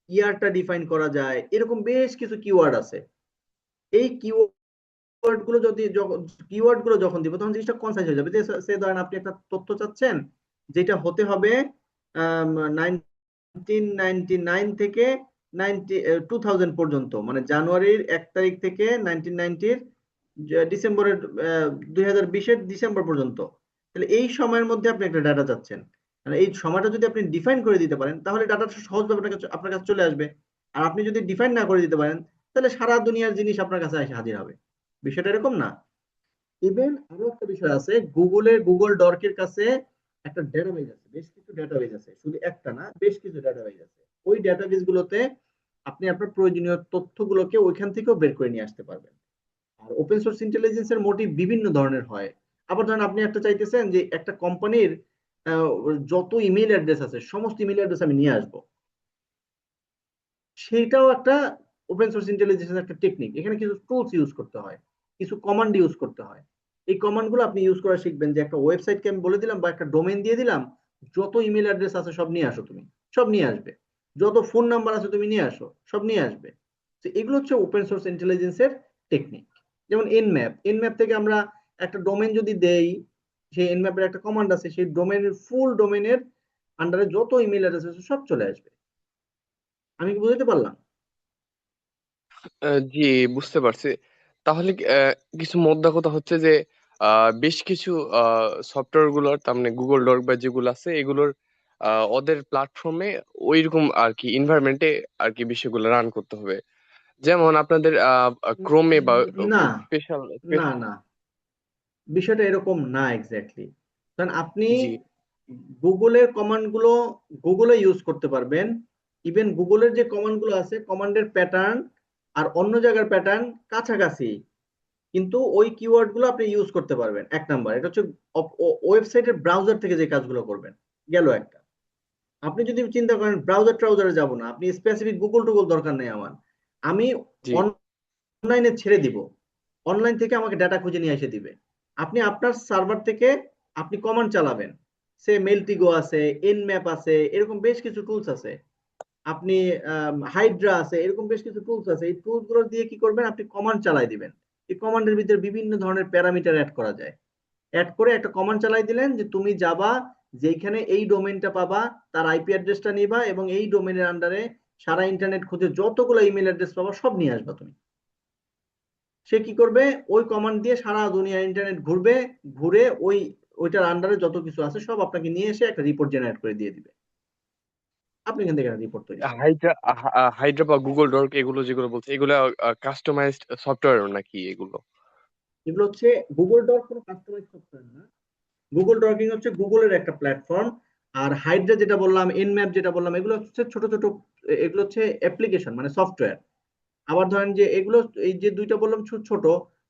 ইয়ারটা ডিফাইন করা যায়, এরকম বেশ কিছু কিওয়ার্ড আছে। এই কিওয়ার্ড গুলো যখন দিব তখন জিনিসটা কনসাইজ হয়ে যাবে। যে সে ধরেন আপনি একটা তথ্য চাচ্ছেন যেটা হতে হবে 1999 থেকে 2000 পর্যন্ত, মানে জানুয়ারির 1 তারিখ থেকে 1990-র ডিসেম্বরের 2020-এর ডিসেম্বর পর্যন্ত। তাহলে এই সময়ের মধ্যে আপনি একটা ডাটা চাচ্ছেন, মানে এই সময়টা যদি আপনি ডিফাইন করে দিতে পারেন তাহলে ডাটাটা সহজভাবে আপনার কাছে চলে আসবে। আর আপনি যদি ডিফাইন না করে দিতে পারেন তাহলে সারা দুনিয়ার জিনিস আপনার কাছে এসে হাজির হবে। বিষয়টা এরকম না। ইভেন আরো একটা বিষয় আছে, গুগল ডর্কের কাছে একটা ডেটাবেজ আছে, বেশ কিছু ডেটাবেজ আছে, শুধু একটা না বেশ কিছু ডেটাবেজ আছে। ওই ডেটাবেজ গুলোতে আপনি আপনার প্রয়োজনীয় তথ্যগুলোকে ওইখান থেকেও বের করে নিয়ে আসতে পারবেন। আর ওপেন সোর্স ইন্টেলিজেন্সের মোটিভ বিভিন্ন ধরনের হয়। আবার ধরেন আপনি একটা চাইতেছেন যে একটা কোম্পানির যত ইমেল অ্যাড্রেস আছে সমস্ত ইমেল অ্যাড্রেস আমি নিয়ে আসবো, সেটাও একটা ওপেন সোর্স ইন্টেলিজেন্সের একটা টেকনিক। এখানে কিছু টুলস ইউজ করতে হয়, কিছু কমান্ড ইউজ করতে হয়। এই কমান্ড গুলো আপনি ইউজ করা শিখবেন, যে একটা ওয়েবসাইটকে আমি বলে দিলাম বা একটা ডোমেন দিয়ে দিলাম, যত ইমেল অ্যাড্রেস আছে সব নিয়ে আসো, তুমি সব নিয়ে আসবে, যত ফোন নাম্বার আছে তুমি নিয়ে আসো, সব নিয়ে আসবে। তো এগুলো হচ্ছে ওপেন সোর্স ইন্টেলিজেন্সের টেকনিক। যেমন এনম্যাপ থেকে আমরা একটা ডোমেন যদি দেই, সেই এনম্যাপের একটা কমান্ড আছে, সেই ডোমেনের ফুল ডোমেনের আন্ডারে যত ইমেল অ্যাড্রেস আছে সব চলে আসবে। আমি কি বুঝতে পারলাম? জি, বুঝতে পারছি। তাহলে কিছু মোদ্দা কথা হচ্ছে যে বেশ কিছু সফটওয়্যার গুলোর তার মানে গুগল ডক বা যেগুলো আছে এগুলোর ওদের প্ল্যাটফর্মে ওইরকম আর কি এনভায়রনমেন্টে আর কি বিষয়গুলো রান করতে হবে। যেমন আপনাদের ক্রোমে বা না স্পেশাল। না না, বিষয়টা এরকম না এক্স্যাক্টলি। কারণ আপনি জি গুগলের কমান্ড গুলো গুগলে ইউজ করতে পারবেন। ইভেন গুগলের যে কমান্ড গুলো আছে, কমান্ডের প্যাটার্ন আর অন্য জায়গার প্যাটার্ন কাছাকাছি, কিন্তু ওই কিওয়ার্ড গুলো আপনি ইউজ করতে পারবেন। এক নাম্বার, এটা হচ্ছে ওয়েবসাইটের ব্রাউজার থেকে যে কাজগুলো করবেন গেল একটা। আপনি যদি চিন্তা করেন ব্রাউজার ট্রাউজারে যাব না, আপনি স্পেসিফিক গুগল টুগল দরকার নেই আমার, আমি জি অনলাইনে ছেড়ে দিব, অনলাইন থেকে আমাকে ডাটা খুঁজে নিয়ে এসে দিবে। আপনি আপনার সার্ভার থেকে আপনি কমান্ড চালাবেন, সে মেলটিগো আছে, এনম্যাপ আছে, এরকম বেশ কিছু টুলস আছে, আপনি হাইড্রা আছে, এরকম বেশ কিছু টুলস আছে। এই টুলস গুলো দিয়ে কি করবেন, আপনি কমান্ড চালাই দিবেন। এই কমান্ডের ভিতরে বিভিন্ন ধরনের প্যারামিটার অ্যাড করা যায়। অ্যাড করে একটা কমান্ড চালাই দিলেন যে তুমি যাবা, যেখানে এই ডোমেনটা পাবা তার আইপি অ্যাড্রেসটা নিবা, এবং এই ডোমেনের আন্ডারে সারা ইন্টারনেট খুঁজে যতগুলো ইমেল অ্যাড্রেস পাবা সব নিয়ে আসবা তুমি। সে কি করবে, ওই কমান্ড দিয়ে সারা দুনিয়া ইন্টারনেট ঘুরবে, ঘুরে ওইটার আন্ডারে যত কিছু আছে সব আপনাকে নিয়ে এসে একটা রিপোর্ট জেনারেট করে দিয়ে দিবে। আপনি এখান থেকে একটা রিপোর্ট তৈরি করবেন। হাইড্রা হাইড্রা বা গুগল ডক এগুলো যেগুলো বলছে এগুলো কাস্টমাইজড সফটওয়্যার নাকি এগুলো? এগুলো হচ্ছে গুগল ডক, কোনো কাস্টমাইজ সফটওয়্যার না। গুগল ডকিং হচ্ছে গুগলের একটা প্ল্যাটফর্ম। আর হাইড্রা যেটা বললাম, এনম্যাপ যেটা বললাম, এগুলো হচ্ছে ছোট ছোট, এগুলো হচ্ছে অ্যাপ্লিকেশন মানে সফটওয়্যার। আবার ধরেন যে এগুলো, এই যে দুইটা বললাম ছোট,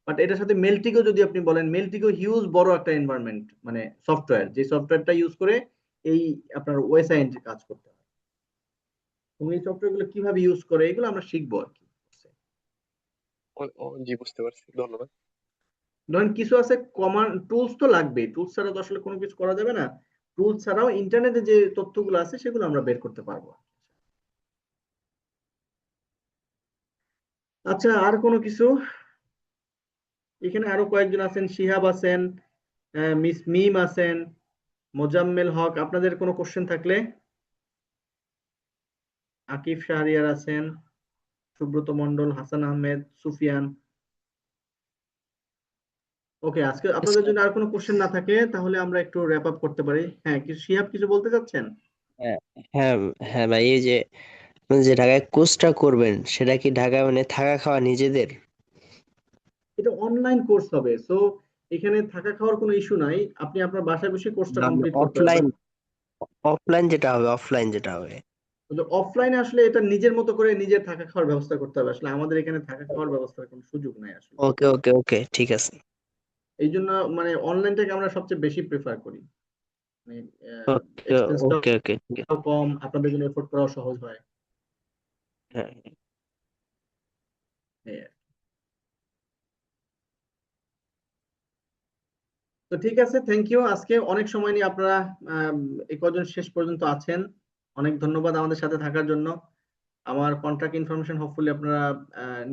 বাট এটার সাথে মেলটিগো যদি আপনি বলেন, মেলটিগো হিউজ বড় একটা এনভায়রনমেন্ট মানে সফটওয়্যার, যে সফটওয়্যারটা ইউজ করে এই আপনার ওএসআই কাজ করতে হয়। এবং এই সফটওয়্যার গুলো কিভাবে ইউজ করে এগুলো আমরা শিখবো আর কি। জি, বুঝতে পারছি, ধন্যবাদ। ধরেন কিছু আছে কমান টুলস তো লাগবে, টুলস ছাড়া তো আসলে কোনো কিছু করা যাবে না। টুলস ছাড়াও ইন্টারনেটে যে তথ্যগুলো আছে সেগুলো আমরা বের করতে পারবো। আচ্ছা, আর কোনো কিছু? এখানে আরো কয়েকজন আছেন, শিহাব আছেন, মিস মিম আছেন, মোজাম্মেল হক, আপনাদের কোনো কোশ্চেন থাকলে? আকিব শাহরিয়ার আছেন, সুব্রত মন্ডল, হাসান আহমেদ, সুফিয়ান। ওকে, আজকে আপনাদের জন্য আর কোনো কোশ্চেন না থাকে তাহলে আমরা একটু র্যাপ আপ করতে পারি। হ্যাঁ, কিছু শিহাব কিছু বলতে চাচ্ছেন? হ্যাঁ হ্যাঁ হ্যাঁ ভাই, এই যে আপনি যে ঢাকায় কোর্সটা করবেন সেটা কি ঢাকায় মানে থাকা খাওয়া নিজেদের? এটা অনলাইন কোর্স হবে, সো এখানে থাকা খাওয়ার কোনো ইস্যু নাই, আপনি আপনার বাসায় বসে কোর্সটা কমপ্লিট করতে অফলাইন, পারবেন। অফলাইন যেটা হবে। অফলাইনে আসলে এটা নিজের মতো করে নিজের থাকা খাওয়ার ব্যবস্থা করতে হবে, আসলে আমাদের এখানে থাকা খাওয়ার ব্যবস্থার কোনো সুযোগ নাই আসলে। ওকে ওকে ওকে, ঠিক আছে। এই জন্য মানে অনলাইনটাকে আমরা সবচেয়ে বেশি প্রেফার করি, মানে ওকে এক্সপেন্সটাও ওকে ওকে, ঠিক আছে। কম, আপনাদের জন্য এফোর্ট করাও সহজ হয়। হ্যাঁ। এই আর কি। তো ঠিক আছে, থ্যাংক ইউ, আজকে অনেক সময় নিয়ে আপনারা আম, এই কজন শেষ পর্যন্ত আছেন। অনেক ধন্যবাদ আমাদের সাথে থাকার জন্য। আমার কন্ট্যাক্ট ইনফরমেশন হোপফুলি আপনারা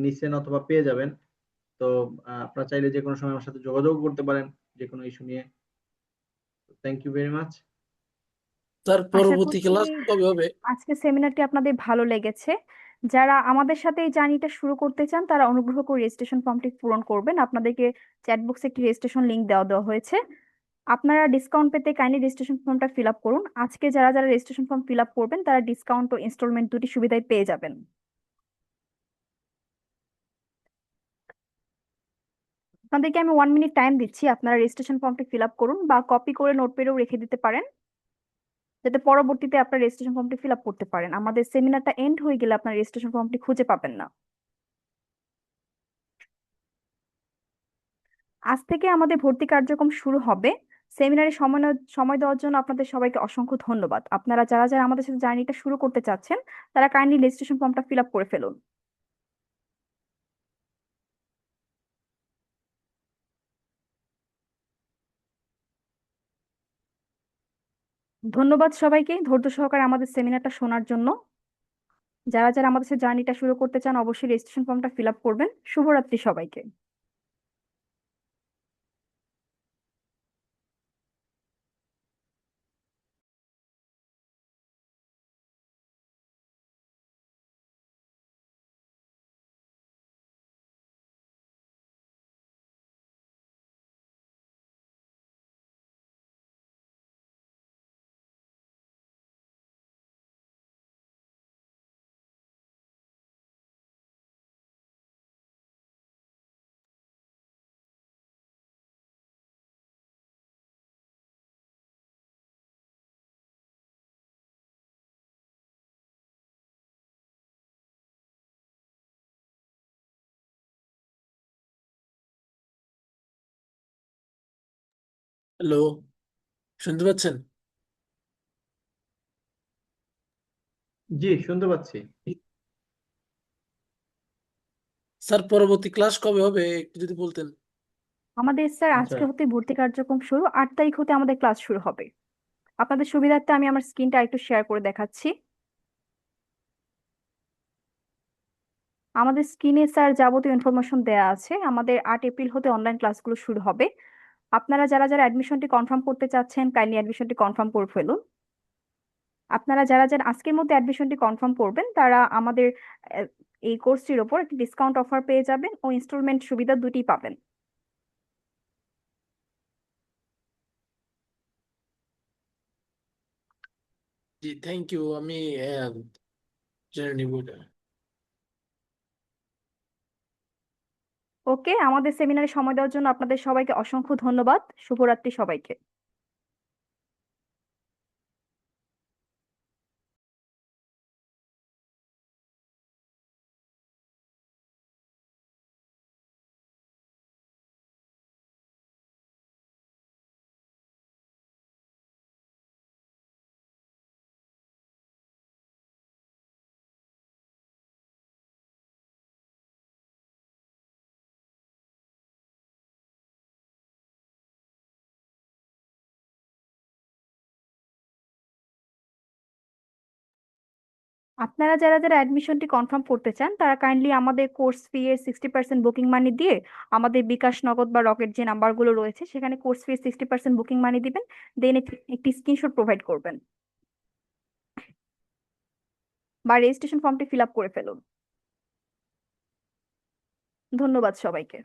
নিছেন অথবা পেয়ে যাবেন। তো আপনারা চাইলে যে কোনো সময় আমার সাথে যোগাযোগ করতে পারেন যে কোনো ইস্যু নিয়ে। Thank you very much. তার আশা পরবর্তী করছি ক্লাস কবে হবে? আজকে সেমিনারটি আপনাদের ভালো লেগেছে। যারা আমাদের সাথে এই জার্নিটা শুরু করতে চান তারা অনুগ্রহ করে রেজিস্ট্রেশন ফর্মটি পূরণ করবেন। আপনাদেরকে চ্যাট বক্সে একটি রেজিস্ট্রেশন লিংক দেওয়া হয়েছে। আপনারা ডিসকাউন্ট পেতে কাইন্ডলি রেজিস্ট্রেশন ফর্মটা ফিল আপ করুন। আজকে যারা যারা রেজিস্ট্রেশন ফর্ম ফিল আপ করবেন তারা ডিসকাউন্ট ও ইনস্টলমেন্ট দুটি সুবিধাই পেয়ে যাবেন। আপনাদেরকে আমি 1 মিনিট টাইম দিচ্ছি, আপনারা রেজিস্ট্রেশন ফর্মটি ফিল আপ করুন বা কপি করে নোটপ্যাডেও রেখে দিতে পারেন, যাতে পরবর্তীতে আপনার রেজিস্ট্রেশন ফর্মটি ফিল আপ করতে পারেন। আমাদের সেমিনারটা এন্ড হয়ে গেলে আপনার রেজিস্ট্রেশন ফর্মটি খুঁজে পাবেন না। আজ থেকে আমাদের ভর্তি কার্যক্রম শুরু হবে। সেমিনারে সময় দেওয়ার জন্য আপনাদের সবাইকে অসংখ্য ধন্যবাদ। আপনারা যারা যারা আমাদের সাথে জার্নিটা শুরু করতে চাচ্ছেন তারা কাইন্ডলি রেজিস্ট্রেশন ফর্মটা ফিল আপ করে ফেলুন। ধন্যবাদ সবাইকে ধৈর্য সহকারে আমাদের সেমিনারটা শোনার জন্য। যারা যারা আমাদের সাথে জার্নিটা শুরু করতে চান অবশ্যই রেজিস্ট্রেশন ফর্মটা ফিল আপ করবেন। শুভরাত্রি সবাইকে। হ্যালো, শুনতে পাচ্ছেন? জি, শুনতে পাচ্ছি। স্যার পরবর্তী ক্লাস কবে হবে একটু যদি বলতেন। আমাদের স্যার আচ্ছা, আজকে হতে ভর্তি কার্যক্রম শুরু, 8 তারিখ হতে আমাদের ক্লাস শুরু হবে। আপনাদের সুবিধার্থে আমি আমার স্ক্রিনটা একটু শেয়ার করে দেখাচ্ছি। আমাদের স্ক্রিনে স্যার যাবতীয় ইনফরমেশন দেয়া আছে। আমাদের 8 এপ্রিল হতে অনলাইন ক্লাসগুলো শুরু হবে। আপনারা যারা যারা অ্যাডমিশনটি কনফার্ম করতে চাচ্ছেন কাইন্ডলি অ্যাডমিশনটি কনফার্ম করে ফেলুন। আপনারা যারা যারা আজকের মধ্যে অ্যাডমিশনটি কনফার্ম করবেন তারা আমাদের আহ, এই কোর্সটির ওপর একটি ডিসকাউন্ট অফার পেয়ে যাবেন ও ইনস্টলমেন্ট সুবিধা দুটি পাবেন। জি, থ্যাংক ইউ। আমি জেনে নিব এটা। ওকে, আমাদের সেমিনারে সময় দেওয়ার জন্য আপনাদের সবাইকে অসংখ্য ধন্যবাদ। শুভরাত্রি সবাইকে। আপনারা যারা যারা অ্যাডমিশনটি কনফার্ম করতে চান তারা কাইন্ডলি আমাদের কোর্স ফি এর 60% বুকিং মানি দিয়ে আমাদের বিকাশ নগদ বা রকেট যে নাম্বারগুলো রয়েছে সেখানে কোর্স ফি এর 60% বুকিং মানি দিবেন। দেন একটি স্ক্রিনশট প্রোভাইড করবেন বা রেজিস্ট্রেশন ফর্মটি ফিল আপ করে ফেলুন। ধন্যবাদ সবাইকে।